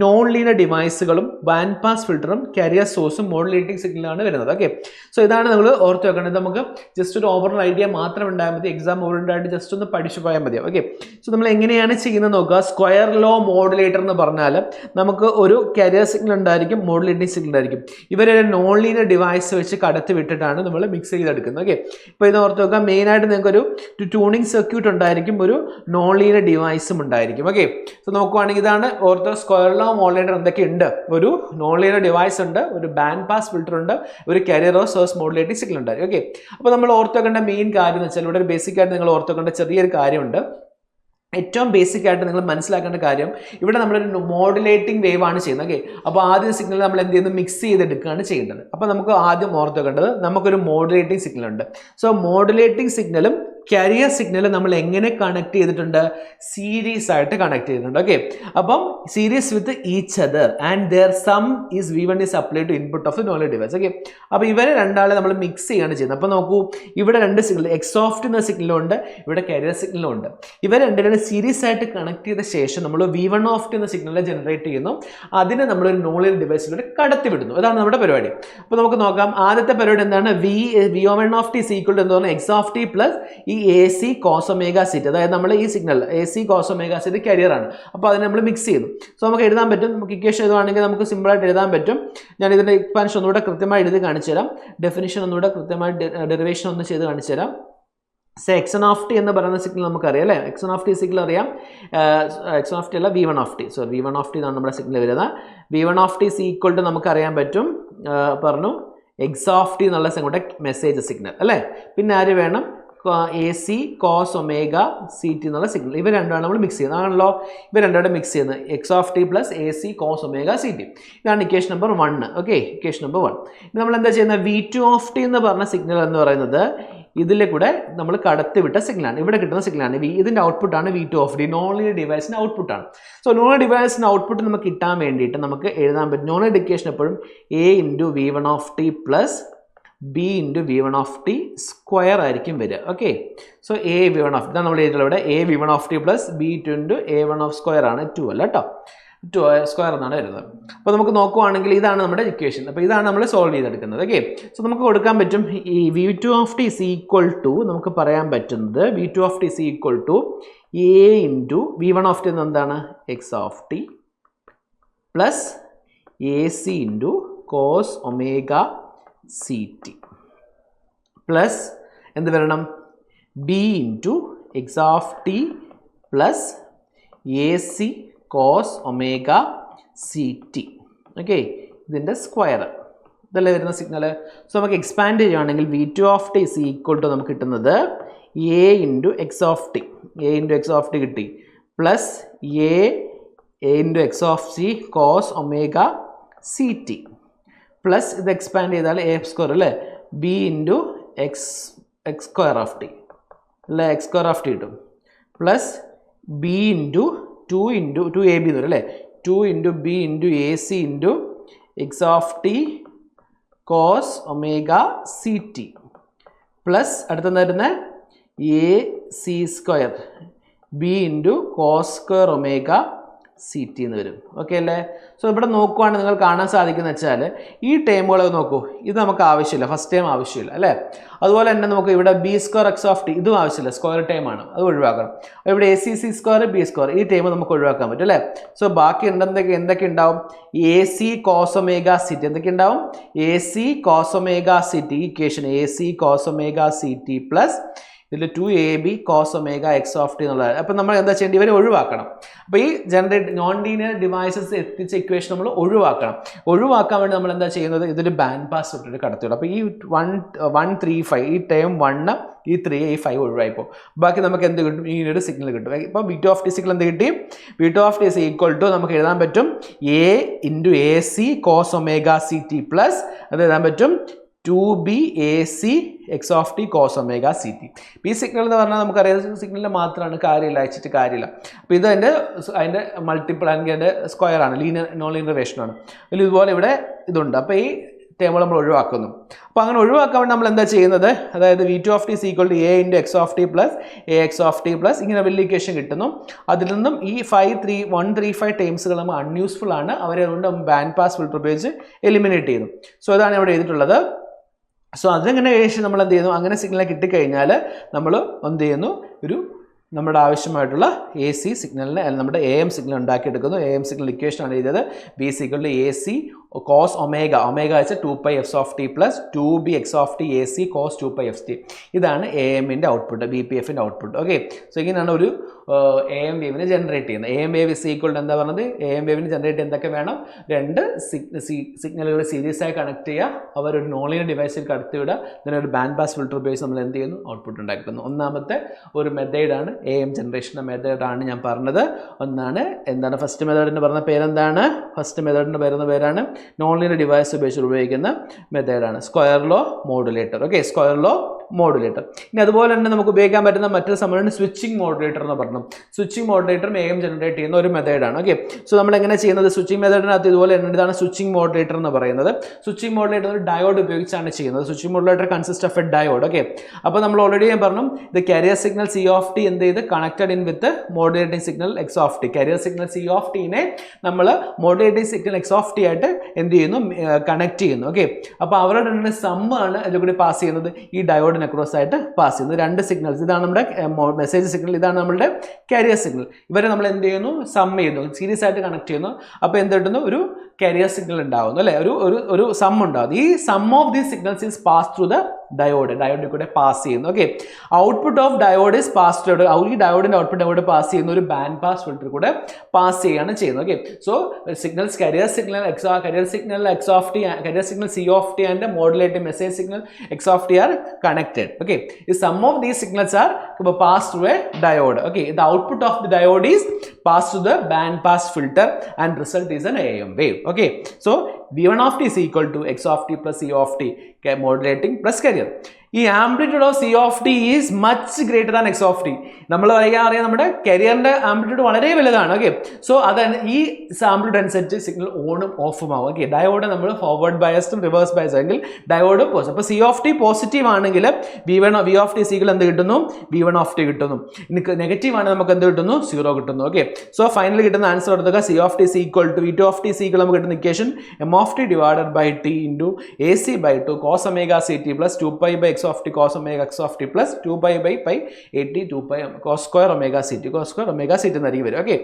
നോൺ ലീനിയർ ഡിവൈസുകളും ബാൻഡ് പാസ് ഫിൽറ്ററും കാരിയർ സോഴ്സും മോഡുലേറ്റിംഗ് സിഗ്നലാണ് വരുന്നത്. ഓക്കെ, സോ ഇതാണ് നിങ്ങൾ ഓർത്ത് വെക്കേണ്ടത്. നമുക്ക് ജസ്റ്റ് ഒരു ഓവറോൾ ഐഡിയ മാത്രം ഉണ്ടായാൽ മതി, എക്സാം ഓറിയന്റഡ് ആയിട്ട് ജസ്റ്റ് ഒന്ന് പഠിച്ചു പോയാൽ മതി. ഓക്കെ, സോ നമ്മൾ എങ്ങനെയാണ് ചെയ്യുന്നത് നോക്കുക. സ്ക്വയർ ലോ മോഡുലേറ്റർ എന്ന് പറഞ്ഞാൽ നമുക്ക് ഒരു കാരിയർ സിഗ്നൽ ഉണ്ടായിരിക്കും, മോഡുലേറ്റിംഗ് സിഗ്നൽ ഉണ്ടായിരിക്കും. ഇവരൊരു നോൺ ലീനിയർ ഡിവൈസ് വെച്ച് കടത്തി വിട്ടിട്ടാണ് നമ്മൾ മിക്സ് ചെയ്തെടുക്കുന്നത്. ഓക്കെ, ഇപ്പോൾ ഇത് ഓർത്ത് വെക്കുക. മെയിനായിട്ട് നിങ്ങൾക്കൊരു ട്യൂണിംഗ് സർക്യൂട്ട് ഉണ്ടായിരിക്കും, ഒരു നോൺ ലീനിയർ ഡിവൈസും ഉണ്ടായിരിക്കും. ഓക്കെ, സോ നോക്കുവാണെങ്കിൽ ഇതാണ് ഓർത്തോ സ്ക്വയർ ലോ മോഡുലേറ്റർ എന്തൊക്കെയുണ്ട്. ഒരു നോൺ ലീനിയർ ഡിവൈസ് ഉണ്ട്, ഒരു ബാൻഡ് പാസ് ഫിൽറ്റർ ഉണ്ട്, ഒരു കാരിയർ സോഴ്സ് മോഡുലേറ്റിംഗ് സിഗ്നൽ ഉണ്ട്. ഓക്കെ, അപ്പോൾ നമ്മൾ ഓർത്തുവെക്കേണ്ട മെയിൻ കാര്യം എന്ന് വെച്ചാൽ ഇവിടെ ഒരു ബേസിക് ആയിട്ട് നിങ്ങൾ ഓർത്തുവെക്കേണ്ട ചെറിയൊരു കാര്യമുണ്ട്. ഏറ്റവും ബേസിക് ആയിട്ട് നിങ്ങൾ മനസ്സിലാക്കേണ്ട കാര്യം ഇവിടെ നമ്മളൊരു മോഡുലേറ്റിംഗ് വേവ് ആണ് ചെയ്യുന്നത്. ഓക്കെ, അപ്പോൾ ആദ്യം സിഗ്നൽ നമ്മൾ എന്ത് ചെയ്യുന്നു മിക്സ് ചെയ്തെടുക്കുകയാണ് ചെയ്യേണ്ടത്. അപ്പോൾ നമുക്ക് ആദ്യം ഓർത്തുവെക്കേണ്ടത് നമുക്കൊരു മോഡുലേറ്റിംഗ് സിഗ്നൽ ഉണ്ട്. സോ മോഡുലേറ്റിംഗ് സിഗ്നലും കാരിയർ സിഗ്നൽ നമ്മൾ എങ്ങനെ കണക്ട് ചെയ്തിട്ടുണ്ട് സീരീസ് ആയിട്ട് കണക്ട് ചെയ്തിട്ടുണ്ട്. ഓക്കെ, അപ്പം series with each other and their sum is V1 is apply to input of the non linear device. Okay, അപ്പോൾ ഇവരെ രണ്ടാളെ നമ്മൾ മിക്സ് ചെയ്യാണ് ചെയ്യുന്നത്. അപ്പോൾ നോക്കൂ ഇവിടെ രണ്ട് സിഗ്നൽ എക്സോഫ്റ്റ് എന്ന സിഗ്നലും ഉണ്ട്, ഇവിടെ കാരിയർ സിഗ്നലും ഉണ്ട്. ഇവർ രണ്ടിനെ സീരീസ് ആയിട്ട് കണക്ട് ചെയ്ത ശേഷം നമ്മൾ V1 ഓഫ് എന്ന സിഗ്നലിനെ ജനറേറ്റ് ചെയ്യുന്നു, അതിനെ നമ്മളൊരു നോൺ ലീനിയർ ഡിവൈസിലൂടെ കടത്തി വിടുന്നു. അതാണ് നമ്മുടെ പരിപാടി. അപ്പോൾ നമുക്ക് നോക്കാം ആദ്യത്തെ പരിപാടി എന്താണ്. V1 of T equal to എന്താണ് എക്സ് ഓഫ് ടി പ്ലസ് ഈ AC cos omega c. അതായത് നമ്മൾ ഈ signal AC cos omega c carrier ആണ്. അപ്പോൾ അതിനെ നമ്മൾ മിക്സ് ചെയ്യുന്നു. സോ നമുക്ക് എഴുതാൻ പറ്റും, നമുക്ക് ഇക്വേഷൻ എഴുതുവാണെങ്കിൽ നമുക്ക് സിമ്പിളായിട്ട് എഴുതാൻ പറ്റും. ഞാൻ ഇതിൻ്റെ എക്സ്പാൻഷൻ ഒന്നുകൂടെ കൃത്യമായി എഴുതി കാണിച്ചു തരാം, ഡെഫിനിഷൻ ഒന്നുകൂടെ കൃത്യമായി ഡെറിവേഷൻ ഒന്ന് ചെയ്ത് കാണിച്ചു തരാം. X1 of t എന്ന് പറയുന്ന സിഗ്നൽ നമുക്കറിയാം അല്ലേ. X1 of t സിഗ്നൽ അറിയാം, X1 of t അല്ല V1 of t. So V1 of t എന്നാണ് നമ്മുടെ സിഗ്നൽ വരുന്നത്. V1 of t equal to നമുക്കറിയാൻ പറ്റും പറഞ്ഞു എക്സ് ഓഫ് ടി എന്നുള്ള നമ്മുടെ മെസ്സേജ് സിഗ്നൽ അല്ലേ. പിന്നെ ആര് വേണം? A C cos omega C T എന്നുള്ള സിഗ്നൽ. ഇവ രണ്ടാണ് നമ്മൾ മിക്സ് ചെയ്യുന്നത് ആണല്ലോ. ഇവ രണ്ടും മിക്സ് ചെയ്യുന്നത് X of T plus A C cos omega C T. ഇതാണ് equation number 1. Okay, equation number 1. നമ്മൾ എന്താ ചെയ്യുന്നത്? V2 ഓഫ് ടി എന്ന് പറഞ്ഞ സിഗ്നൽ എന്ന് പറയുന്നത് ഇതിലെ കൂടെ നമ്മൾ കടത്തിവിട്ട സിഗ്നലാണ്. ഇവിടെ കിട്ടുന്ന സിഗ്നലാണ്. ഇതിൻ്റെ ഔട്ട്പുട്ടാണ് V2 of T. Non linear ഡിവൈസിൻ്റെ ഔട്ട്പുട്ടാണ്. സോ നോൺ ലീനിയർ ഡിവൈസിൻ്റെ ഔട്ട്പുട്ട് നമുക്ക് കിട്ടാൻ വേണ്ടിയിട്ട് നമുക്ക് എഴുതാൻ പറ്റും. നോൺ ലീനിയർ ഇക്വേഷൻ എപ്പോഴും A into V1 of T plus B into V1 of T square ആയിരിക്കും വരിക. Okay, so A V1 of ഇതാണ് നമ്മൾ എഴുതിയിട്ടുള്ളത് ഇവിടെ. A V1 of T plus B2 into A1 of square ആണ്, 2 അല്ല കേട്ടോ, 2 സ്ക്വയർ എന്നാണ് വരുന്നത്. അപ്പോൾ നമുക്ക് നോക്കുവാണെങ്കിൽ ഇതാണ് നമ്മുടെ ഇക്വേഷൻ. അപ്പോൾ ഇതാണ് നമ്മൾ സോൾവ് ചെയ്തെടുക്കുന്നത്. ഓക്കെ, സോ നമുക്ക് കൊടുക്കാൻ പറ്റും ഈ V2 of T is equal to നമുക്ക് പറയാൻ പറ്റുന്നത് V2 of T is equal to A into V1 of T എന്താണ്? X of T plus A C into cos omega C T plus എന്ത് വരണം? B into X of T plus A C cos omega C T. Okay, ഇതിൻ്റെ square ഇതല്ലേ വരുന്ന signal. So നമുക്ക് expand ചെയ്യുകയാണെങ്കിൽ V2 of T is equal to നമുക്ക് കിട്ടുന്നത് A into X of T, A into X of T കിട്ടി, plus A into X of C cos omega C T plus ഇത് expand ചെയ്താൽ A square അല്ലേ, B into X square of T അല്ലേ, X square of T കിട്ടും, plus B into 2 into 2AB എന്ന് വരും അല്ലേ, 2 into B into A C into X of T cos omega C T plus അടുത്തെന്ന് വരുന്നത് A C square B into cos square omega C T എന്ന് വരും. Okay അല്ലേ. So ഇവിടെ നോക്കുവാണെങ്കിൽ നിങ്ങൾ കാണാൻ സാധിക്കുന്നത് വെച്ചാൽ ഈ ടേമുകളൊക്കെ നോക്കൂ, ഇത് നമുക്ക് ആവശ്യമില്ല, ഫസ്റ്റ് ടൈം ആവശ്യമില്ല അല്ലേ. അതുപോലെ തന്നെ നമുക്ക് ഇവിടെ B square X of T ഇതും ആവശ്യമില്ല, സ്ക്വയർ ടൈമാണ്, അത് ഒഴിവാക്കണം. ഇവിടെ A C C square B square ഈ ടൈം നമുക്ക് ഒഴിവാക്കാൻ പറ്റും അല്ലേ. സോ ബാക്കി എന്തൊക്കെ ഉണ്ടാവും? A C cos omega C T എന്തൊക്കെ ഉണ്ടാവും? A C cos omega C T equation A C cos omega C T plus ഇതിൽ 2AB cos omega X of T എന്നുള്ളത്. അപ്പോൾ നമ്മൾ എന്താ ചെയ്യേണ്ടത്? ഇവരെ ഒഴിവാക്കണം. അപ്പോൾ ഈ ജനറേറ്റ് നോൺ ലീനിയർ ഡിവൈസസ് എത്തിച്ച ഇക്വേഷൻ നമ്മൾ ഒഴിവാക്കണം. ഒഴിവാക്കാൻ വേണ്ടി നമ്മൾ എന്താ ചെയ്യുന്നത്? ഇതൊരു ബാൻഡ് പാസ് ഇട്ടിട്ട് കടത്തിവിടും. അപ്പോൾ ഈ 135 ഈ ടേം 1 ഈ 3 ഈ 5 ഒഴിവായിപ്പോൾ ബാക്കി നമുക്ക് എന്ത് കിട്ടും? ഈ ഒരു സിഗ്നൽ കിട്ടും. ഇപ്പോൾ V2 ഓഫ് ടി സിഗ്നൽ എന്ത് കിട്ടി? V2 of T is equal to നമുക്ക് എഴുതാൻ പറ്റും A into A C cos omega C T plus അത് എഴുതാൻ പറ്റും 2B AC X of T cos omega C T. ഈ സിഗ്നൽ എന്ന് പറഞ്ഞാൽ നമുക്കറിയാം സിഗ്നലിൻ്റെ മാത്രമാണ്, കാര്യമില്ല, അയച്ചിട്ട് കാര്യമില്ല. അപ്പോൾ ഇത് അതിൻ്റെ മൾട്ടിപ്പിൾ അല്ലെങ്കിൽ അതിൻ്റെ സ്ക്വയർ ആണ്, ലീനിയർ നോൺ ലീനിയർ റിലേഷനാണ്. അതിൽ ഇതുപോലെ ഇവിടെ ഇതുണ്ട്. അപ്പോൾ ഈ ടേബിൾ നമ്മൾ ഒഴിവാക്കുന്നു. അപ്പോൾ അങ്ങനെ ഒഴിവാക്കാൻ വേണ്ടി നമ്മൾ എന്താ ചെയ്യുന്നത്? അതായത് V2 of T is equal to A into X of T plus A X of T plus ഇങ്ങനെ വലിയ ഇക്വേഷൻ കിട്ടുന്നു. അതിൽ നിന്നും ഈ 135 ടേംസുകൾ നമ്മൾ അൺയൂസ്ഫുൾ ആണ്, അവരെ അതുകൊണ്ട് ബാൻഡ് പാസ് ഫിൽട്ടർ ഉപയോഗിച്ച് എലിമിനേറ്റ് ചെയ്യുന്നു. സോ ഇതാണ് ഇവിടെ എഴുതിയിട്ടുള്ളത്. സോ അതിങ്ങനെ ശേഷം നമ്മൾ എന്ത് ചെയ്യുന്നു? അങ്ങനെ സിഗ്നൽ കിട്ടിക്കഴിഞ്ഞാൽ നമ്മൾ എന്ത് ചെയ്യുന്നു? നമ്മുടെ ആവശ്യമായിട്ടുള്ള എ സി സിഗ്നലിന് നമ്മുടെ AM സിഗ്നൽ ഉണ്ടാക്കിയെടുക്കുന്നു. AM സിഗ്നൽ ഇക്വേഷനാണ് എഴുതിയത്. B signal A C cos omega വെച്ചാൽ 2π X of T plus 2B X of T A C cos 2π F T. ഇതാണ് AMൻ്റെ ഔട്ട്പുട്ട്, BPFൻ്റെ ഔട്ട്പുട്ട്. ഓക്കെ, സോ ഇങ്ങനെയാണ് ഒരു AM വേവിനെ ജനറേറ്റ് ചെയ്യുന്നത്. AM wave is equal to എന്താ പറഞ്ഞത്? AM വേവിന് ജനറേറ്റ് എന്തൊക്കെ വേണം? 2 സിഗ്നലുകൾ സീരീസ് ആയി കണക്ട് ചെയ്യുക, അവർ ഒരു നോൺ ലീനിയർ ഡിവൈസിൽ കടത്തിവിടുക, ഇതിനൊരു ബാൻഡ് പാസ് ഫിൽട്ടർ ഉപയോഗിച്ച് നമ്മൾ എന്ത് ചെയ്യുന്നു? ഔട്ട്പുട്ട് ഉണ്ടാക്കുന്നു. ഒന്നാമത്തെ ഒരു മെത്തേഡാണ് AM ജനറേഷൻ്റെ മെത്തേഡാണ് ഞാൻ പറഞ്ഞത്. എന്താണ് ഫസ്റ്റ് മെത്തേഡിൻ്റെ പറഞ്ഞ പേരെന്താണ്? ഫസ്റ്റ് മെത്തേഡിൻ്റെ പേരാണ് നോൺ ലീനിയർ ഡിവൈസ് ഉപയോഗിച്ച് ഉപയോഗിക്കുന്ന മെത്തേഡാണ് square law modulator. Okay, square law modulator. ഇനി അതുപോലെ തന്നെ നമുക്ക് ഉപയോഗിക്കാൻ പറ്റുന്ന മറ്റൊരു സംഭവമാണ് സ്വിച്ചിങ് മോഡുലേറ്റർ എന്ന് പറഞ്ഞു. സ്വിച്ചിങ് മോഡുലേറ്ററും AM ജനറേറ്റ് ചെയ്യുന്ന ഒരു മെത്തേഡാണ്. ഓക്കെ, സോ നമ്മൾ എങ്ങനെ ചെയ്യുന്നത്? സ്വിച്ചിങ് മെത്തേഡിനകത്ത് ഇതുപോലെ ഇതാണ് സ്വിച്ചിങ് മോഡുലേറ്റർ എന്ന് പറയുന്നത്. സ്വിച്ചിങ് മോഡുലേറ്റർ ഒരു ഡയോഡ് ഉപയോഗിച്ചാണ് ചെയ്യുന്നത്. Switching modulator consist of a diode. Okay, അപ്പോൾ നമ്മൾ ഓൾറെഡി ഞാൻ പറഞ്ഞു ഇത് carrier signal C of T എന്ത് ചെയ്ത് connected in with modulating signal X of T. Carrier signal C of ടീനെ നമ്മൾ modulating signal X of T ആയിട്ട് എന്ത് ചെയ്യുന്നു? കണക്ട് ചെയ്യുന്നു. ഓക്കെ, അപ്പോൾ അവരുടെ തന്നെ സമ്മാണ് ഇതിൽ കൂടി പാസ് ചെയ്യുന്നത്, ഈ ഡയോഡിന് അക്രോസ് ആയിട്ട് പാസ് ചെയ്യുന്നത്. 2 സിഗ്നൽസ്, ഇതാണ് നമ്മുടെ മെസ്സേജ് സിഗ്നൽ, ഇതാണ് നമ്മുടെ കാരിയർ സിഗ്നൽ. ഇവരെ നമ്മൾ എന്ത് ചെയ്യുന്നു? സം ചെയ്യുന്നു, സീരീസ് ആയിട്ട് കണക്ട് ചെയ്യുന്നു. അപ്പോൾ എന്ത് കിട്ടുന്നു? ഒരു കാരിയർ സിഗ്നൽ ഉണ്ടാകുന്നു അല്ലേ, ഒരു സം ഉണ്ടാകുന്നു. ഈ sum of these signals is pass through the ഡയോഡിൽ കൂടെ പാസ് ചെയ്യുന്നു. Okay, output of diode is pass through, ഈ ഡയോഡിന്റെ ഔട്ട്പുട്ട് ഡയോഡ് പാസ് ചെയ്യുന്ന ഒരു ബാൻഡ് പാസ് ഫിൽറ്റർ കൂടെ പാസ് ചെയ്യുകയാണ് ചെയ്യുന്നത്. Okay, so signals carrier signal x of t, carrier signal c of t and modulating message signal x of t are connected. Okay, the sum of these signals are passed through a diode. Okay, the output of the diode is passed to the band pass filter and result is an AM wave. Okay, so V1 of t is equal to x of t plus c of t modulating plus carrier. ഈ amplitude of C of T is much greater than X of T. നമ്മൾ അറിയാം നമ്മുടെ കരിയറിന്റെ amplitude വളരെ വലുതാണ്. Okay, so അത് ഈ amplitude അനുസരിച്ച് സിഗ്നൽ ഓണും ഓഫും ആവും. ഓക്കെ, ഡയോഡ് നമ്മൾ ഫോർവേഡ് ബയസ്ഡും റിവേഴ്സ് ബയസ് ആണെങ്കിൽ ഡയോഡ് പോസിറ്റീവ്. അപ്പോൾ സി ഓഫ് ടി പോസിറ്റീവ് ആണെങ്കിൽ വി ഓഫ് ടി സീക്കൾ എന്ത് കിട്ടുന്നു? V1 ഓഫ് ടി കിട്ടുന്നു. ഇനി നെഗറ്റീവ് ആണെങ്കിൽ നമുക്ക് എന്ത് കിട്ടുന്നു? 0 കിട്ടുന്നു. ഓക്കെ, സോ ഫൈനൽ കിട്ടുന്ന ആൻസർ എടുത്തുക C of T is equal to V2 of t സീക്കൾ നമുക്ക് കിട്ടുന്ന equation m of t divided by t into AC by 2 cos omega ct plus 2 pi by x of t cos omega x of t plus 2 pi by pi 80 2 pi cos square omega ct എന്നായിരിക്കും വരും. Okay,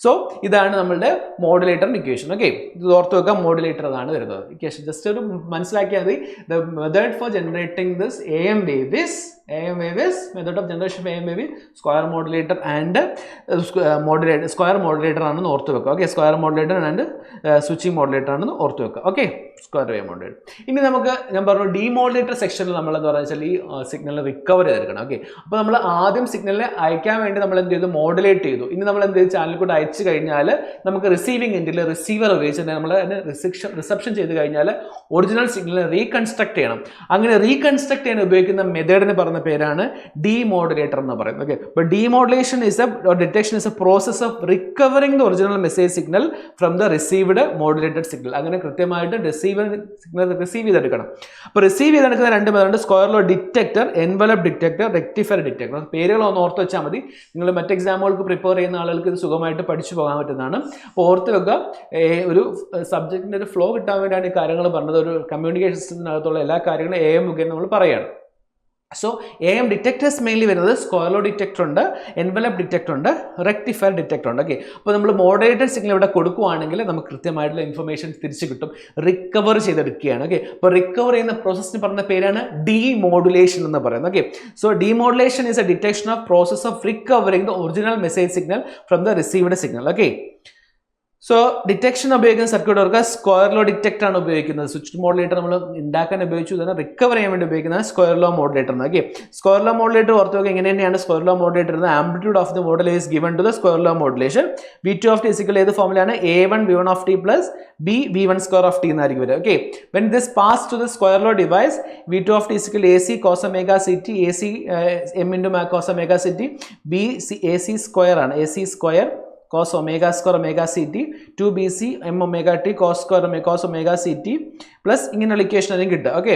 so ഇതാണ് നമ്മളുടെ മോഡുലേറ്ററിന്റെ equation. Okay, ഇത് ഓർത്ത് വെക്കാം, modulator അതാണ് വരുന്നത് equation. Just ഒരു മനസ്സിലാക്കിയാൽ മതി. The method for generating this AM wave is method of generation of AM wave is square modulator and square modulator ആണെന്ന് ഓർത്ത് വെക്കുക. Okay, square modulator and switching modulator ആണെന്ന് ഓർത്ത് വെക്കുക. Okay, square wave modulator. ഇനി നമുക്ക് ഞാൻ പറഞ്ഞു ഡിമോഡുലേറ്റർ സെക്ഷനിൽ നമ്മൾ എന്താ പറയുക, ഈ സിഗ്നൽ റിക്കവർ ചെയ്തെടുക്കണം. ഓക്കെ, അപ്പോൾ നമ്മൾ ആദ്യം സിഗ്നലിനെ അയക്കാൻ വേണ്ടി നമ്മൾ എന്ത് ചെയ്തു? മോഡുലേറ്റ് ചെയ്തു. ഇനി നമ്മൾ എന്ത് ചെയ്തു? ചാനൽ കൂടെ അയച്ചു കഴിഞ്ഞാൽ നമുക്ക് റിസീവിംഗ് എൻഡിൽ റിസീവർ ഉപയോഗിച്ച് നമ്മൾ അതിനെ റിസപ്ഷൻ ചെയ്ത് കഴിഞ്ഞാൽ ഒറിജിനൽ സിഗ്നൽ റീകൺസ്ട്രക്ട് ചെയ്യണം. അങ്ങനെ റീകൺസ്ട്രക്ട് ചെയ്യാൻ ഉപയോഗിക്കുന്ന മെത്തേഡിന് പറയുന്ന പേരാണ് ഡീമോഡുലേറ്റർ എന്ന് പറയുന്നത്. ഓക്കെ, അപ്പോൾ demodulation detection is a process of recovering the original message signal from the received modulated signal. അങ്ങനെ കൃത്യമായിട്ട് സിഗ്നൽ റിസീവ് ചെയ്തെടുക്കണം. അപ്പോൾ റിസീവ് ചെയ്തെടുക്കുന്ന രണ്ട് method: square law detector, envelope detector, rectifier detector. പേരുകളൊന്ന് ഓർത്ത് വെച്ചാൽ മതി. നിങ്ങൾ മറ്റ് എക്സാമുകൾക്ക് പ്രിപ്പയർ ചെയ്യുന്ന ആളുകൾക്ക് ഇത് സുഖമായിട്ട് പഠിച്ചു പോകാൻ പറ്റുന്നതാണ്. അപ്പോൾ ഓർത്ത് വെക്കുക, ഒരു സബ്ജക്റ്റിൻ്റെ ഒരു ഫ്ലോ കിട്ടാൻ വേണ്ടിയാണ് ഈ കാര്യങ്ങൾ പറഞ്ഞത്. ഒരു കമ്മ്യൂണിക്കേഷൻ സിസ്റ്റത്തിനകത്തുള്ള എല്ലാ കാര്യങ്ങളും AM മുഖേന നമ്മൾ പറയുകയാണ്. സോ AM ഡിറ്റക്ടേഴ്സ് മെയിൻലി വരുന്നത് സ്ക്വയർ ലോ ഡിറ്റക്ടർ ഉണ്ട്, എൻവലപ്പ് ഡിറ്റക്ടർ ഉണ്ട്, റെക്ടിഫയർ ഡിറ്റക്ടർ ഉണ്ട്. ഓക്കെ, അപ്പോൾ നമ്മൾ മോഡുലേറ്റഡ് സിഗ്നൽ ഇവിടെ കൊടുക്കുകയാണെങ്കിൽ നമുക്ക് കൃത്യമായിട്ടുള്ള ഇൻഫർമേഷൻ തിരിച്ചു കിട്ടും, റിക്കവർ ചെയ്തെടുക്കുകയാണ്. ഓക്കെ, അപ്പോൾ റിക്കവർ ചെയ്യുന്ന പ്രോസസ്സിന് പറഞ്ഞ പേരാണ് ഡീമോഡുലേഷൻ എന്ന് പറയുന്നത്. Okay, so demodulation is A detection of process of recovering the original message signal from the received signal. Okay, so detection ഉപയോഗിക്കുന്ന സർക്യൂട്ട് ഓർക്കുക, സ്ക്വയർ ലോ ഡിറ്റക്ടർ ആണ് ഉപയോഗിക്കുന്നത്. സ്വിച്ച് മോഡുലേറ്റർ നമ്മൾ ഉണ്ടാക്കാൻ ഉപയോഗിച്ചു, തന്നെ റിക്കവർ ചെയ്യാൻ വേണ്ടി ഉപയോഗിക്കുന്നത് square law modulator. Okay, square law modulator ഓർത്ത് നോക്കുക എങ്ങനെ തന്നെയാണ് square law modulator. Amplitude of the model is given to the square law modulation. V2 of t ഇസിക്കൽ ഏത് ഫോമിലാണ്? A1 V1 of t plus B V1 square of t എന്നായിരിക്കും വരിക. Okay, when this pass to the square law device, V2 of t is equal AC cos omega ct, AC m into cos omega ct, B AC square ആണ്, AC square cos omega square omega ct 2bc m omega t cos square cos omega ct plus ഇങ്ങനെയുള്ള equation ആയിരിക്കും കിട്ടുക. Okay,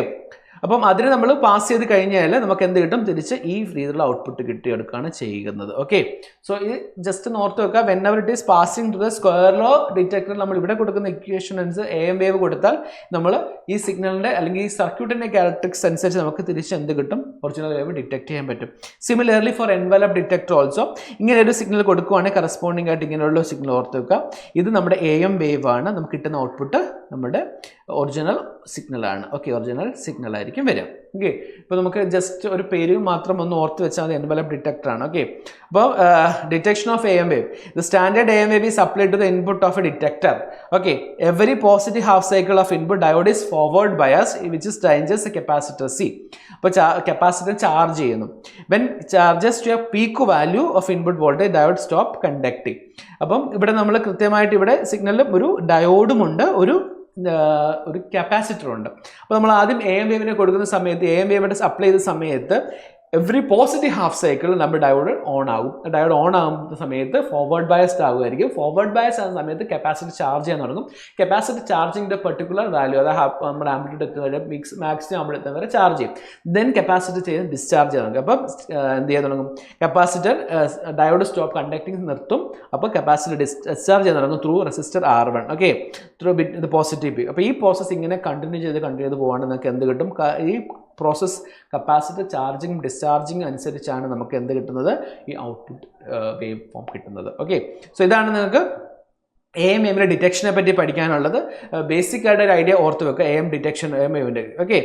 അപ്പം അതിന് നമ്മൾ pass ചെയ്ത് കഴിഞ്ഞാൽ നമുക്ക് എന്ത് കിട്ടും? തിരിച്ച് ഈ രീതിയിലുള്ള ഔട്ട്പുട്ട് കിട്ടിയെടുക്കുകയാണ് ചെയ്യുന്നത്. ഓക്കെ, സോ ഈ ജസ്റ്റ് ഓർത്ത് വെക്കുക, whenever it is passing to the square law detector നമ്മൾ ഇവിടെ കൊടുക്കുന്ന ഇക്വേഷൻ അനുസരിച്ച് AM വേവ് കൊടുത്താൽ നമ്മൾ ഈ സിഗ്നലിൻ്റെ അല്ലെങ്കിൽ ഈ സർക്യൂട്ടിൻ്റെ ക്യാരക്ടറിക്സ് അനുസരിച്ച് നമുക്ക് തിരിച്ച് എന്ത് കിട്ടും? ഒറിജിനൽ വേവ് ഡിറ്റക്ട് ചെയ്യാൻ പറ്റും. Similarly for envelope detector also ഇങ്ങനെ ഒരു സിഗ്നൽ കൊടുക്കുകയാണെങ്കിൽ കറസ്പോണ്ടിങ് ആയിട്ട് ഇങ്ങനെയുള്ള സിഗ്നൽ ഓർത്ത് വെക്കുക. ഇത് നമ്മുടെ AM വേവ് ആണ്. നമുക്ക് കിട്ടുന്ന ഔട്ട്പുട്ട് നമ്മുടെ ഒറിജിനൽ സിഗ്നലാണ്. ഓക്കെ, ഒറിജിനൽ സിഗ്നൽ ആയിരിക്കും വരിക. ഓക്കെ, ഇപ്പോൾ നമുക്ക് ജസ്റ്റ് ഒരു പേര് മാത്രം ഒന്ന് ഓർത്ത് വെച്ചാൽ അത് എൻവലപ്പ് ഡിറ്റക്ടർ ആണ്. ഓക്കെ, അപ്പോൾ detection of AM wave, the standard AM wave is applied to the input of a detector. Okay, every positive half cycle of input diode is forward bias which is changes capacitor C. അപ്പോൾ capacitor charge ചെയ്യുന്നു. When charges to a peak value of input voltage diode stop conducting. അപ്പം ഇവിടെ നമ്മൾ കൃത്യമായിട്ട് ഇവിടെ സിഗ്നലിൽ ഒരു ഡയോഡുമുണ്ട്, ഒരു കപ്പാസിറ്റർ ഉണ്ട്. അപ്പോൾ നമ്മൾ ആദ്യം AM വേവിനെ കൊടുക്കുന്ന സമയത്ത് AM വേവിനെ അപ്ലൈ ചെയ്ത സമയത്ത് എവറി പോസിറ്റീവ് ഹാഫ് സൈക്കിൾ നമ്മുടെ ഡയോഡ് ഓൺ ആകും. ഡയോഡ് ഓൺ ആകുന്ന സമയത്ത് ഫോർവേഡ് ബയസ്ഡ് ആകുമായിരിക്കും. ഫോർവേഡ് ബയസ് ആകുന്ന സമയത്ത് കപ്പാസിറ്റി ചാർജ് ചെയ്യാൻ തുടങ്ങും. കപ്പാസിറ്റി ചാർജിങ്ങിൻ്റെ പെർട്ടിക്കുലർ വാല്യൂ, അതായത് നമ്മുടെ ആംപ്ലിറ്റ്യൂഡ് എത്തുന്നവരെ മാക്സിമം ആംപ്ലിറ്റ്യൂഡ് എത്തുന്നവരെ ചാർജ് ചെയ്യും. ദെൻ കപ്പാസിറ്റി ചെയ്ത് ഡിസ്ചാർജ് ചെയ്യാൻ തുടങ്ങും. അപ്പം എന്ത് ചെയ്യാൻ തുടങ്ങും? കപ്പാസിറ്റർ ഡയോഡ് സ്റ്റോപ്പ് കണ്ടക്ടിങ് നിർത്തും. അപ്പോൾ കപ്പാസിറ്റി ഡിസ്ചാർജ് ചെയ്യാൻ തുടങ്ങും through resistor R1. Okay, through bit positive P. അപ്പോൾ ഈ പ്രോസസ്സ് ഇങ്ങനെ കണ്ടിന്യൂ ചെയ്ത് പോവുകയാണെങ്കിൽ നമുക്ക് എന്ത് കിട്ടും? ഈ പ്രോസസ് കപ്പാസിറ്റർ ചാർജിങ് ഡിസ്ചാർജിങ് അനുസരിച്ചാണ് നമുക്ക് എന്ത് കിട്ടുന്നത്? ഈ ഔട്ട്പുട്ട് വേവ് ഫോം കിട്ടുന്നത്. ഓക്കെ, സോ ഇതാണ് നിങ്ങൾക്ക് AM വേവിൻ്റെ ഡിറ്റക്ഷനെ പറ്റി പഠിക്കാനുള്ളത് ബേസിക് ആയിട്ട് ഒരു ഐഡിയ ഓർത്ത് വെക്കുക AM ഡിറ്റക്ഷൻ AM വേവിൻ്റെ. ഓക്കെ,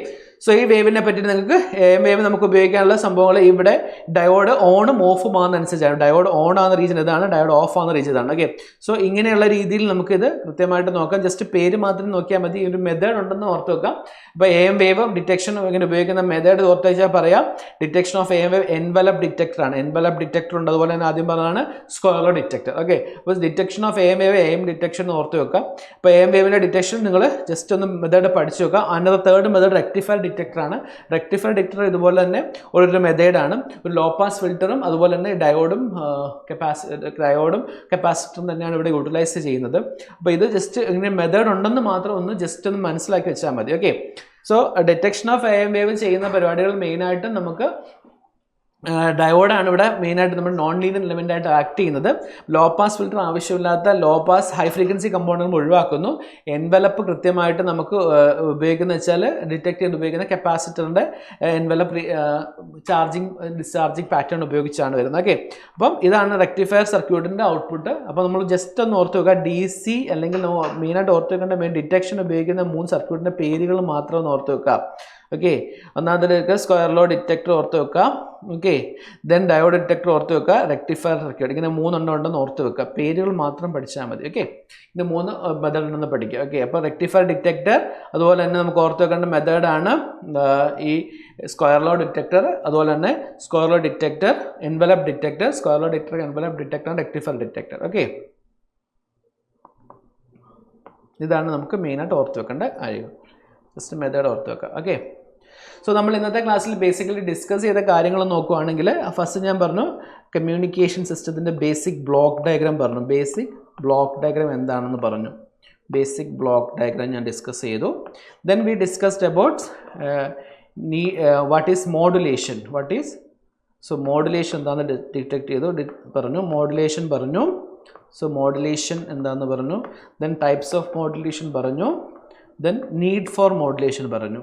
സോ ഈ വേവിനെ പറ്റി നിങ്ങൾക്ക് AM വേവ് നമുക്ക് ഉപയോഗിക്കാനുള്ള സംഭവങ്ങൾ ഇവിടെ ഡയോഡ് ഓണും ഓഫും ആകുന്നതനുസരിച്ചാണ്. ഡയോഡ് ഓൺ ആകുന്ന റീജൻ ഇതാണ്, ഡയോഡ് ഓഫ് ആകുന്ന റീജൻ ഇതാണ്. ഓക്കെ, സോ ഇങ്ങനെയുള്ള രീതിയിൽ നമുക്കിത് കൃത്യമായിട്ട് നോക്കാം. ജസ്റ്റ് പേര് മാത്രം നോക്കിയാൽ മതി. ഒരു മെത്തേഡ് ഉണ്ടെന്ന് ഓർത്ത് വെക്കാം. അപ്പോൾ AM വേവ് ഡിറ്റക്ഷൻ ഇങ്ങനെ ഉപയോഗിക്കുന്ന മെത്തേഡ് ഓർത്ത് വെച്ചാൽ പറയാം. Detection of AM wave envelope detector ആണ്. എൻവലപ്പ് ഡിറ്റക്ടർ ഉണ്ട്, അതുപോലെ തന്നെ ആദ്യം പറഞ്ഞതാണ് സ്ക്വയർ ലോ ഡിറ്റക്ടർ. ഓക്കെ, അപ്പോൾ detection of AM wave AM detection ഓർത്ത് വെക്കാം. അപ്പോൾ AM വേവിൻ്റെ ഡിറ്റക്ഷൻ നിങ്ങൾ ജസ്റ്റ് ഒന്ന് മെത്തേഡ് പഠിച്ചു വെക്കാം. അതിൻ്റെ തേർഡ് മെത്തേഡ് റെക്ടിഫയർ ഡിറ്റക്ടർ ആണ്. റെക്ടിഫയർ ഡിറ്റക്ടർ ഇതുപോലെ തന്നെ ഒരു മെത്തേഡാണ്. ഒരു ലോ പാസ് ഫിൽറ്ററും അതുപോലെ തന്നെ ഡയോഡും കപ്പാസിറ്ററും തന്നെയാണ് ഇവിടെ യൂട്ടിലൈസ് ചെയ്യുന്നത്. അപ്പോൾ ഇത് ജസ്റ്റ് ഇങ്ങനെ മെത്തേഡ് ഉണ്ടെന്ന് മാത്രം ഒന്ന് ജസ്റ്റ് ഒന്ന് മനസ്സിലാക്കി വെച്ചാൽ മതി. Okay, so detection of AM wave ചെയ്യുന്ന പരിപാടികൾ മെയിനായിട്ട് നമുക്ക് ഡയോഡാണ് ഇവിടെ മെയിനായിട്ട് നമ്മൾ നോൺ ലീനിയർ എലമെൻ്റ് ആയിട്ട് ആക്ട് ചെയ്യുന്നത്. ലോ പാസ് ഫിൽറ്റർ ആവശ്യമില്ലാത്ത low pass high frequency component ഒഴിവാക്കുന്നു. എൻവലപ്പ് കൃത്യമായിട്ട് നമുക്ക് ഉപയോഗിക്കുന്നത് വെച്ചാൽ ഡിറ്റക്ട് ചെയ്ത് ഉപയോഗിക്കുന്ന കപ്പാസിറ്ററിൻ്റെ എൻവലപ്പ് ചാർജിങ് ഡിസ്ചാർജിങ് പാറ്റേൺ ഉപയോഗിച്ചാണ് വരുന്നത്. ഓക്കെ, അപ്പം ഇതാണ് റെക്ടിഫയർ സർക്യൂട്ടിൻ്റെ ഔട്ട്പുട്ട്. അപ്പോൾ നമ്മൾ ജസ്റ്റ് ഒന്ന് ഓർത്ത് വെക്കുക. DC അല്ലെങ്കിൽ മെയിനായിട്ട് ഓർത്ത് വെക്കേണ്ട മെയിൻ ഡിറ്റക്ഷൻ ഉപയോഗിക്കുന്ന 3 സർക്യൂട്ടിൻ്റെ പേരുകൾ മാത്രം ഒന്ന് ഓർത്ത് വെക്കുക. ഓക്കെ, ഒന്നാമതിലേക്ക് സ്ക്വയർ ലോ ഡിറ്റക്ടർ ഓർത്ത് വെക്കുക. ഓക്കെ, ദെൻ ഡയോഡ് ഡിറ്റക്ടർ ഓർത്ത് വെക്കുക, റെക്ടിഫയർ സർക്യൂട്ട്, ഇങ്ങനെ 3 ഉണ്ടെന്ന് ഓർത്ത് വെക്കുക. പേരുകൾ മാത്രം പഠിച്ചാൽ മതി. ഓക്കെ, ഇത് 3 മെത്തേഡ് ഉണ്ടെന്ന് പഠിക്കുക. ഓക്കെ, അപ്പോൾ റെക്ടിഫയർ ഡിറ്റക്ടർ അതുപോലെ തന്നെ നമുക്ക് ഓർത്ത് വെക്കേണ്ട മെത്തേഡാണ് ഈ സ്ക്വയർ ലോ ഡിറ്റക്ടർ, അതുപോലെ തന്നെ square law detector, envelope detector, square law detector, envelope detector, rectifier detector. Okay, ഇതാണ് നമുക്ക് മെയിനായിട്ട് ഓർത്ത് വെക്കേണ്ട കാര്യങ്ങൾ. ജസ്റ്റ് മെത്തേഡ് ഓർത്ത് വെക്കുക. ഓക്കെ, സോ നമ്മൾ ഇന്നത്തെ ക്ലാസ്സിൽ ബേസിക്കലി ഡിസ്കസ് ചെയ്ത കാര്യങ്ങൾ നോക്കുകയാണെങ്കിൽ ഫസ്റ്റ് ഞാൻ പറഞ്ഞു കമ്മ്യൂണിക്കേഷൻ സിസ്റ്റത്തിൻ്റെ ബേസിക് ബ്ലോക്ക് ഡയഗ്രാം പറഞ്ഞു. ബേസിക് ബ്ലോക്ക് ഡയഗ്രാം എന്താണെന്ന് പറഞ്ഞു. ബേസിക് ബ്ലോക്ക് ഡയഗ്രാം ഞാൻ ഡിസ്കസ് ചെയ്തു. Then we discussed about what is modulation. So modulation എന്താണെന്ന് ഡിറ്റക്ട് ചെയ്തു പറഞ്ഞു. മോഡുലേഷൻ പറഞ്ഞു. സോ മോഡുലേഷൻ എന്താണെന്ന് പറഞ്ഞു. ദെൻ ടൈപ്സ് ഓഫ് മോഡുലേഷൻ പറഞ്ഞു. Then need for modulation പറഞ്ഞു.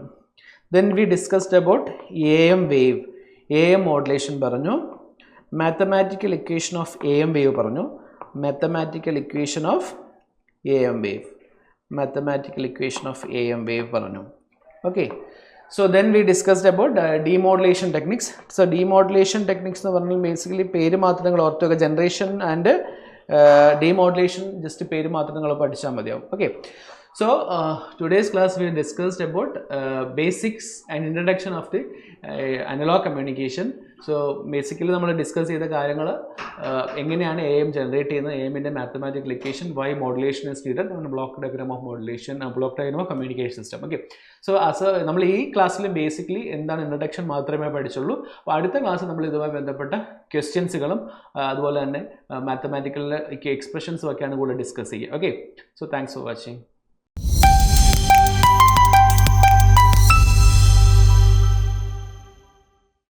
Then we discussed about AM wave, AM modulation പറഞ്ഞു. Mathematical equation of AM wave പറഞ്ഞു. Mathematical equation of AM wave. Mathematical equation of AM wave പറഞ്ഞു. Okay, so then we discussed about demodulation techniques. So demodulation techniques എന്ന് പറഞ്ഞാൽ basically പേര് മാത്രം നിങ്ങൾ ഓർത്ത് വെക്കുക. ജനറേഷൻ ആൻഡ് demodulation just പേര് മാത്രം നിങ്ങൾ പഠിച്ചാൽ മതിയാവും. Okay, so today's class we discussed about basics and introduction of the analog communication. So basically നമ്മൾ ഡിസ്കസ് ചെയ്ത കാര്യങ്ങൾ എങ്ങനെയാണ് AM ജനറേറ്റ് ചെയ്യുന്നത്, AMൻ്റെ mathematical equation, why modulation is needed, block diagram of modulation, block diagram of communication system. Okay, so നമ്മൾ ഈ ക്ലാസ്സിൽ basically എന്താണ് ഇൻട്രൊഡക്ഷൻ മാത്രമേ പഠിച്ചുള്ളൂ. അപ്പോൾ അടുത്ത ക്ലാസ് നമ്മൾ ഇതുമായി ബന്ധപ്പെട്ട ക്വസ്റ്റ്യൻസുകളും അതുപോലെ തന്നെ മാത്തമാറ്റിക്കൽ എക്സ്പ്രഷൻസും ഒക്കെയാണ് കൂടുതൽ ഡിസ്കസ് ചെയ്യുക. Okay, so thanks for watching.